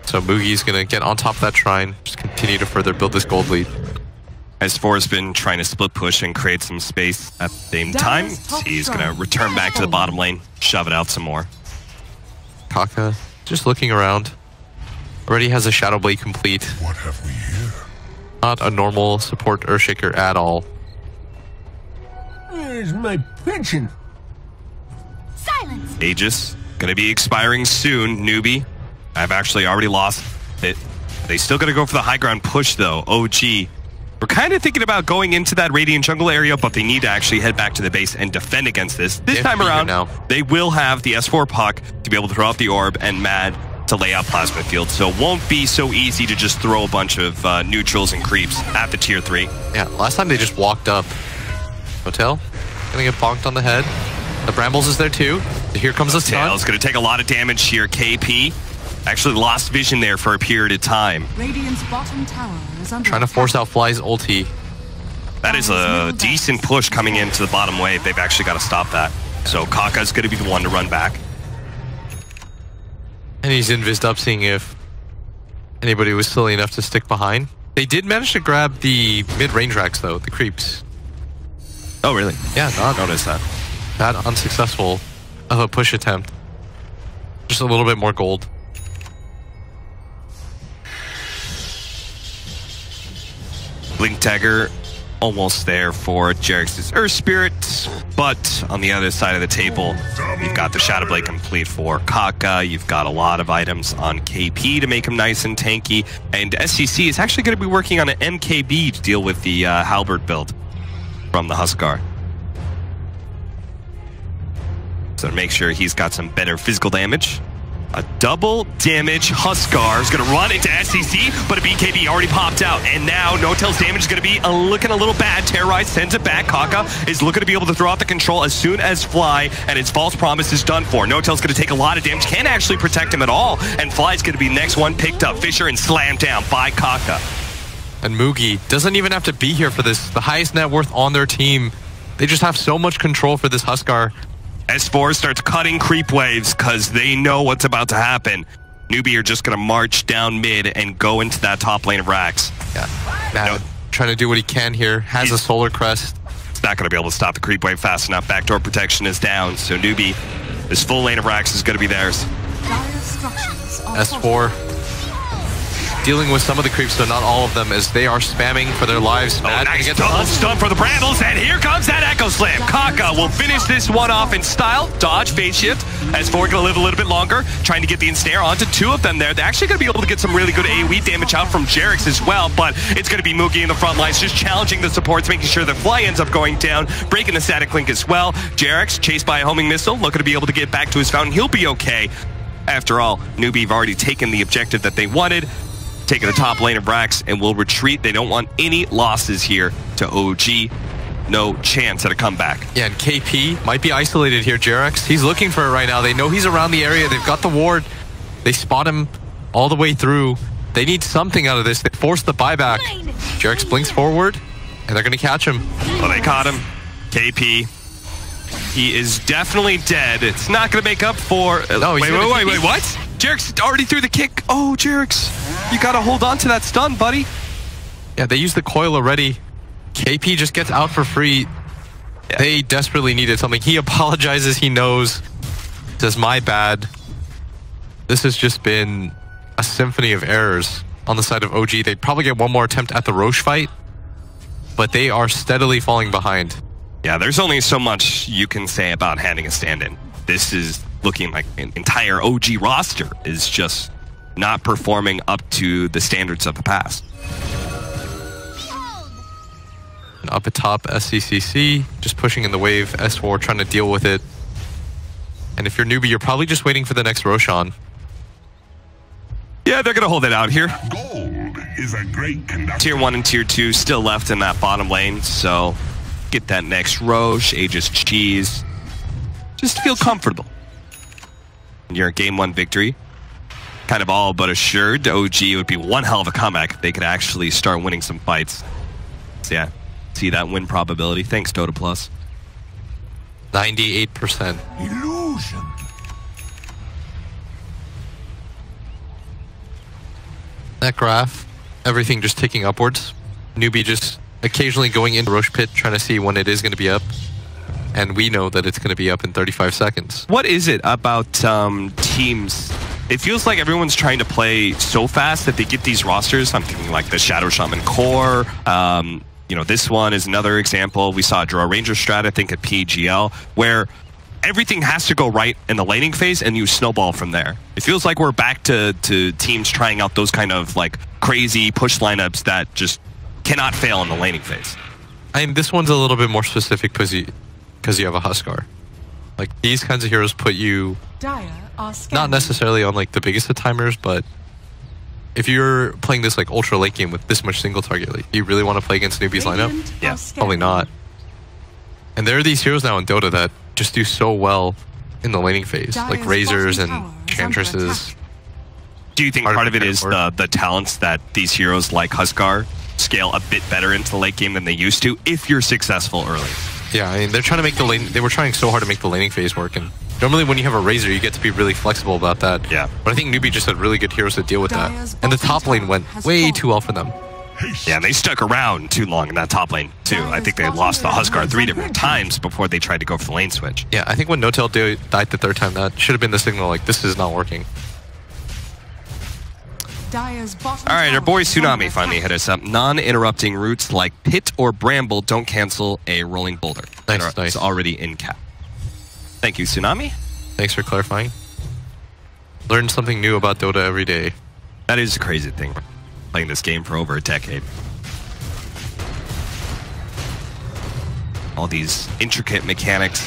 S10: So Mugi's going to get on top of that shrine, just continue to further build this gold lead.
S9: S4 has been trying to split push and create some space at the same time. He's going to return back to the bottom lane, shove it out some more.
S10: Kaka just looking around. Already has a Shadow Blade complete.
S6: What have we here?
S10: Not a normal support Earthshaker at all.
S6: Where's my pension?
S7: Silence.
S9: Aegis going to be expiring soon. Newbie, I've actually already lost it. They still going to go for the high ground push though. OG. We're kind of thinking about going into that Radiant jungle area, but they need to actually head back to the base and defend against this. This time around, they will have the S4 puck to be able to throw out the orb and Mad to lay out plasma field. So it won't be so easy to just throw a bunch of neutrals and creeps at the tier 3.
S10: Yeah, last time they just walked up. Hotel, gonna get bonked on the head. The Brambles is there too. Here comes the stun.
S9: Hotel's gonna take a lot of damage here. KP actually lost vision there for a period of time.
S3: Radiant's bottom tower is under
S10: Trying to force out Fly's ulti.
S9: That is a decent push coming into the bottom wave. They've actually got to stop that. So Kaka's going to be the one to run back.
S10: And he's invised up, seeing if anybody was silly enough to stick behind. They did manage to grab the mid-range racks, though, the creeps.
S9: Oh, really?
S10: Yeah, not
S9: noticed that.
S10: That unsuccessful of a push attempt. Just a little bit more gold.
S9: Blink Dagger almost there for Jerix's Earth Spirit, but on the other side of the table, you've got the Shadow Blade complete for Kaka. You've got a lot of items on KP to make him nice and tanky, and SCC is actually going to be working on an MKB to deal with the Halberd build from the Huskar. So to make sure he's got some better physical damage. A double damage Huskar is going to run into SCC, but a BKB already popped out. And now No-Tail's damage is going to be looking a little bad. Terrorize sends it back. Kaka is looking to be able to throw out the control as soon as Fly and his false promise is done for. No-Tail's going to take a lot of damage. Can't actually protect him at all. And Fly's going to be next one picked up. Fisher and slammed down by Kaka.
S10: And Mugi doesn't even have to be here for this. The highest net worth on their team. They just have so much control for this Huskar.
S9: S4 starts cutting creep waves because they know what's about to happen. Newbie are just going to march down mid and go into that top lane of racks.
S10: Yeah, Mad trying to do what he can here. Has a solar crest.
S9: It's not going to be able to stop the creep wave fast enough. Backdoor protection is down, so Newbie, this full lane of racks is going to be theirs.
S10: S4 dealing with some of the creeps, so not all of them, as they are spamming for their lives.
S9: Mad nice double stun for the Brambles, and here comes that Echo Slam. Kaka will finish this one off in style. Dodge, phase shift. S4 going to live a little bit longer, trying to get the ensnare onto two of them there. They're actually going to be able to get some really good AoE damage out from Jerix as well, but it's going to be Mugi in the front lines, just challenging the supports, making sure that Fly ends up going down, breaking the static link as well. Jerix, chased by a homing missile, looking to be able to get back to his fountain. He'll be okay. After all, Newbie have already taken the objective that they wanted, taking the top lane of racks, and will retreat. They don't want any losses here to OG. No chance at a comeback.
S10: Yeah, and KP might be isolated here. Jerix, he's looking for it right now. They know he's around the area. They've got the ward. They spot him all the way through. They need something out of this. They force the buyback. Jerix blinks forward, and they're going to catch him.
S9: Well, they caught him. KP. He is definitely dead. It's not going to make up for...
S10: No,
S9: wait, what? Jerix already threw the kick. Oh, Jerix, you got to hold on to that stun, buddy.
S10: Yeah, they used the coil already. KP just gets out for free. Yeah. They desperately needed something. He apologizes. He knows. Says, my bad. This has just been a symphony of errors on the side of OG. They'd probably get one more attempt at the Roche fight, but they are steadily falling behind.
S9: Yeah, there's only so much you can say about handing a stand-in. This is looking like an entire OG roster is just not performing up to the standards of the past.
S10: And up atop, SCCC just pushing in the wave. S4 trying to deal with it. And if you're Newbie, you're probably just waiting for the next Roshan.
S9: Yeah, they're going to hold it out here.
S6: Gold is a great conductor.
S9: Tier 1 and Tier 2 still left in that bottom lane, so get that next Roche, Aegis cheese. Just feel comfortable. Your game 1 victory. kind of all but assured. OG would be one hell of a comeback if they could actually start winning some fights. So yeah, see that win probability. Thanks, Dota Plus.
S10: 98%.
S6: Illusion.
S10: That graph, everything just ticking upwards. Newbie just occasionally going into Roche Pit, trying to see when it is going to be up. And we know that it's going to be up in 35 seconds.
S9: What is it about teams? It feels like everyone's trying to play so fast that they get these rosters. I'm thinking like the Shadow Shaman core. You know, this one is another example. We saw a Draw Ranger strat, I think, at PGL, where everything has to go right in the laning phase and you snowball from there. It feels like we're back to teams trying out those kind of like crazy push lineups that just cannot fail in the laning phase.
S10: I mean, this one's a little bit more specific because you have a Huskar. Like, these kinds of heroes put you not necessarily on like the biggest of timers, but if you're playing this like ultra late game with this much single target, like, do you really want to play against Newbie's lineup?
S9: Yeah,
S10: probably not. And there are these heroes now in Dota that just do so well in the laning phase, like Razors and Chantresses.
S9: Do you think part of it is the talents that these heroes like Huskar scale a bit better into the late game than they used to if you're successful early?
S10: Yeah, I mean, they're trying to make the lane. They were trying so hard to make the laning phase work, and normally when you have a Razor, you get to be really flexible about that.
S9: Yeah.
S10: But I think Newbie just had really good heroes to deal with that, and the top lane went way too well for them.
S9: Yeah, and they stuck around too long in that top lane too. I think they lost the Huskar 3 different times before they tried to go for the lane switch.
S10: Yeah, I think when No-Tail died the third time, that should have been the signal like this is not working.
S9: Alright, our boy Tsunami finally hit us up. Non-interrupting routes like Pit or Bramble don't cancel a rolling boulder.
S10: Nice.
S9: It's already in cap. Thank you, Tsunami.
S10: Thanks for clarifying. Learn something new about Dota every day.
S9: That is a crazy thing. Playing this game for over a decade. All these intricate mechanics.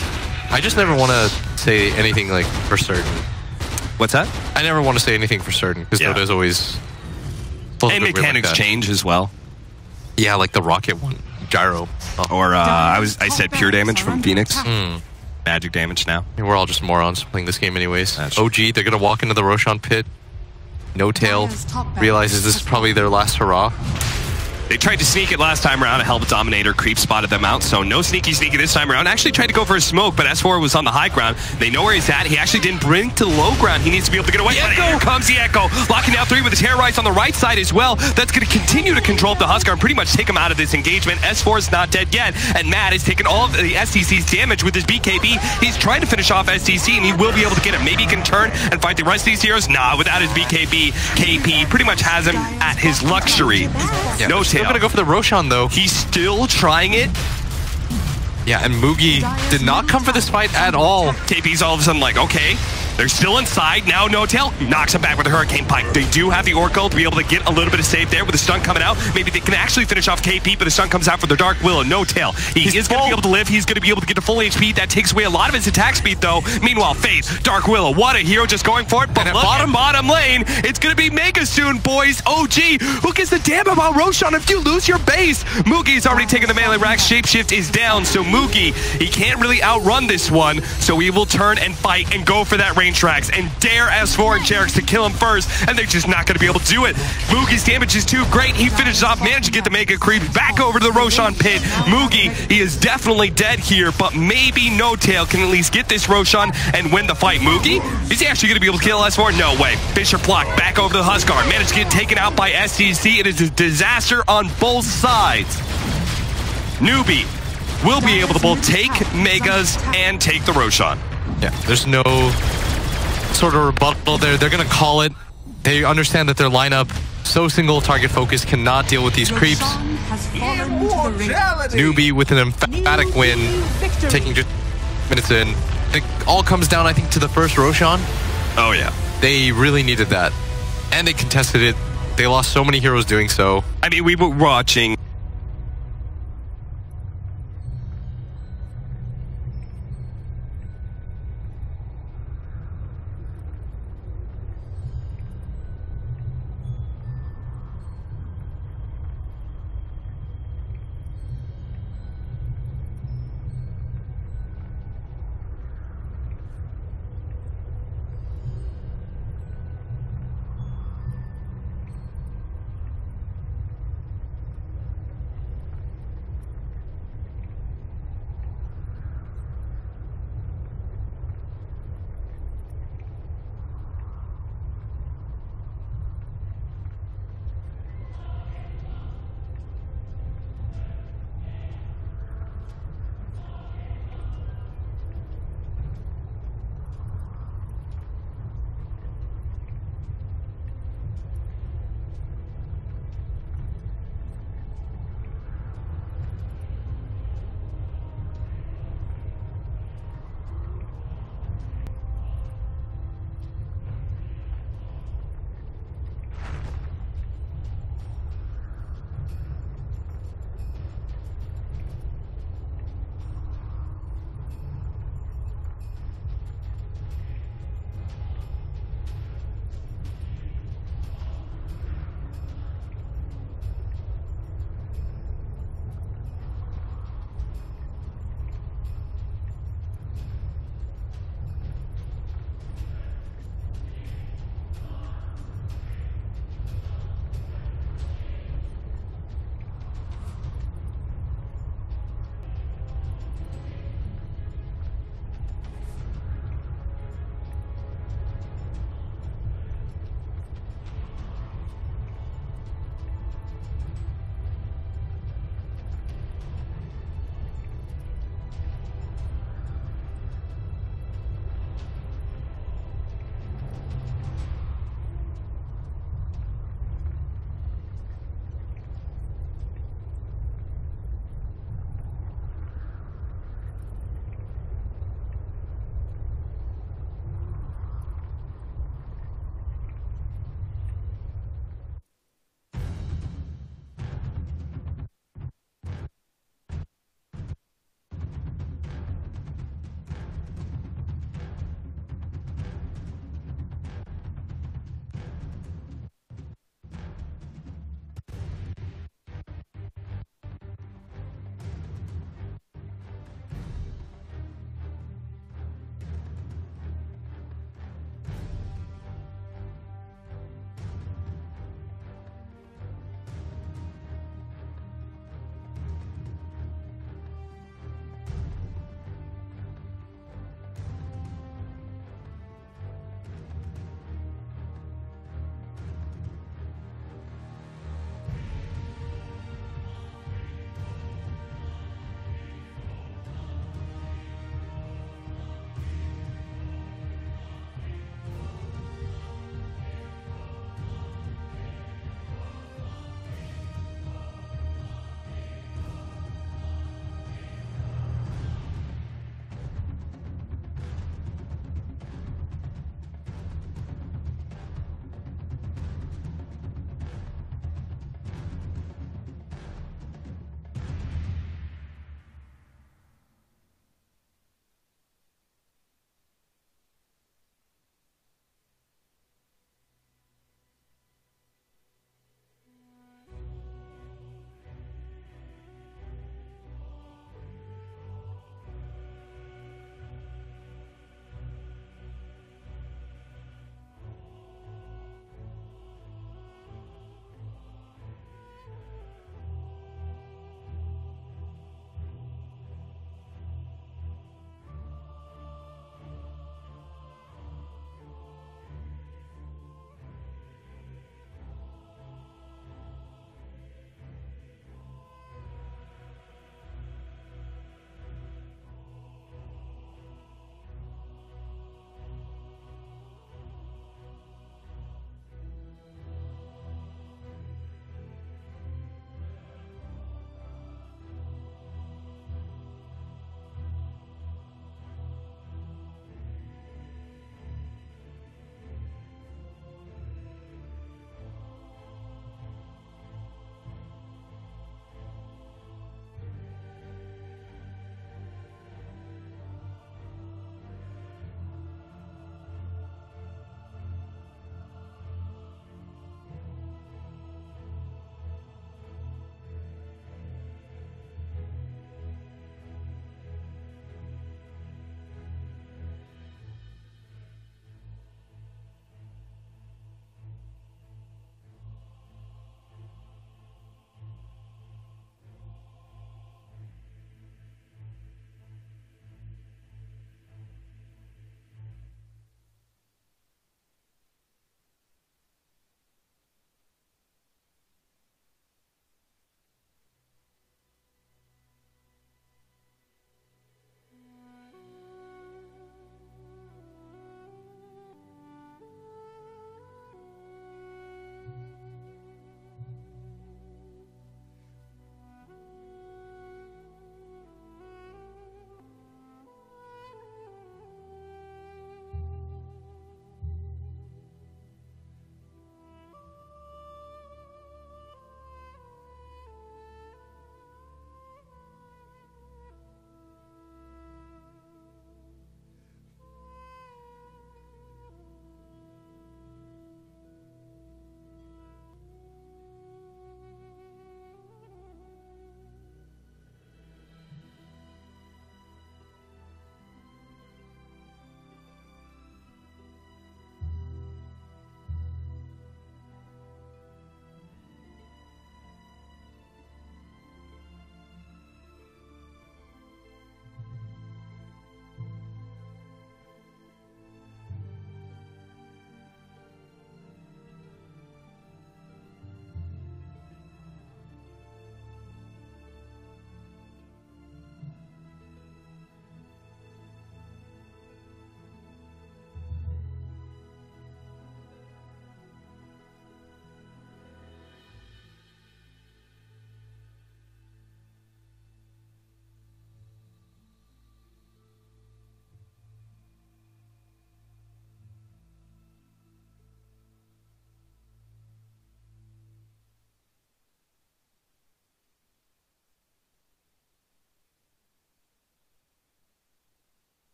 S10: I just never want to say anything like for certain.
S9: What's that?
S10: I never want to say anything for certain because Dota is always.
S9: And mechanics change as well.
S10: Yeah, like the rocket one, gyro.
S9: Or I said pure damage from Phoenix. Magic damage now.
S10: I mean, we're all just morons playing this game anyways. OG, they're gonna walk into the Roshan pit. No-Tail realizes this is probably their last hurrah.
S9: They tried to sneak it last time around. A Helmet Dominator creep spotted them out, so no sneaky this time around. Actually tried to go for a smoke, but S4 was on the high ground. They know where he's at. He actually didn't bring to the low ground. He needs to be able to get away. But here comes the Echo, locking down 3 with the Terrorize on the right side as well. That's going to continue to control the Huskar and pretty much take him out of this engagement. S4 is not dead yet, and Matt has taken all of the STC's damage with his BKB. He's trying to finish off STC, and he will be able to get him. Maybe he can turn and fight the rest of these heroes. Nah, without his BKB, KP pretty much has him at his luxury.
S10: Yeah,
S9: No-Tail.
S10: Still gonna go for the Roshan though.
S9: He's still trying it.
S10: Yeah, and Mugi did not come for this fight at all.
S9: KP's all of a sudden like, okay, they're still inside. Now No-Tail knocks him back with a Hurricane Pike. They do have the Oracle to be able to get a little bit of save there with the stun coming out. Maybe they can actually finish off KP, but the stun comes out for the Dark Willow. No-Tail, he is going to be able to live. He's going to be able to get to full HP. That takes away a lot of his attack speed, though. Meanwhile, Faith, Dark Willow, what a hero just going for it. But look at bottom lane, it's going to be Mega soon, boys. OG, who gives a damn about Roshan if you lose your base? Mugi's already taken the melee rack. Shapeshift is down, so Mugi, he can't really outrun this one. So he will turn and fight and go for that range tracks and dare S4 and Jerix to kill him first, and they're just not going to be able to do it. Mugi's damage is too great. He finishes off, managed to get the Mega Creep back over to the Roshan pit. Mugi, he is definitely dead here, but maybe No-Tail can at least get this Roshan and win the fight. Mugi, is he actually going to be able to kill S4? No way. Fisher block back over to the Huskar. Managed to get taken out by STC. It is a disaster on both sides. Newbie will be able to both take Megas and take the Roshan.
S10: Yeah, there's no sort of rebuttal there. They're gonna call it. They understand that their lineup, so single target focus, cannot deal with these creeps. Newbie with an emphatic win, taking just minutes in. It all comes down, I think, to the first Roshan.
S9: Oh yeah,
S10: they really needed that, and they contested it. They lost so many heroes doing so.
S9: I mean, we were watching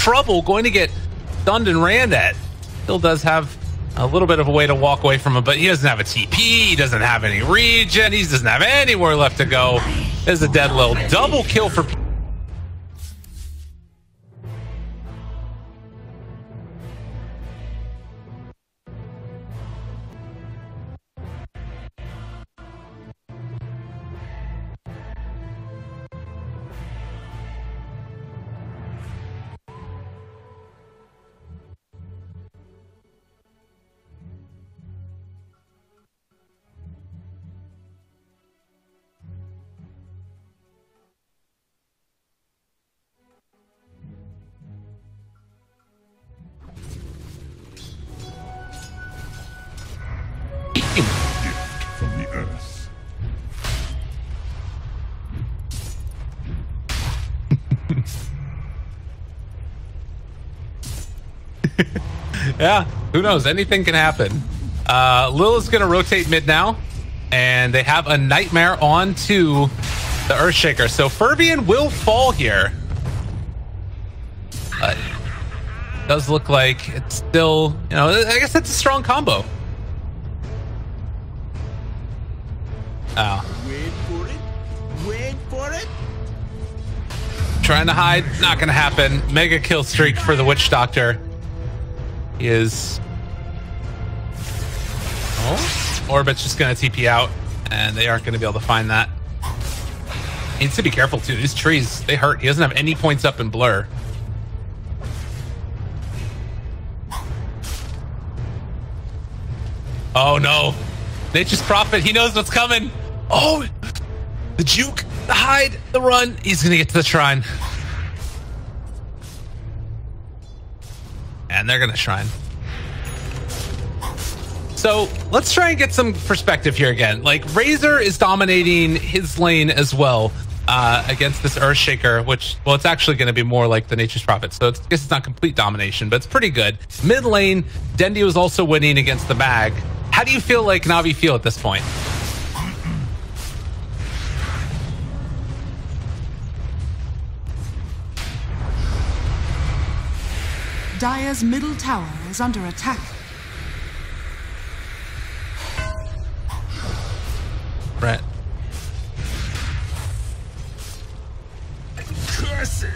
S11: trouble, going to get stunned and ran at. Still does have a little bit of a way to walk away from him, but he doesn't have a TP, he doesn't have any regen, he doesn't have anywhere left to go. There's a dead little double kill for...
S6: From the earth.
S11: Yeah, who knows? Anything can happen. Lil is going to rotate mid now, and they have a Nightmare onto the Earthshaker. So Fervian will fall here. But it does look like it's still, you know, I guess that's a strong combo. Oh.
S12: Wait for it. Wait for it.
S11: Trying to hide, not going to happen. Mega kill streak for the Witch Doctor. He is... Oh, Orbit's just going to TP out, and they aren't going to be able to find that. He needs to be careful, too. These trees, they hurt. He doesn't have any points up in Blur. Oh, no. Nature's Prophet, he knows what's coming. Oh, the juke, the hide, the run. He's going to get to the shrine. And they're going to shrine. So let's try and get some perspective here again. Like, Razor is dominating his lane as well against this Earthshaker, which, well, it's actually going to be more like the Nature's Prophet. So I guess it's not complete domination, but it's pretty good. Mid lane, Dendi was also winning against the Mag. How do you feel like Na'Vi feel at this point?
S3: Dire's middle tower is under attack.
S11: Brett.
S12: Curses!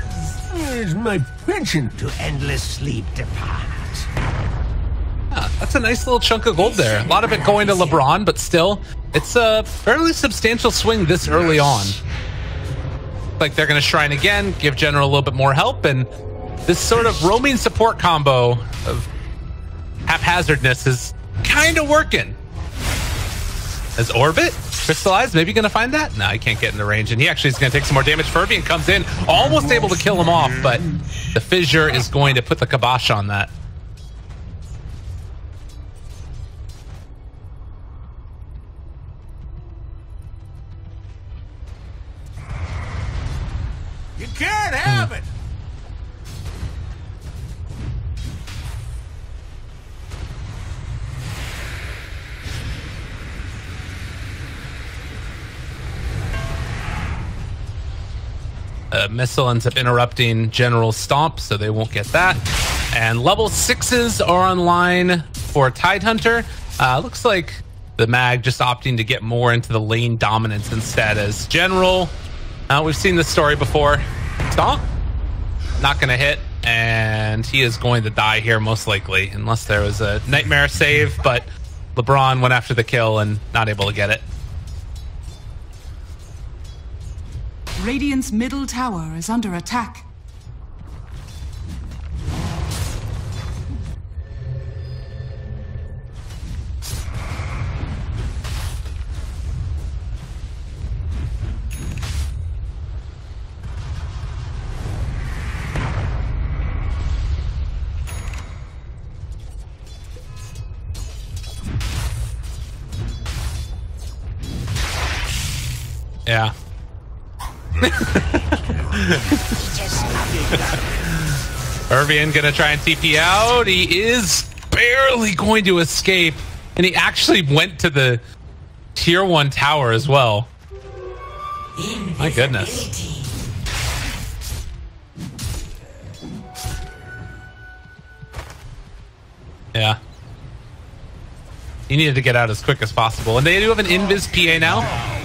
S12: Where's my pension to endless sleep depart?
S11: That's a nice little chunk of gold there. A lot of it going to LeBron, but still, it's a fairly substantial swing this early on. Like they're going to shrine again, give General a little bit more help, and this sort of roaming support combo of haphazardness is kind of working. As Orbit crystallized, maybe going to find that? No, he can't get in the range, and he actually is going to take some more damage. Fervian comes in, almost able to kill him off, but the Fissure is going to put the kibosh on that.
S12: You can't have it!
S11: Missile ends up interrupting General Stomp, so they won't get that. And level 6s are online for Tidehunter. Looks like the Mag just opting to get more into the lane dominance instead as General. We've seen this story before. Stomp, not going to hit, and he is going to die here most likely, unless there was a Nightmare save, but LeBron went after the kill and not able to get it.
S3: Radiant's middle tower is under attack.
S11: Yeah. Fervian gonna try and TP out. He is barely going to escape, and he actually went to the tier 1 tower as well. My goodness. he needed to get out as quick as possible. And they do have an invis PA now,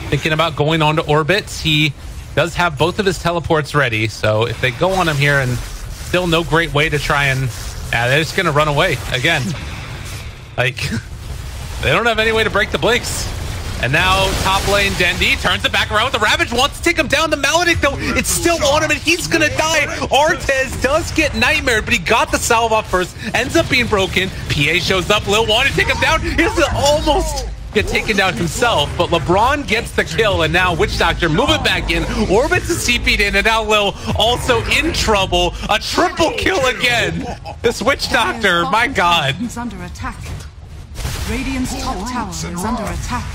S11: thinking about going on to orbit. He does have both of his teleports ready, so if they go on him here, and still no great way to try and... Yeah, they're just going to run away again. Like, they don't have any way to break the blinks. And now top lane Dendi turns it back around with the Ravage, wants to take him down. The Maledict, though, it's still on him, and he's going to die. Artez does get nightmared, but he got the salve off first, ends up being broken. PA shows up, Lil wanted to take him down. He doesn't almost get taken down himself, but LeBron gets the kill, and now Witch Doctor moving back in. Orbit's a CP'd in, and now Lil also in trouble. A triple kill again. This Witch Doctor, my God.
S3: Is under attack. Radiant's top tower is under attack.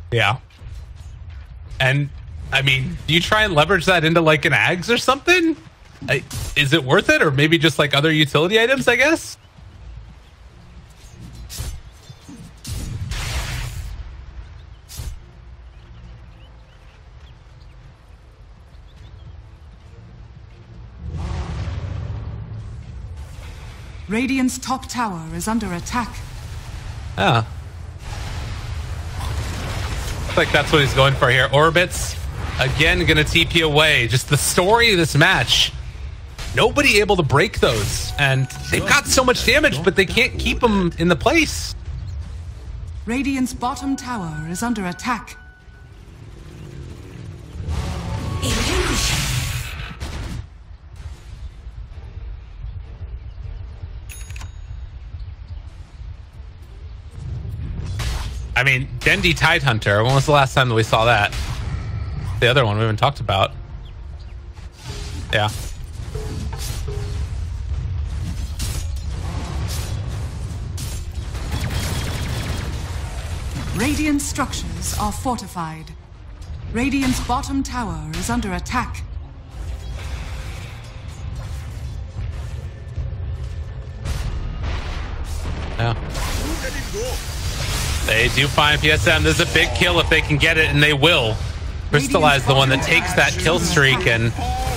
S11: Yeah. And, I mean, do you try and leverage that into, like, an Ags or something? Is it worth it? Or maybe just, like, other utility items, I guess?
S3: Radiant's top tower is under attack.
S11: Ah. Like that's what he's going for here. Orbits again gonna TP away. Just the story of this match, nobody able to break those, and they've got so much damage, but they can't keep them in the place.
S3: Radiant's bottom tower is under attack.
S11: I mean, Dendi Tidehunter, when was the last time that we saw that? The other one we haven't talked about. Yeah.
S3: Radiant structures are fortified. Radiant's bottom tower is under attack.
S11: Yeah. They do find PSM. There's a big kill if they can get it, and they will. Crystallize the one that takes that kill streak, and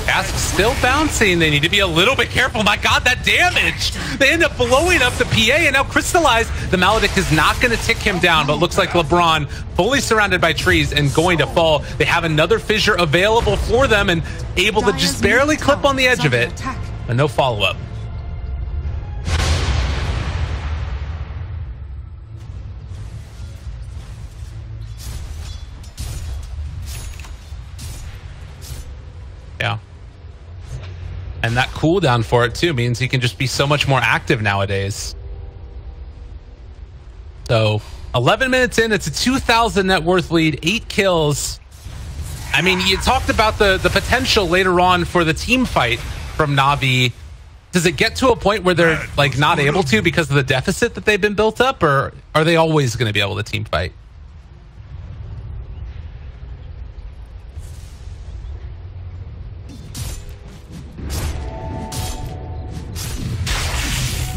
S11: Cask still bouncing. They need to be a little bit careful. My God, that damage! They end up blowing up the PA, and now Crystallize. The Maledict is not going to tick him down, but looks like LeBron fully surrounded by trees and going to fall. They have another fissure available for them and able to just barely clip on the edge of it, and no follow-up. Yeah. And that cooldown for it too means he can just be so much more active nowadays. So 11 minutes in, it's a 2,000 net worth lead, 8 kills. I mean, you talked about the potential later on for the team fight from Na'Vi. Does it get to a point where they're like not able to because of the deficit that they've been built up, or are they always going to be able to team fight?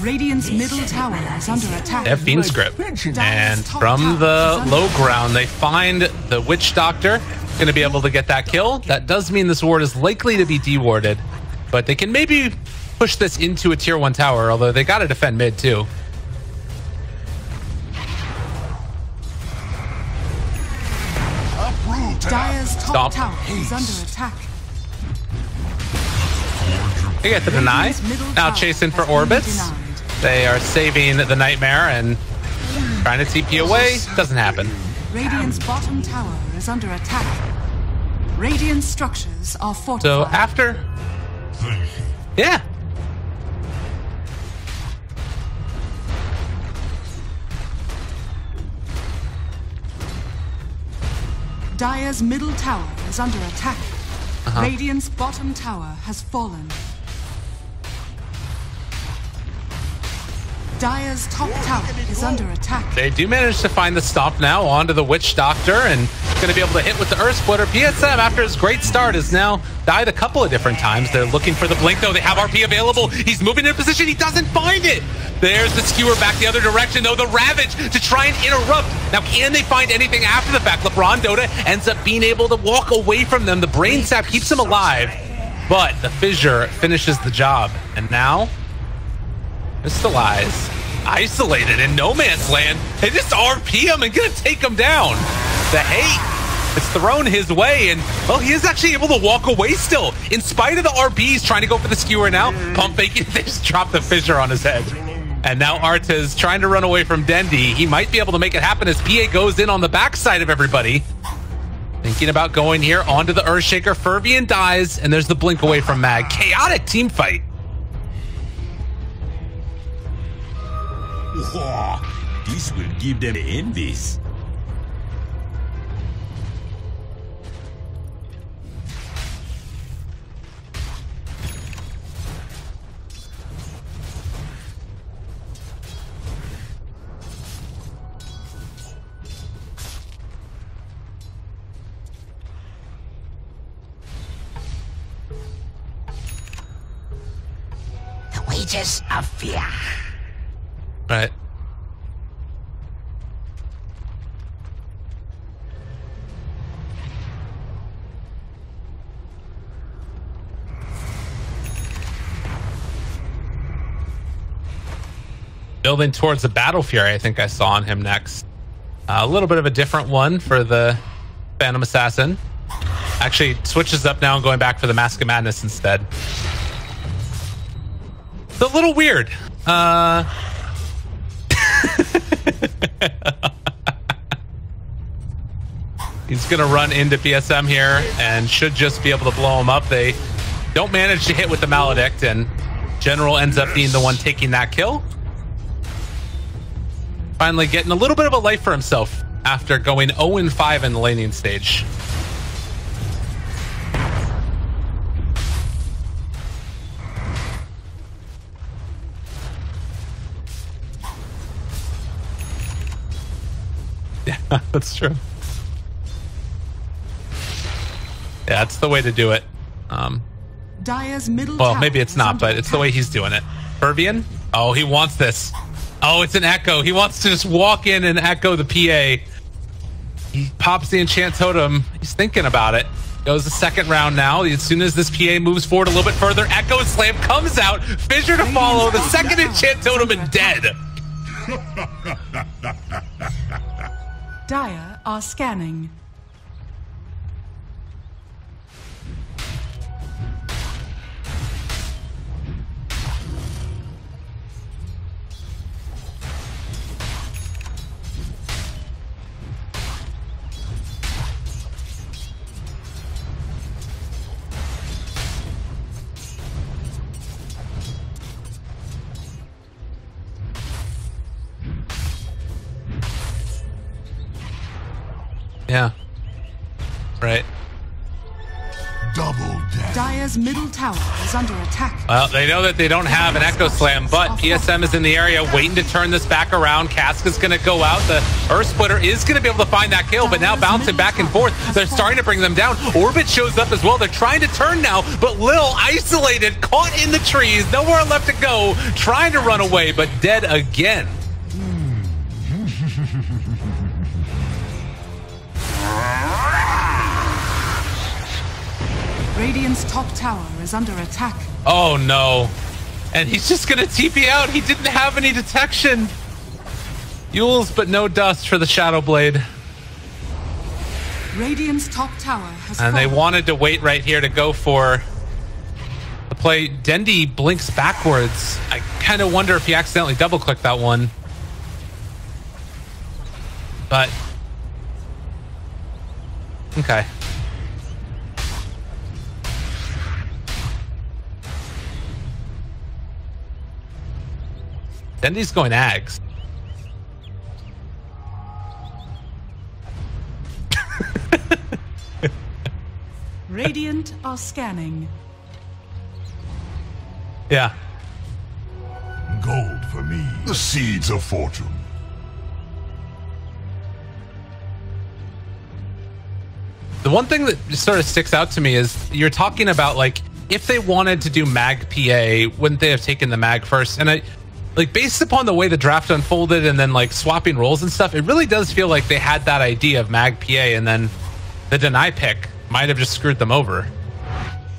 S3: Radiant's middle tower is under attack.
S11: They have Fiend Script, and from the low ground, they find the Witch Doctor. Going to be able to get that kill. That does mean this ward is likely to be dewarded, but they can maybe push this into a tier 1 tower, although they got to defend mid too.
S3: Dire's top tower is under attack.
S11: They get the deny. Now chasing for orbits. They are saving the Nightmare and trying to TP away. Doesn't happen.
S3: Radiant's bottom tower is under attack. Radiant structures are fortified.
S11: So after... Yeah.
S3: Dire's middle tower is under attack. Radiant's bottom tower has fallen. Dire's top tower is under attack.
S11: They do manage to find the stop now onto the Witch Doctor, and going to be able to hit with the Earth Splitter. PSM, after his great start, has now died a couple of different times. They're looking for the blink, though. They have RP available. He's moving in position. He doesn't find it. There's the skewer back the other direction, though. The Ravage to try and interrupt. Now, can they find anything after the fact? LeBron Dota ends up being able to walk away from them. The Brain Sap keeps him alive, but the Fissure finishes the job. And now, Mr. Lies, isolated in no man's land. They just RP him and gonna take him down. The hate is thrown his way, and well, he is actually able to walk away still. In spite of the RPs trying to go for the skewer now, pump faking, they just drop the Fissure on his head. And now Artez trying to run away from Dendi. He might be able to make it happen as PA goes in on the backside of everybody. Thinking about going here onto the Earthshaker. Fervian dies, and there's the blink away from Mag. Chaotic team fight.
S13: Whoa, this will give them envies.
S12: The wages of fear.
S11: Right. Building towards the Battle Fury, I think I saw on him next. A little bit of a different one for the Phantom Assassin. Actually switches up now and going back for the Mask of Madness instead. It's a little weird. He's gonna run into PSM here and should just be able to blow him up. They don't manage to hit with the Maledict, and General ends up being the one taking that kill. Finally getting a little bit of a life for himself after going 0-5 in the laning stage. Yeah, that's true. Yeah, that's the way to do it.
S3: Dire's middle
S11: Well,
S3: tower
S11: maybe it's
S3: is
S11: not,
S3: under
S11: but it's the way he's doing it. Fervian? Oh, he wants this. Oh, it's an echo. He wants to just walk in and echo the PA. He pops the enchant totem. He's thinking about it. Goes the second round now. As soon as this PA moves forward a little bit further, Echo Slam comes out. Fissure to follow. The second enchant totem and dead.
S3: Dire are scanning.
S11: Yeah. Right.
S6: Double death.
S3: Dire's middle tower is under attack.
S11: Well, they know that they don't have an Echo Slam, but PSM is in the area waiting to turn this back around. Casca's going to go out. The Earth Splitter is going to be able to find that kill, but now bouncing back and forth. They're starting to bring them down. Orbit shows up as well. They're trying to turn now, but Lil isolated, caught in the trees, nowhere left to go, trying to run away, but dead again.
S3: Radiant's top tower is under attack.
S11: Oh no. And he's just gonna TP out. He didn't have any detection. Yules, but no dust for the Shadow Blade.
S3: Radiant's top tower has
S11: And they
S3: fallen.
S11: wanted to wait right here to go for the play. Dendi blinks backwards. I kind of wonder if he accidentally double-clicked that one. But okay. Dendi's going Ags.
S3: Radiant are scanning.
S11: Yeah.
S6: Gold for me. The seeds of fortune.
S11: one thing that sort of sticks out to me is you're talking about, like, if they wanted to do mag PA, wouldn't they have taken the mag first? And like, based upon the way the draft unfolded and then, like, swapping roles and stuff, it really does feel like they had that idea of mag PA, and then the deny pick might have just screwed them over.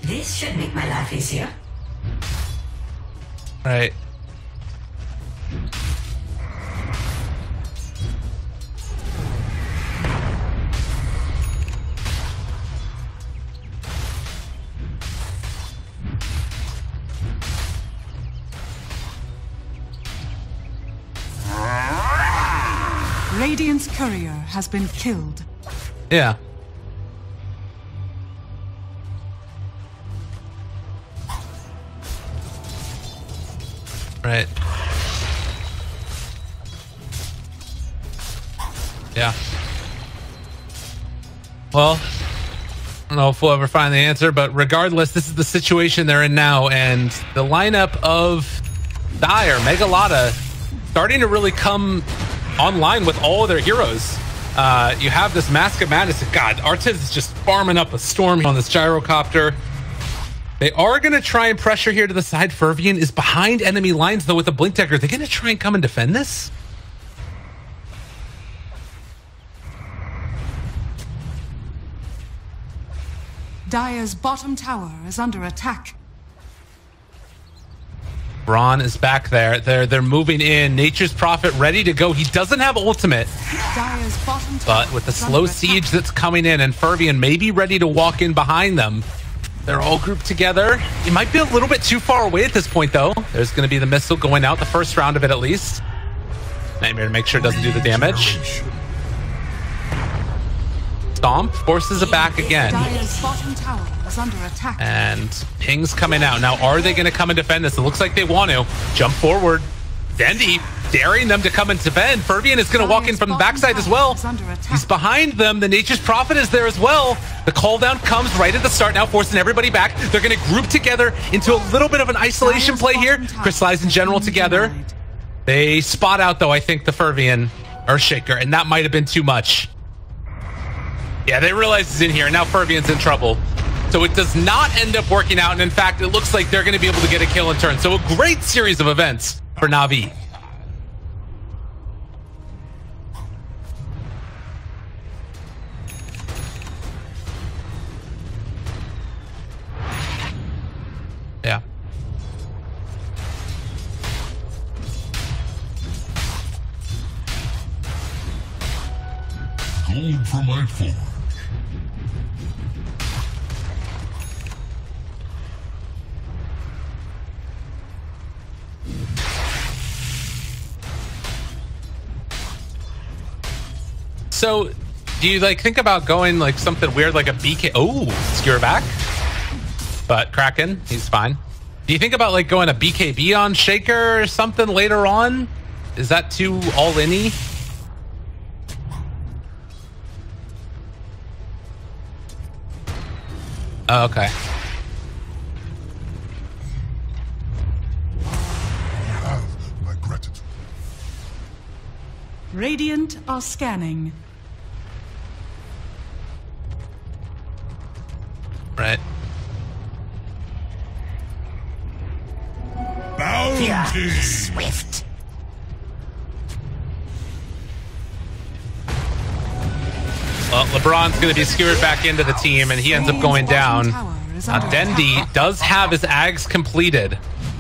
S7: This should make my life easier.
S11: Right.
S3: Radiant's courier has been killed.
S11: Yeah. Right. Yeah. Well, I don't know if we'll ever find the answer, but regardless, this is the situation they're in now, and the lineup of Dire, Megalada, starting to really come online with all of their heroes. You have this Mask of Madness. God, Artiz is just farming up a storm on this gyrocopter. They are going to try and pressure here to the side. Fervian is behind enemy lines, though, with a Blink Decker. Are they going to try and come and defend this?
S3: Dire's bottom tower is under attack.
S11: Braun is back there. They're moving in. Nature's Prophet ready to go. He doesn't have ultimate.
S3: Dire's bottom tower,
S11: but with the slow siege that's coming in, and Fervian may be ready to walk in behind them. They're all grouped together. It might be a little bit too far away at this point, though. There's going to be the missile going out, the first round of it at least. Nightmare to make sure it doesn't do the damage. Stomp forces it back again.
S3: Dire's bottom tower is under attack.
S11: And ping's coming out. Now, are they going to come and defend this? It looks like they want to. Jump forward. Dendi daring them to come and defend. Fervian is going to walk in from the backside as well. He's behind them. The Nature's Prophet is there as well. The call down comes right at the start, now forcing everybody back. They're going to group together into a little bit of an isolation play here. Crystallize in general together. They spot out, though, I think, the Fervian Earthshaker, and that might have been too much. Yeah, they realize he's in here, and now Fervian's in trouble. So it does not end up working out, and in fact, it looks like they're going to be able to get a kill in turn. So a great series of events for Na'Vi. Yeah.
S6: Gold for my forge.
S11: So, do you like think about going like something weird like a BK? Oh, skewer back. But Kraken, he's fine. Do you think about like going a BKB on Shaker or something later on? Is that too all-in-y? Oh, okay.
S6: My gratitude.
S3: Radiant are scanning.
S11: Right.
S6: Bounty.
S7: Swift.
S11: Well, LeBron's going to be skewered back into the team, and he ends up going down. Dendi does have his Ags completed,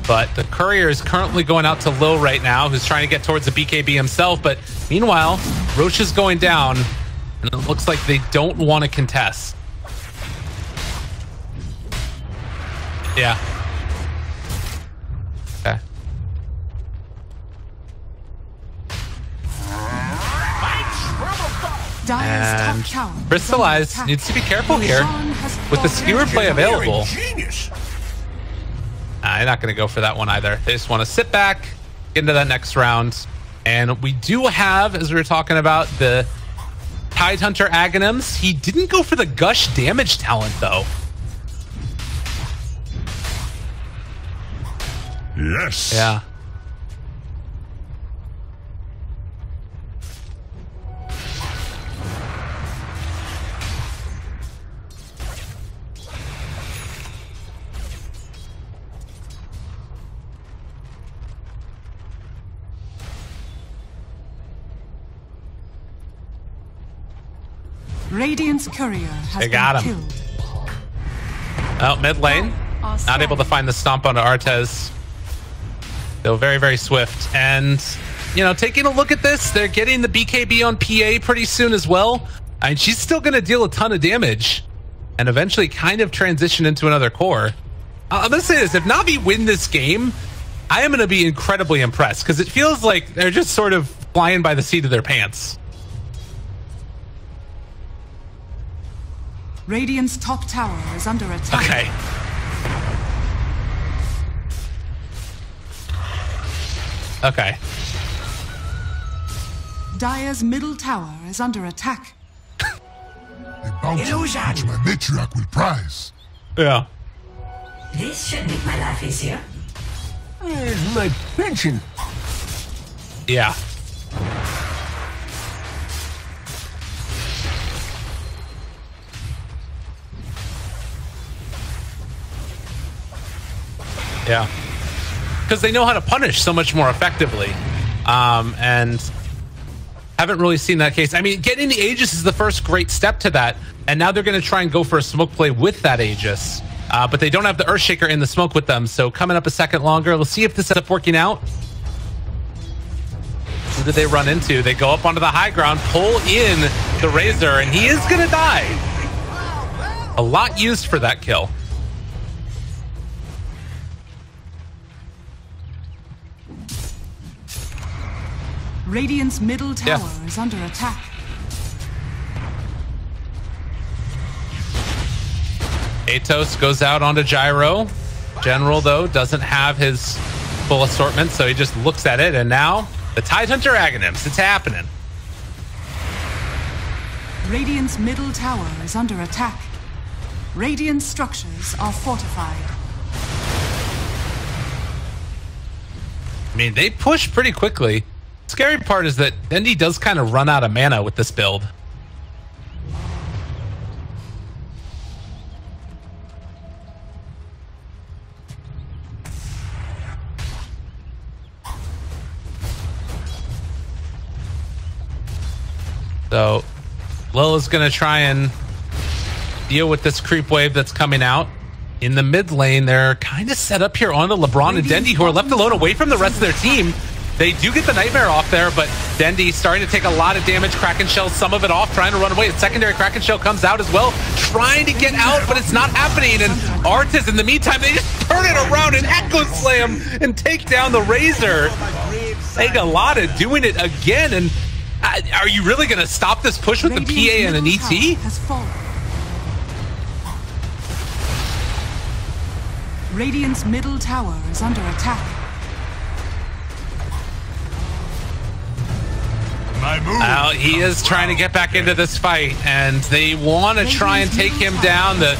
S11: but the courier is currently going out to Lil right now, who's trying to get towards the BKB himself. But meanwhile, Roche is going down, and it looks like they don't want to contest. Yeah. Okay. And Crystallize needs to be careful here with the skewer play available. I'm not going to go for that one either. They just want to sit back, get into that next round. And we do have, as we were talking about, the Tidehunter Aghanims. He didn't go for the Gush damage talent, though.
S6: Yes.
S11: Yeah.
S3: Radiant's courier has
S11: They got
S3: been
S11: him.
S3: killed.
S11: Oh, mid lane. Not able to find the stomp onto Artez. Still very, very swift. And, you know, taking a look at this, they're getting the BKB on PA pretty soon as well. And she's still going to deal a ton of damage and eventually kind of transition into another core. I'm going to say this. If Na'Vi win this game, I am going to be incredibly impressed because it feels like they're just sort of flying by the seat of their pants.
S3: Radiant's top tower is under attack.
S11: Okay. Okay.
S3: Dire's middle tower is under attack.
S6: A bounty which my matriarch will prize.
S11: Yeah.
S7: This should make my life easier.
S12: Where's my pension?
S11: Yeah. Yeah. Because they know how to punish so much more effectively. And haven't really seen that case. I mean, getting the Aegis is the first great step to that. And now they're going to try and go for a smoke play with that Aegis. But they don't have the Earthshaker in the smoke with them. So coming up a second longer. Let's see if this ends up working out. Who did they run into? They go up onto the high ground, pull in the Razor, and he is going to die. A lot used for that kill.
S3: Radiant's middle tower is under attack.
S11: Atos goes out onto Gyro. General, though, doesn't have his full assortment, so he just looks at it, and now the Tidehunter Aghanim's. It's happening.
S3: Radiant's middle tower is under attack. Radiant structures are fortified.
S11: I mean, they push pretty quickly. Scary part is that Dendi does kind of run out of mana with this build. So Lilla's going to try and deal with this creep wave that's coming out. In the mid lane, they're kind of set up here onto LeBron and Dendi, who are left alone away from the rest of their team. They do get the Nightmare off there, but Dendi starting to take a lot of damage. Kraken Shell, some of it off, trying to run away. The secondary Kraken Shell comes out as well, trying to get out, but it's not happening. And Artis, in the meantime, they just turn it around and Echo Slam and take down the Razor. Eggalata doing it again. And are you really going to stop this push with the PA and an ET?
S3: Radiant's middle tower is under attack.
S11: He is trying to get back into this fight, and they want to try and take him down. The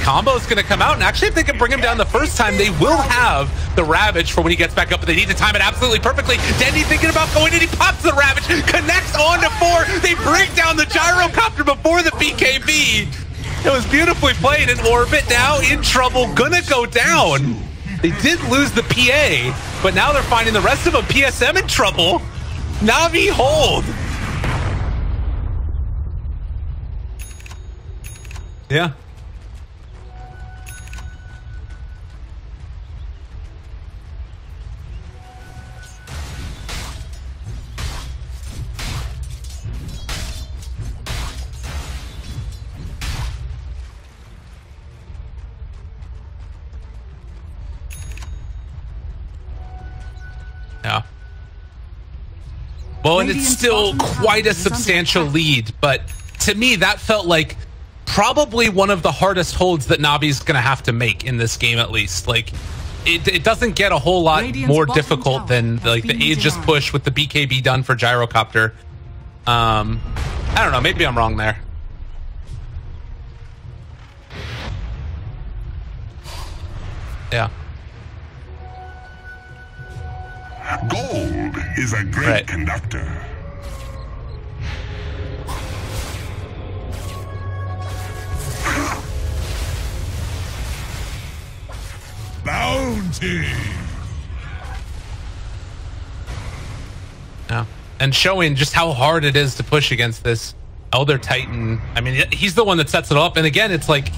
S11: combo is going to come out, and actually, if they can bring him down the first time, they will have the Ravage for when he gets back up, but they need to time it absolutely perfectly. Dendi thinking about going in, he pops the Ravage, connects onto 4. They break down the Gyrocopter before the BKB. It was beautifully played in orbit. Now in trouble, gonna go down. They did lose the PA, but now they're finding the rest of them. PSM in trouble. Na'Vi hold. Yeah. Yeah. Well, and it's still quite a substantial lead, but to me, that felt like probably one of the hardest holds that Na'Vi's going to have to make in this game, at least. Like, it doesn't get a whole lot more difficult than like the Aegis push with the BKB done for Gyrocopter. I don't know, maybe I'm wrong there. Yeah.
S6: Gold is a great conductor. Bounty.
S11: Yeah. And showing just how hard it is to push against this Elder Titan, I mean, he's the one that sets it up. And again, it's like,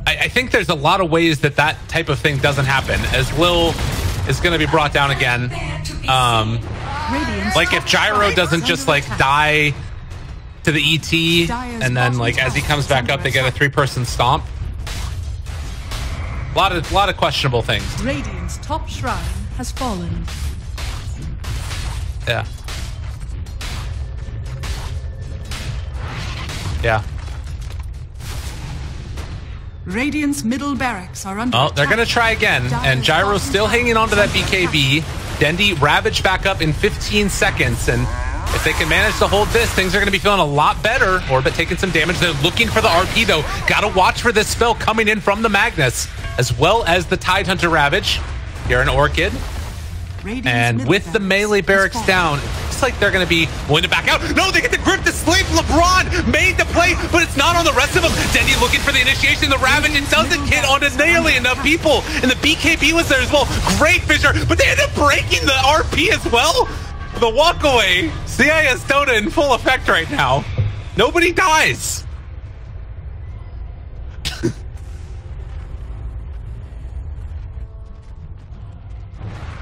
S11: I think there's a lot of ways that that type of thing doesn't happen. As Lil is going to be brought down again. Like if Gyro doesn't just like die to the ET, and then like as he comes back up, they get a 3-person stomp. A lot of questionable things.
S3: Radiant's top shrine has fallen.
S11: Yeah. Yeah.
S3: Radiant's middle barracks are under attack.
S11: They're going to try again, and Gyro's still hanging on to that BKB. Dendi Ravage back up in 15 seconds, and if they can manage to hold this, things are going to be feeling a lot better. Orbit taking some damage. They're looking for the RP, though. Got to watch for this spell coming in from the Magnus, as well as the Tidehunter Ravage. Here in Orchid. And with the melee barracks down, it's like they're going to be willing to back out. No, they get the grip to sleep. LeBron made the play, but it's not on the rest of them. Dendi looking for the initiation. The Ravage, it doesn't hit onto nearly enough people. And the BKB was there as well. Great Fisher, but they end up breaking the RP as well. The walkaway. CIS Dota in full effect right now. Nobody dies.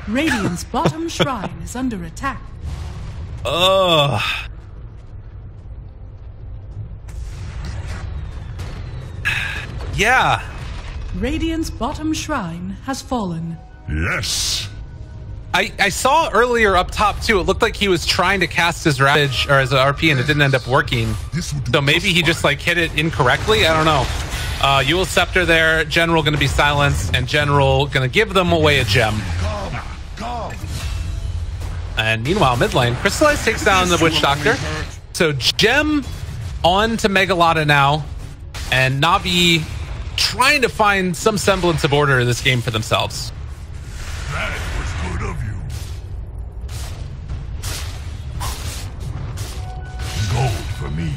S3: Radiant's bottom shrine is under attack.
S11: Ugh. Yeah.
S3: Radiant's bottom shrine has fallen.
S6: Yes.
S11: I saw earlier up top too, it looked like he was trying to cast his Ravage or his RP and it didn't end up working. So maybe he just like hit it incorrectly. I don't know. Eul Scepter there, General gonna be silenced, and General gonna give them away a gem. And meanwhile, mid lane, Crystallize takes down the Witch Doctor. So gem on to Megalada now, and Na'Vi trying to find some semblance of order in this game for themselves.
S6: That was good of you. Gold for me.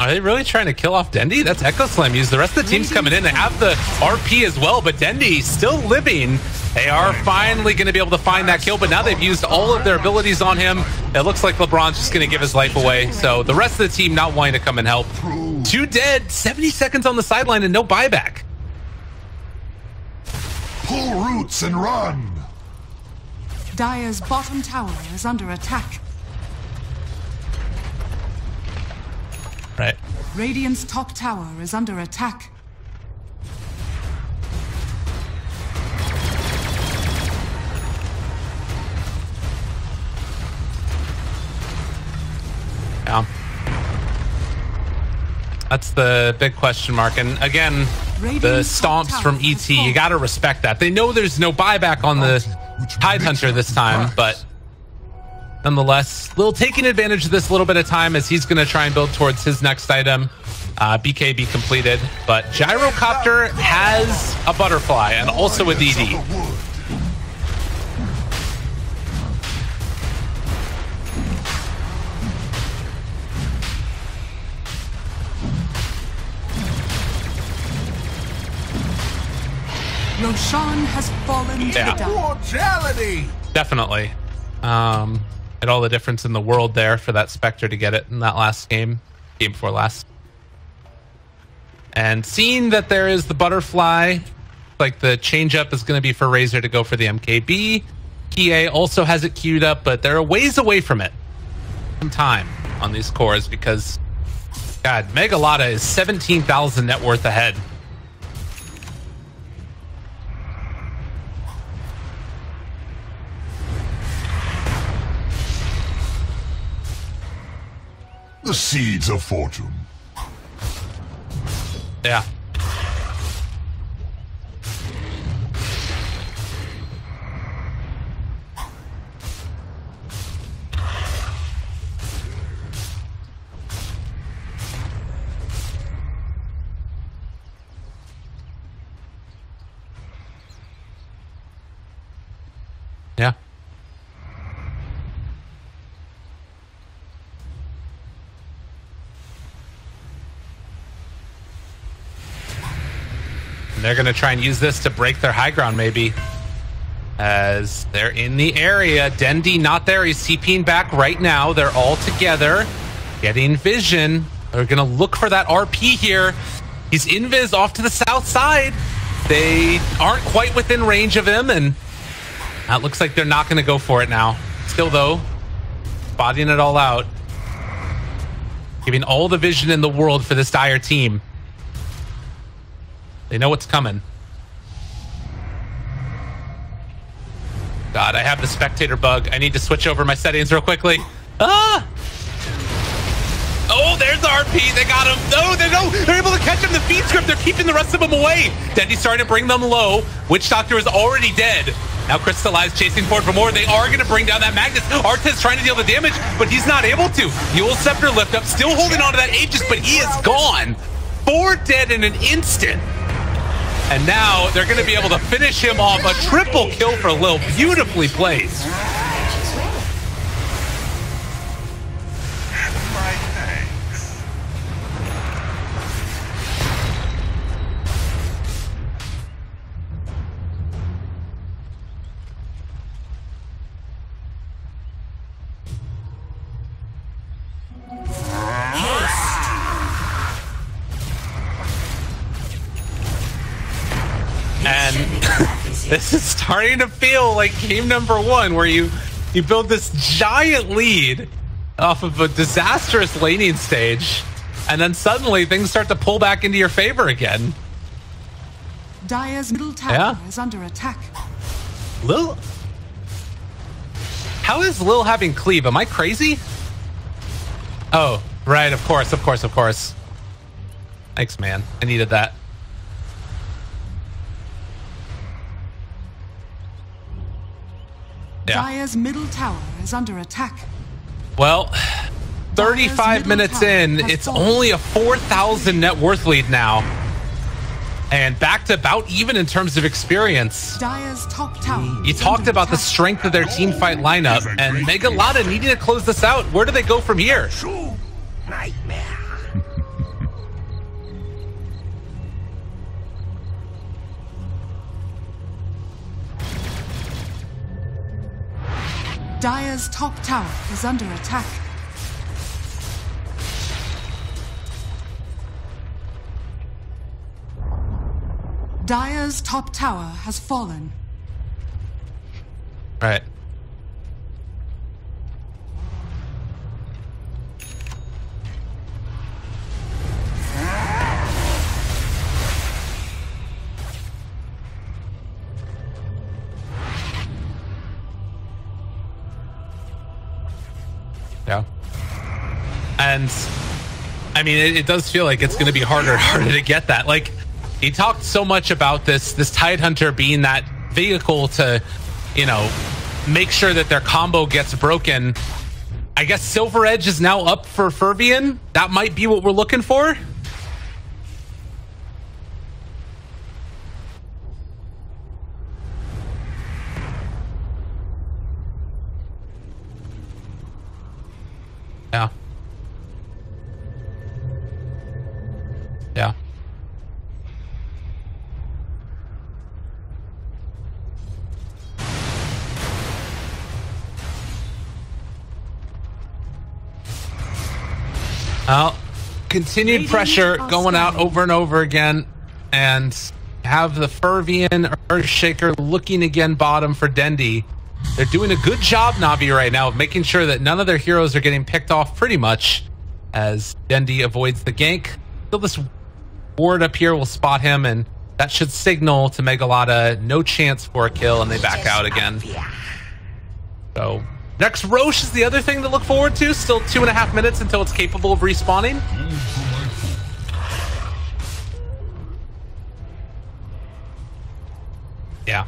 S11: Are they really trying to kill off Dendi? That's Echo Slam used. The rest of the team's coming in. They have the RP as well, but Dendi still living. They are finally going to be able to find that kill, but now they've used all of their abilities on him. It looks like LeBron's just going to give his life away. So the rest of the team not wanting to come and help. 2 dead, 70 seconds on the sideline, and no buyback.
S6: Pull roots and run.
S3: Dire's bottom tower is under attack.
S11: Right.
S3: Radiant's top tower is under attack.
S11: Yeah. That's the big question mark. And again, the stomps from ET, you got to respect that. They know there's no buyback on the Tidehunter this time, but nonetheless, Lil taking advantage of this little bit of time as he's going to try and build towards his next item. BKB completed, but Gyrocopter has a butterfly and also a DD.
S3: Roshan has fallen to the
S6: Mortality.
S11: Definitely. Made all the difference in the world there for that Spectre to get it in that last game before last. And seeing that there is the butterfly, like the change up is going to be for Razor to go for the MKB. Kie also has it queued up, but they're a ways away from it. Some time on these cores because, God, Megalada is 17,000 net worth ahead.
S6: The seeds of fortune.
S11: Yeah. they're going to try and use this to break their high ground, maybe. As they're in the area. Dendi not there. He's TPing back right now. They're all together. Getting vision. They're going to look for that RP here. He's invis off to the south side. They aren't quite within range of him, and it looks like they're not going to go for it now. Still, though, spotting it all out. Giving all the vision in the world for this Dire team. They know what's coming. God, I have the spectator bug. I need to switch over my settings real quickly. Ah! Oh, there's the RP. They got him. No, they're able to catch him. The feed script. They're keeping the rest of them away. Dendi's starting to bring them low. Witch Doctor is already dead. Now Crystallize chasing forward for more. They are going to bring down that Magnus. Artez trying to deal the damage, but he's not able to. Yule Scepter lift up, still holding on to that Aegis, but he is gone. 4 dead in an instant. And now they're going to be able to finish him off. A triple kill for Lil. Beautifully played. And this is starting to feel like game number 1, where you build this giant lead off of a disastrous laning stage, and then suddenly things start to pull back into your favor again.
S3: Dire's middle tower is under attack.
S11: Lil? How is Lil having cleave? Am I crazy? Oh, right, of course. Thanks, man. I needed that. Yeah.
S3: Dire's middle tower is under attack.
S11: Well, 35 minutes in, it's only a 4,000 net worth lead now. And back to about even in terms of experience.
S3: Dire's top tower.
S11: You talked about the strength of their team fight lineup, and Mega Lotta needing to close this out. Where do they go from here?
S12: Nightmare.
S3: Dire's top tower is under attack. Dire's top tower has fallen.
S11: All right. Yeah. And I mean, it does feel like it's going to be harder and harder to get that. Like, he talked so much about this Tidehunter being that vehicle to, you know, make sure that their combo gets broken. I guess Silver Edge is now up for Fervian. That might be what we're looking for. Yeah. Yeah. Well, continued pressure going out over and over again, and have the Fervian Earthshaker looking again bottom for Dendi. They're doing a good job, Navi, right now of making sure that none of their heroes are getting picked off pretty much, as Dendi avoids the gank. Still, this ward up here will spot him, and that should signal to Mega Lotta no chance for a kill, and they back out again. So next Roche is the other thing to look forward to. Still 2.5 minutes until it's capable of respawning. Yeah.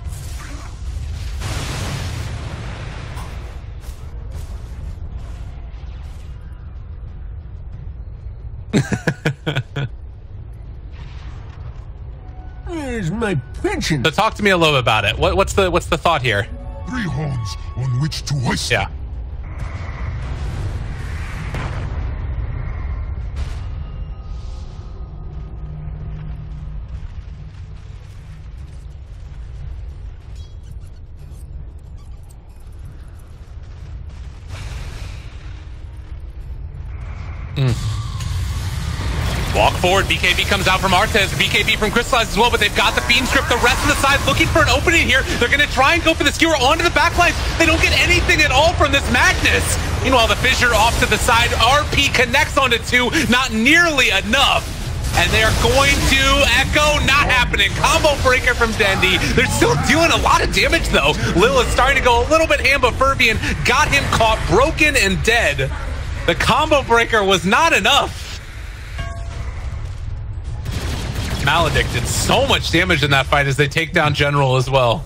S12: Where's my pension?
S11: So talk to me a little bit about it. What's the thought here?
S6: 3 horns on which to hoist.
S11: Yeah. Walk forward. BKB comes out from Artez. BKB from Crystallize as well, but they've got the Fiend Strip. The rest of the side looking for an opening here. They're going to try and go for the skewer onto the backline. They don't get anything at all from this Magnus. Meanwhile, the Fissure off to the side. RP connects onto 2. Not nearly enough. And they are going to Echo. Not happening. Combo breaker from Dendi. They're still doing a lot of damage, though. Lil is starting to go a little bit ham, but Furbian got him caught broken and dead. The combo breaker was not enough. Maledict did so much damage in that fight as they take down General as well.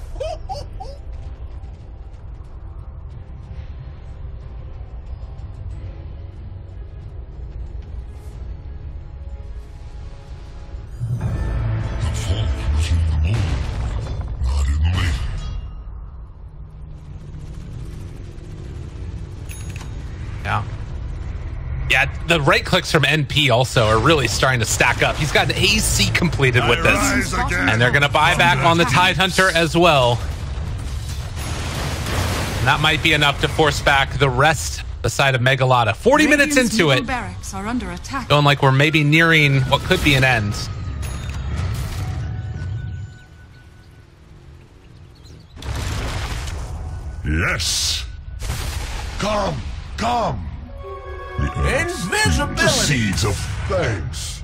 S11: Yeah, the right clicks from NP also are really starting to stack up. He's got an AC completed with this. And they're going to buy back on the Tidehunter as well. And that might be enough to force back the rest the side of Megalada. 40 minutes into it. Feeling like we're maybe nearing what could be an end.
S6: Yes. Come, come.
S12: Invisibility.
S6: The seeds of thanks.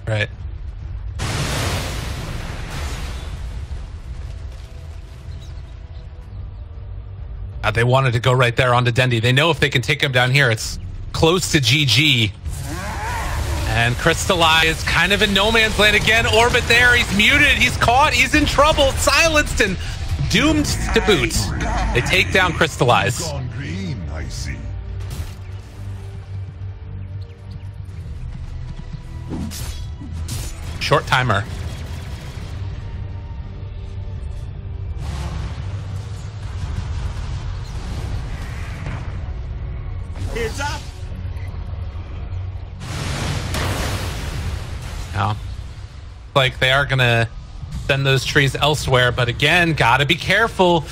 S11: Right. They wanted to go right there onto Dendi. They know if they can take him down here, it's close to GG. And Crystallize kind of in no man's land again. Orbit there. He's muted. He's caught. He's in trouble. Silenced and doomed to boot. They take down Crystallize.
S6: Gone green, I see.
S11: Short timer.
S13: Heads up.
S11: Now, like they are gonna send those trees elsewhere, but again, gotta be careful.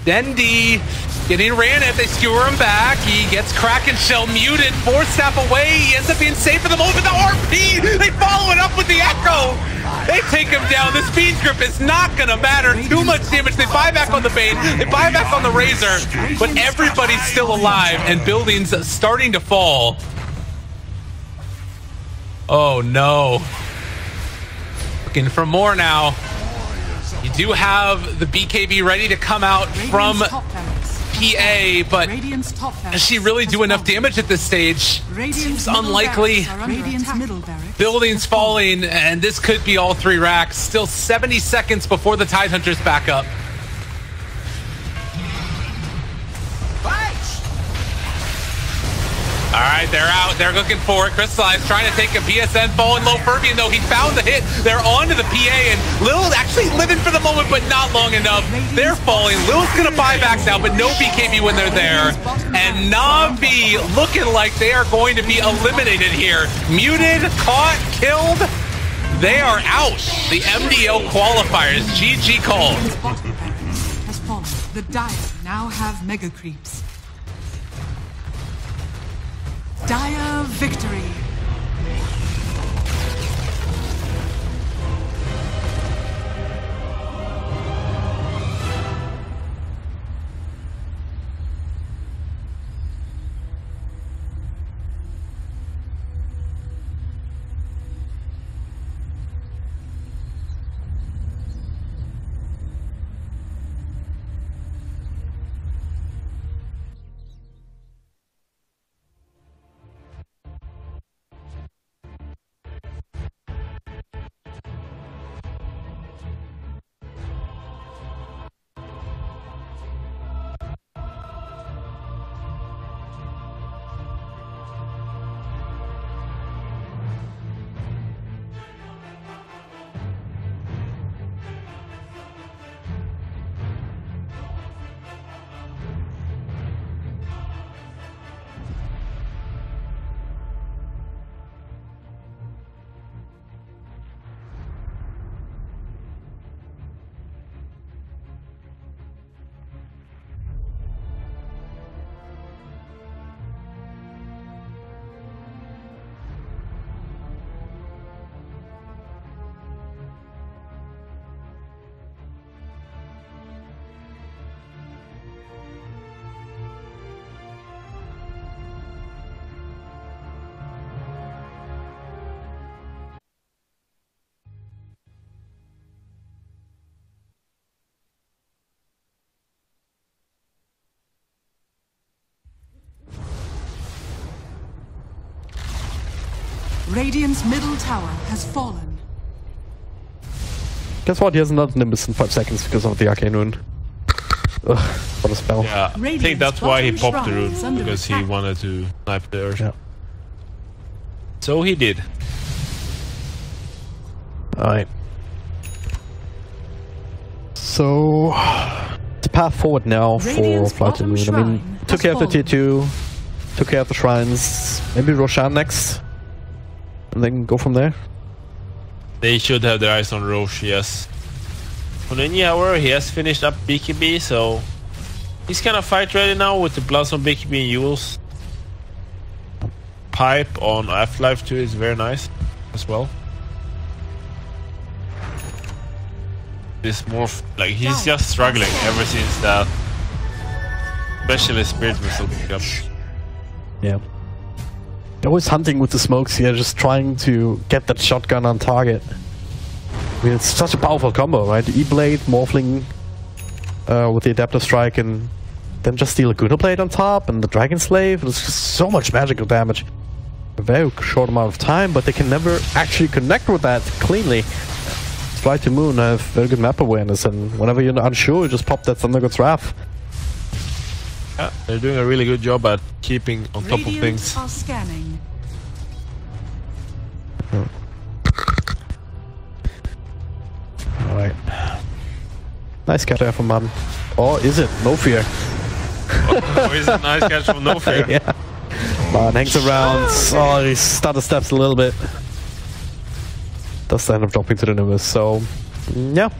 S11: Dendi getting ran at. They skewer him back. He gets Kraken Shell muted. 4 step away. He ends up being safe for the moment. The RP. They follow it up with the Echo. They take him down. The speed grip is not gonna matter. Too much damage. They buy back on the Bane. They buy back on the Razor, but everybody's still alive and buildings starting to fall. Oh no. Looking for more now. You do have the BKB ready to come out from PA, but does she really do enough damage at this stage? Seems unlikely. Buildings falling, and this could be all 3 racks. Still 70 seconds before the Tidehunters back up. All right, they're out. They're looking for it. Crystallize trying to take a BSN, falling low. Furbian, though, he found the hit. They're onto the PA, and Lil actually living for the moment, but not long enough. They're falling. Lil's going to buy back now, but no BKB when they're there. And Na'Vi looking like they are going to be eliminated here. Muted, caught, killed. They are out. The MDL qualifiers. GG call.
S3: The Dire now have mega creeps. Dire victory. Radiant's middle tower has fallen.
S4: Guess what? He has another Nimbus in 5 seconds because of the Arcane Rune. Ugh, what a spell.
S5: Yeah, I think that's why he popped the rune, because he wanted to snipe the Ursa.
S4: Yeah.
S5: So he did.
S4: Alright. So, the path forward now for Flight to the Moon. I mean, took care of the tier 2, took care of the shrines, maybe Roshan next, and then go from there.
S5: They should have their eyes on Roche, yes. For Ninja, however, he has finished up BKB, so he's kind of fight ready now with the Blossom BKB and Yules. Pipe on Afterlife 2 is very nice as well. This more like he's just struggling ever since that, especially Spirit Missile pickup.
S4: Yeah. They're always hunting with the smokes here, just trying to get that shotgun on target. I mean, it's such a powerful combo, right? The E-Blade, Morphling with the Adaptive Strike, and then just steal a Guna Blade on top, and the Dragon Slave. It's just so much magical damage. A very short amount of time, but they can never actually connect with that cleanly. Fly to Moon have very good map awareness, and whenever you're unsure, you just pop that Thunder God's Wrath.
S5: Yeah, they're doing a really good job at keeping on top of things.
S3: Are scanning.
S4: Alright. Nice catch there from Madden. Or is it? No fear.
S5: Or is it nice catch from No Fear?
S4: Yeah. Madden hangs around. Oh, he stutter steps a little bit. Does end up dropping to the Nimbus, so yeah.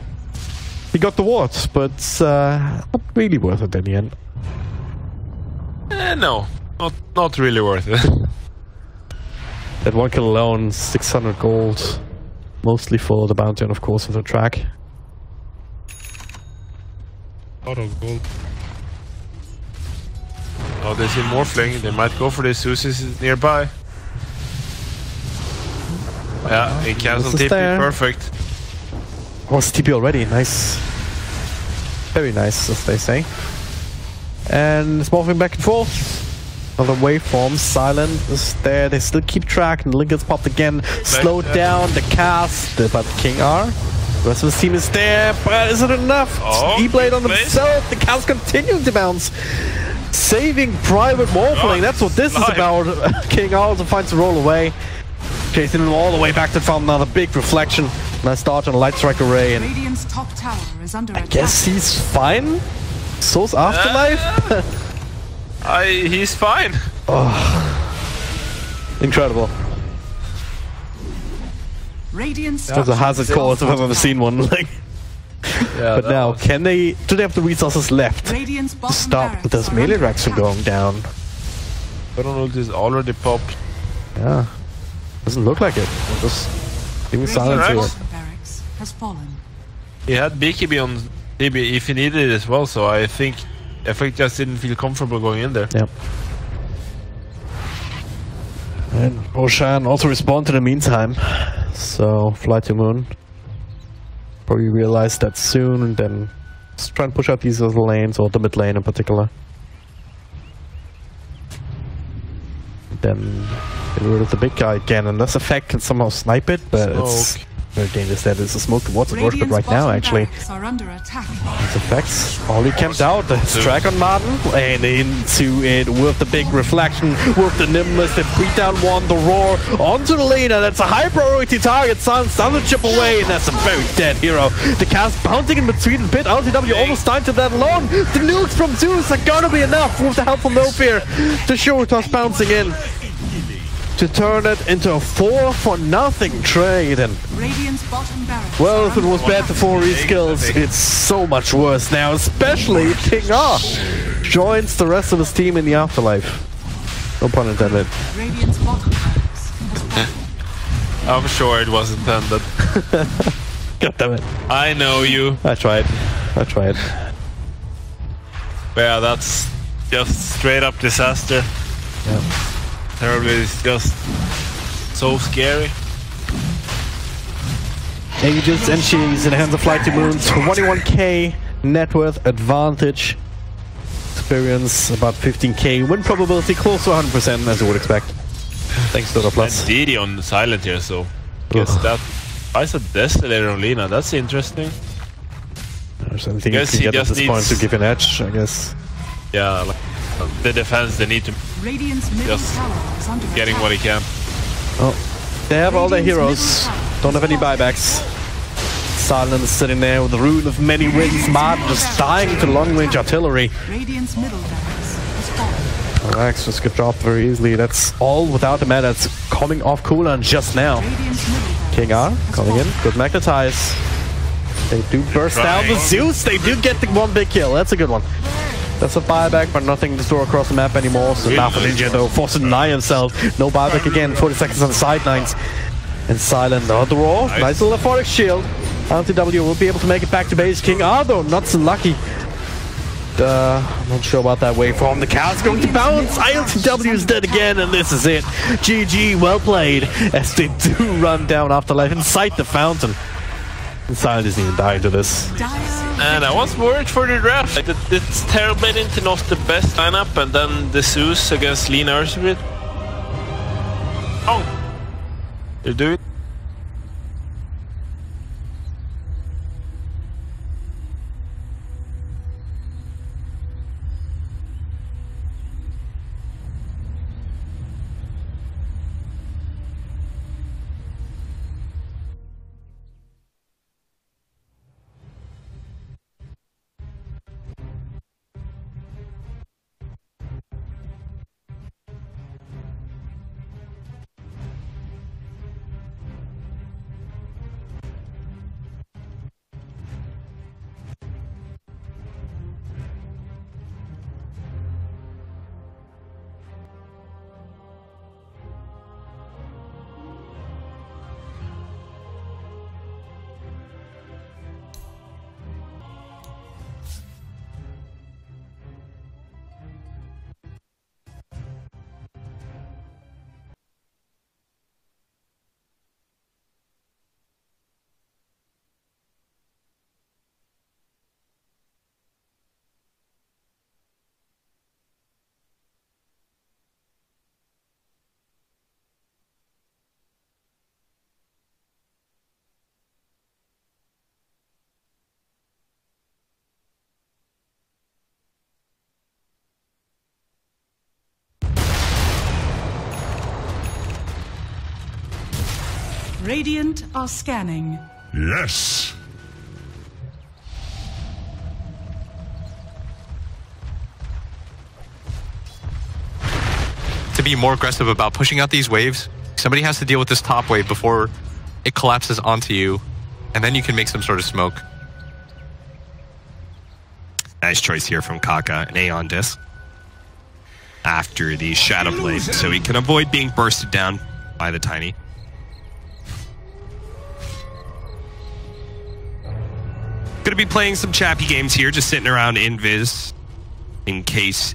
S4: He got the ward, but not really worth it in the end.
S5: No, not really worth it.
S4: That one kill alone, 600 gold. Mostly for the bounty and of course for the track.
S5: Lot of gold. Oh, they see Morphling. They might go for the Susis nearby. Yeah, he cancelled TP, perfect.
S4: Oh, it's TP already, nice. Very nice, as they say. And it's morphing back and forth. Another waveform, Silent is there, they still keep track, and Link gets popped again. Slowed down, the cast, but King R. The rest of his team is there, but is it enough?
S5: Oh,
S4: E-Blade on himself, the cast continuing to bounce. Saving Private Morphling, that's what this is about. King R also finds a roll away. Chasing him all the way back to farm, another big reflection. Nice dodge on a Light Strike Array, and
S3: Radiant's top tower is under attack.
S4: guess he's fine? So's Afterlife?
S5: He's fine.
S4: Oh. Incredible.
S3: Radiant's
S4: That's a hazard call if I've ever seen one. Like,
S5: yeah,
S4: but now, do they have the resources left
S3: Radiant's
S4: to stop those melee racks from going down?
S5: Baron is already popped.
S4: Yeah. Doesn't look like it. Just giving silence here.
S3: barracks has fallen.
S5: He had BKB on DB if he needed it as well, so I think just didn't feel comfortable going in there.
S4: Yep. And Roshan also respawned in the meantime. So, Fly to Moon. Probably realized that soon, and then just try and push out these little lanes, or the mid lane in particular. Then get rid of the big guy again, and this effect can somehow snipe it, but it's very dangerous. That is a smoke towards it worth it right now, actually.
S3: Are under attack.
S4: These effects already camped out. The strike on Martin, and into it with the big reflection, with the Nimbus, the beat down one, the roar onto the lane, and that's a high priority target. Silence down the chip away, and that's a very dead hero. The cast bouncing in between the pit. LTW almost died to that alone. The nukes from Zeus are gonna be enough with the help from No Fear to show it was bouncing in. To turn it into a 4-for-0 trade, and well, if it was bad before reskills, it's so much worse now, especially King R joins the rest of his team in the Afterlife. No pun intended.
S5: I'm sure it was intended.
S4: God damn it.
S5: I know you.
S4: I tried.
S5: But yeah, that's just straight up disaster.
S4: Yeah.
S5: Terribly, it's just so scary.
S4: Agents and she's in the hands of Flight to Moon. 21k net worth advantage. Experience about 15k. Win probability close to 100%, as you would expect. Thanks to the plus.
S5: DD on silent here, so guess that. I said Desolator on Lina. That's interesting.
S4: There's anything you can get at this point to give an edge, I guess.
S5: Yeah, like, the defense, they need to just getting what he can.
S4: Oh, they have all their heroes. Don't have any buybacks. Silence sitting there with the rune of many winds. Martin just dying to long-range artillery.
S3: Radiant's middle barracks has fallen.
S4: Rex just got dropped very easily. That's all without the meta. That's coming off cooldown just now. King R coming in. Good magnetize. They do burst down the Zeus. They do get the one big kill. That's a good one. That's a buyback, but nothing to store across the map anymore. So now for Ninja, though, forced to deny himself. No buyback again. 40 seconds on the sidelines. And Silent on the raw. Nice little Aphoric shield. LTW will be able to make it back to base. King R, though, not so lucky. I'm not sure about that waveform. The cow's going to bounce. ILTW is dead again, and this is it. GG, well played. As they do run down Afterlife inside the fountain. And Silent isn't even dying to this.
S5: And I was worried for the draft. Like, it's Terrorblade into not the best lineup, and then the Zeus against Lean Ursubit. Oh! You do it.
S3: Radiant are scanning.
S6: Yes.
S10: To be more aggressive about pushing out these waves, somebody has to deal with this top wave before it collapses onto you, and then you can make some sort of smoke.
S9: Nice choice here from Kaka, an Aeon Disc. After the Shadow Blade, so he can avoid being bursted down by the Tiny. Gonna be playing some chappy games here, just sitting around Invis in case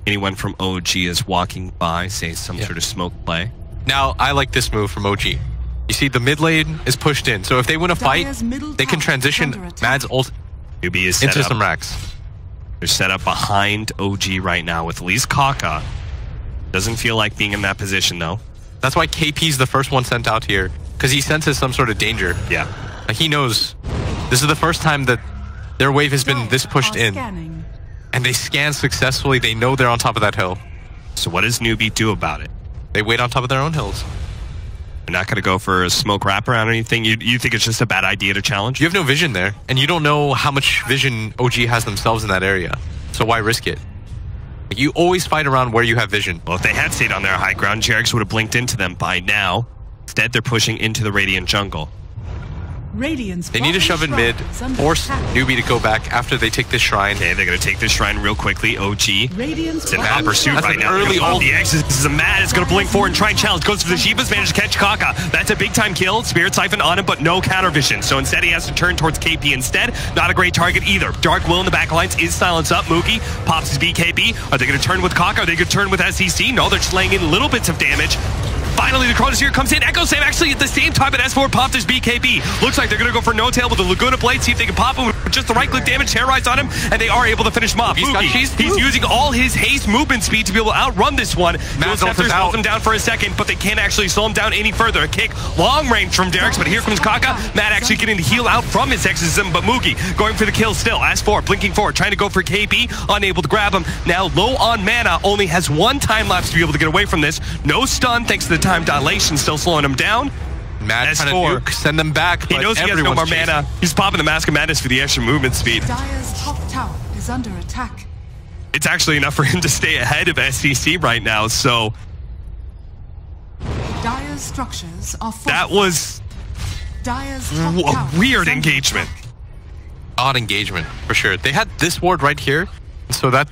S9: anyone from OG is walking by, say some sort of smoke play.
S10: Now, I like this move from OG. You see, the mid lane is pushed in, so if they win a fight, they can transition Mad's ult into some racks.
S9: They're set up behind OG right now with at least Kaka. Doesn't feel like being in that position, though.
S10: That's why KP's the first one sent out here, because he senses some sort of danger.
S9: Yeah.
S10: Like, he knows this is the first time that their wave has been this pushed in. And they scan successfully. They know they're on top of that hill.
S9: So what does Newbie do about it?
S10: They wait on top of their own hills.
S9: They're not going to go for a smoke wraparound or anything? You think it's just a bad idea to challenge?
S10: You have no vision there. And you don't know how much vision OG has themselves in that area. So why risk it? You always fight around where you have vision.
S9: Well, if they had stayed on their high ground, Jarex would have blinked into them by now. Instead, they're pushing into the Radiant jungle.
S10: They need to shove in mid, force Newbie to go back after they take this shrine.
S9: Okay, they're going to take this shrine real quickly. OG. It's in mad pursuit right now.
S10: Early ult.
S9: The X's. This is a Mad. It's going to blink forward and try and challenge. Goes for the Shivas, managed to catch Kaka. That's a big time kill. Spirit Siphon on him, but no counter vision. So instead, he has to turn towards KP instead. Not a great target either. Dark Will in the back lines is silence up. Mookie pops his BKB. Are they going to turn with Kaka? Are they going to turn with SCC? No, they're just laying in little bits of damage. Finally, the Chronosphere comes in. Echo Save actually at the same time, but S4 popped his BKB. Looks like they're going to go for No Tail with the Laguna Blade, see if they can pop him with just the right-click damage, terrorize on him, and they are able to finish him off. He's using all his haste movement speed to be able to outrun this one. Dual Scepter slows him down for a second, but they can't actually slow him down any further. A kick, long range from Derek's, but here comes Kaka. Matt actually getting the heal out from his exorcism, but Mugi going for the kill still. S4 blinking forward, trying to go for KB, unable to grab him. Now low on mana, only has one time lapse to be able to get away from this. No stun thanks to the time dilation, still slowing him down.
S10: Matt trying to nuke, send them back.
S9: He knows he has no more mana. He's popping the Mask of Madness for the extra movement speed.
S3: Dire's top tower is under attack.
S9: It's actually enough for him to stay ahead of SCC right now, so...
S3: Dire's structures are fortified.
S9: That was...
S3: Dire's top tower
S9: a weird engagement.
S10: Odd engagement, for sure. They had this ward right here, so that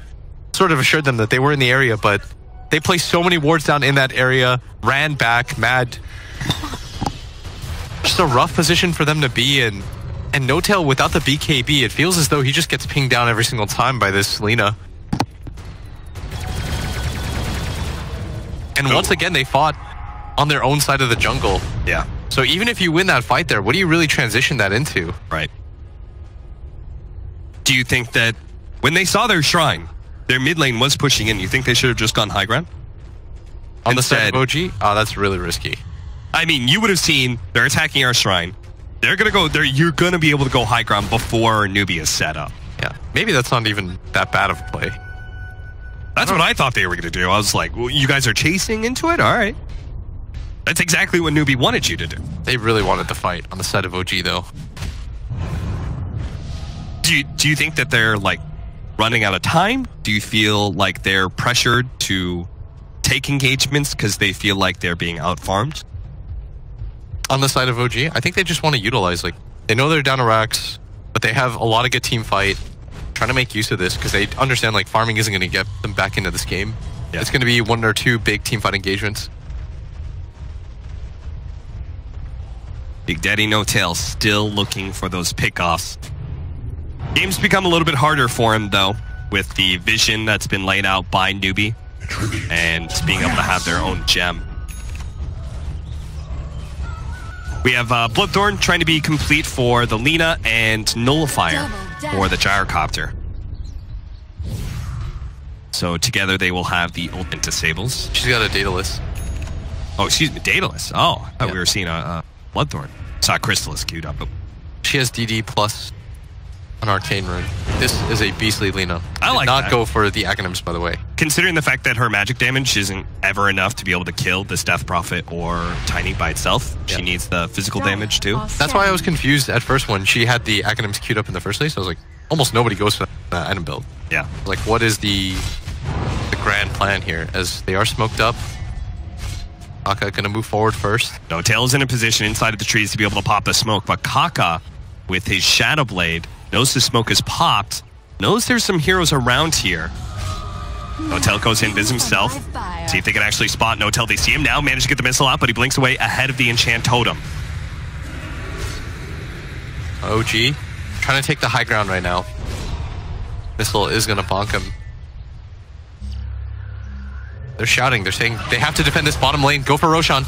S10: sort of assured them that they were in the area, but they placed so many wards down in that area, ran back, Mad... Just a rough position for them to be in. And No Tail without the BKB, it feels as though he just gets pinged down every single time by this Lina. And once again, they fought on their own side of the jungle.
S9: Yeah.
S10: So even if you win that fight there, what do you really transition that into?
S9: Right. Do you think that when they saw their shrine, their mid lane was pushing in, you think they should have just gone high ground?
S10: On the side of OG? Oh, that's really risky.
S9: I mean, you would have seen they're attacking our shrine. They're going to go there. You're going to be able to go high ground before Nubia is set up.
S10: Yeah. Maybe that's not even that bad of a play.
S9: That's what I thought they were going to do. I was like, well, you guys are chasing into it? All right. That's exactly what Newbie wanted you to do.
S10: They really wanted the fight on the side of OG, though.
S9: Do you think that they're, like, running out of time? Do you feel like they're pressured to take engagements because they feel like they're being out-farmed?
S10: On the side of OG, I think they just want to utilize, like, they know they're down to racks, but they have a lot of good team fight, trying to make use of this because they understand, like, farming isn't going to get them back into this game. Yeah. It's going to be one or two big team fight engagements.
S9: Big Daddy No Tail still looking for those pickoffs. Game's become a little bit harder for him, though, with the vision that's been laid out by Newbie and being able to have their own gem. We have Bloodthorn trying to be complete for the Lina and Nullifier for the Gyrocopter. So together they will have the ultimate disables.
S10: She's got a Daedalus.
S9: Oh, excuse me, Daedalus. Oh, I thought we were seeing a Bloodthorn. Saw Crystallis queued up.
S10: She has DD plus an Arcane Rune. This is a beastly Lina.
S9: I like
S10: not
S9: that.
S10: Go for the Aghanim's, by the way.
S9: Considering the fact that her magic damage isn't ever enough to be able to kill this Death Prophet or Tiny by itself, she needs the physical damage too.
S10: That's why I was confused at first when she had the Aghanim's queued up in the first place. I was like, almost nobody goes for that item build.
S9: Yeah.
S10: Like, what is the grand plan here? As they are smoked up, Kaka gonna move forward first.
S9: No Tail is in a position inside of the trees to be able to pop the smoke, but Kaka, with his Shadow Blade, knows the smoke is popped, knows there's some heroes around here. No Tail goes in, vis himself. See if they can actually spot No Tail. They see him now, manage to get the missile out, but he blinks away ahead of the Enchant Totem.
S10: OG trying to take the high ground right now. Missile is gonna bonk him. They're shouting, they're saying they have to defend this bottom lane. Go for Roshan.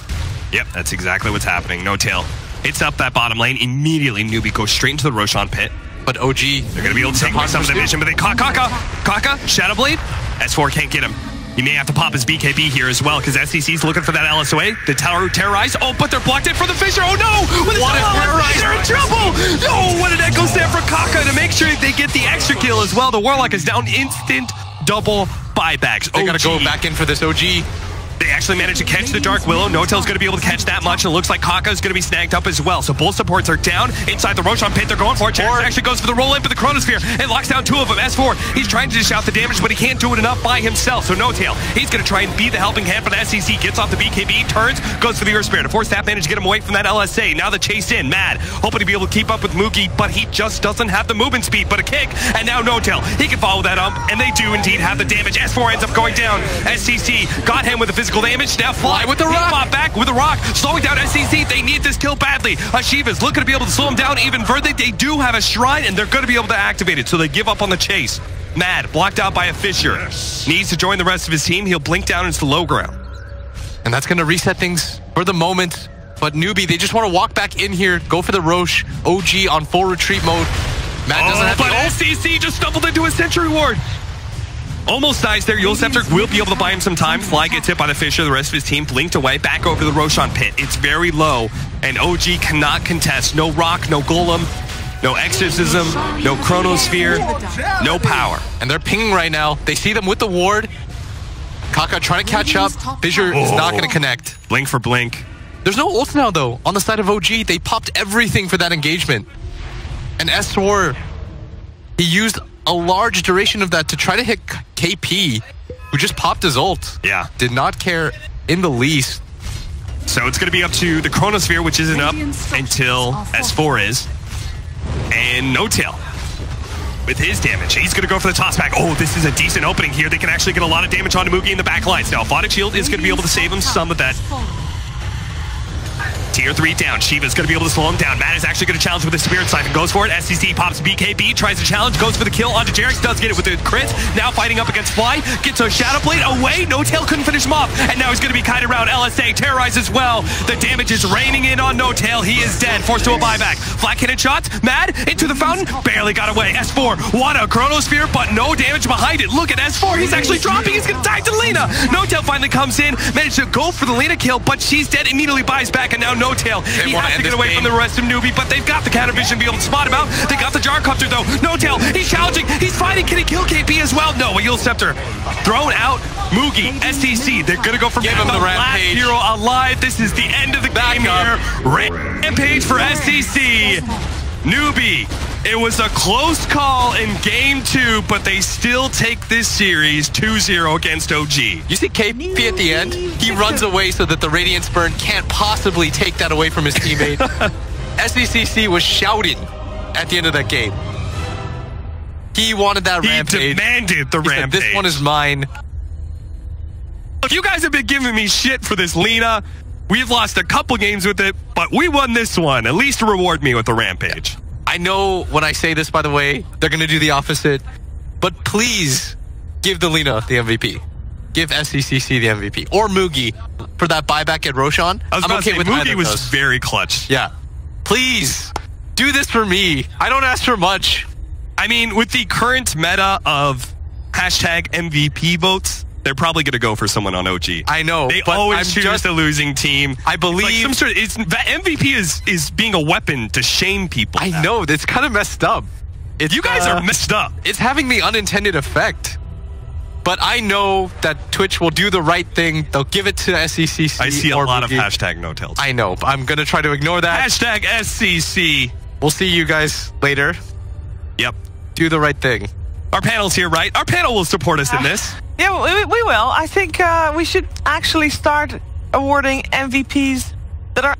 S9: Yep, that's exactly what's happening. No Tail hits up that bottom lane. Immediately, Newbie goes straight into the Roshan pit.
S10: But OG,
S9: they're going to be able to take away some of the vision, but they caught Kaka, Shadow Blade. S4 can't get him. He may have to pop his BKB here as well, because SCC's looking for that LSOA. The tower terrorized. Oh, but they're blocked in for the Fissure. Oh no! What a terrorize! They're in trouble! Oh, what an echo snap for Kaka to make sure they get the extra kill as well. The Warlock is down instant double buybacks.
S10: They gotta go back in for this OG.
S9: They actually managed to catch the Dark Willow. No Tail's going to be able to catch that much, and it looks like Kaka's going to be snagged up as well. So both supports are down. Inside the Roshan pit, they're going for it. Chance actually goes for the roll-in, but the Chronosphere, it locks down two of them. S4, he's trying to dish out the damage, but he can't do it enough by himself. So No Tail, he's going to try and be the helping hand for the SCC. Gets off the BKB, turns, goes for the Earth Spirit. To force that manage to get him away from that LSA. Now the chase in, Mad, hoping to be able to keep up with Moogie, but he just doesn't have the movement speed. But a kick, and now No Tail, he can follow that up, and they do indeed have the damage. S4 ends up going down. SCC got him with the physical damage. Now with the rock. He back with the rock, slowing down SCC. They need this kill badly. Ashiva's looking to be able to slow him down even further. They do have a shrine, and they're going to be able to activate it, so they give up on the chase. Mad, blocked out by a Fissure. Needs to join the rest of his team. He'll blink down into the low ground.
S10: And that's going to reset things for the moment. But Newbie, they just want to walk back in here, go for the Roche. OG on full retreat mode. Matt doesn't have
S9: but SCC just stumbled into a Sentry Ward. Almost dies there. Yulceptor will be able to buy him some time. Fly gets hit by the Fisher. The rest of his team blinked away. Back over to the Roshan pit. It's very low, and OG cannot contest. No Rock, no Golem, no Exorcism, no Chronosphere, no power.
S10: And they're pinging right now. They see them with the ward. Kaka trying to catch up. Fissure is not going to connect.
S9: Blink for blink.
S10: There's no ult now, though. On the side of OG, they popped everything for that engagement. And S4, he used a large duration of that to try to hit KP, who just popped his ult.
S9: Yeah.
S10: Did not care in the least.
S9: So it's going to be up to the Chronosphere, which isn't up until S4 is. And No Tail with his damage. He's going to go for the toss back. Oh, this is a decent opening here. They can actually get a lot of damage onto Mugi in the back lines. Now, Fnatic Shield is going to be able to save him some of that. Tier 3 down. Shiva's going to be able to slow him down. Matt is actually going to challenge with a Spirit Siphon. Goes for it. SCC pops BKB. Tries to challenge. Goes for the kill onto Jerix. Does get it with the crit. Now fighting up against Fly. Gets a Shadow Blade away. No Tail couldn't finish him off. And now he's going to be kited around. LSA terrorized as well. The damage is raining in on No Tail. He is dead. Forced to a buyback. Fly cannon shots. Mad into the fountain. Barely got away. S4 won a Chronosphere, but no damage behind it. Look at S4. He's actually dropping. He's going to die to Lina. No Tail finally comes in. Managed to go for the Lina kill, but she's dead. Immediately buys back, and now No Tail. He has to get away from the rest of Newbie, but they've got the counter vision to be able to spot him out. They got the Jar Copter though. No Tail, he's challenging, he's fighting. Can he kill KP as well? No, a Yulceptor thrown out. Mugi, STC, they're gonna go for
S10: Give him the
S9: last
S10: rampage.
S9: hero alive. This is the end of the game here. Rampage for STC. Newbie, it was a close call in game 2, but they still take this series 2-0 against OG.
S10: You see KP at the end? He runs away so that the Radiance Burn can't possibly take that away from his teammate. SDCC was shouting at the end of that game. He wanted that rampage.
S9: He demanded the rampage.
S10: Said, this one is mine.
S9: Look, you guys have been giving me shit for this Lina. We've lost a couple games with it, but we won this one. At least reward me with the rampage.
S10: I know when I say this, by the way, they're going to do the opposite. But please give the Lina the MVP. Give SCCC the MVP. Or Mugi for that buyback at Roshan.
S9: I was
S10: I'm okay with
S9: Mugi was very clutch.
S10: Yeah. Please do this for me. I don't ask for much.
S9: I mean, with the current meta of hashtag MVP votes, they're probably going to go for someone on OG.
S10: I know.
S9: They always choose the losing team.
S10: I believe
S9: like some sort of, that MVP is being a weapon to shame people.
S10: I know. It's kind of messed up.
S9: You guys are messed up.
S10: It's having the unintended effect. But I know that Twitch will do the right thing. They'll give it to SCCC.
S9: I see a lot of hashtag no tails.
S10: I know. But I'm going to try to ignore that.
S9: Hashtag SCC.
S10: We'll see you guys later.
S9: Yep.
S10: Do the right thing.
S9: Our panel's here, right? Our panel will support us in this.
S14: Yeah, we will. I think we should actually start awarding MVPs that are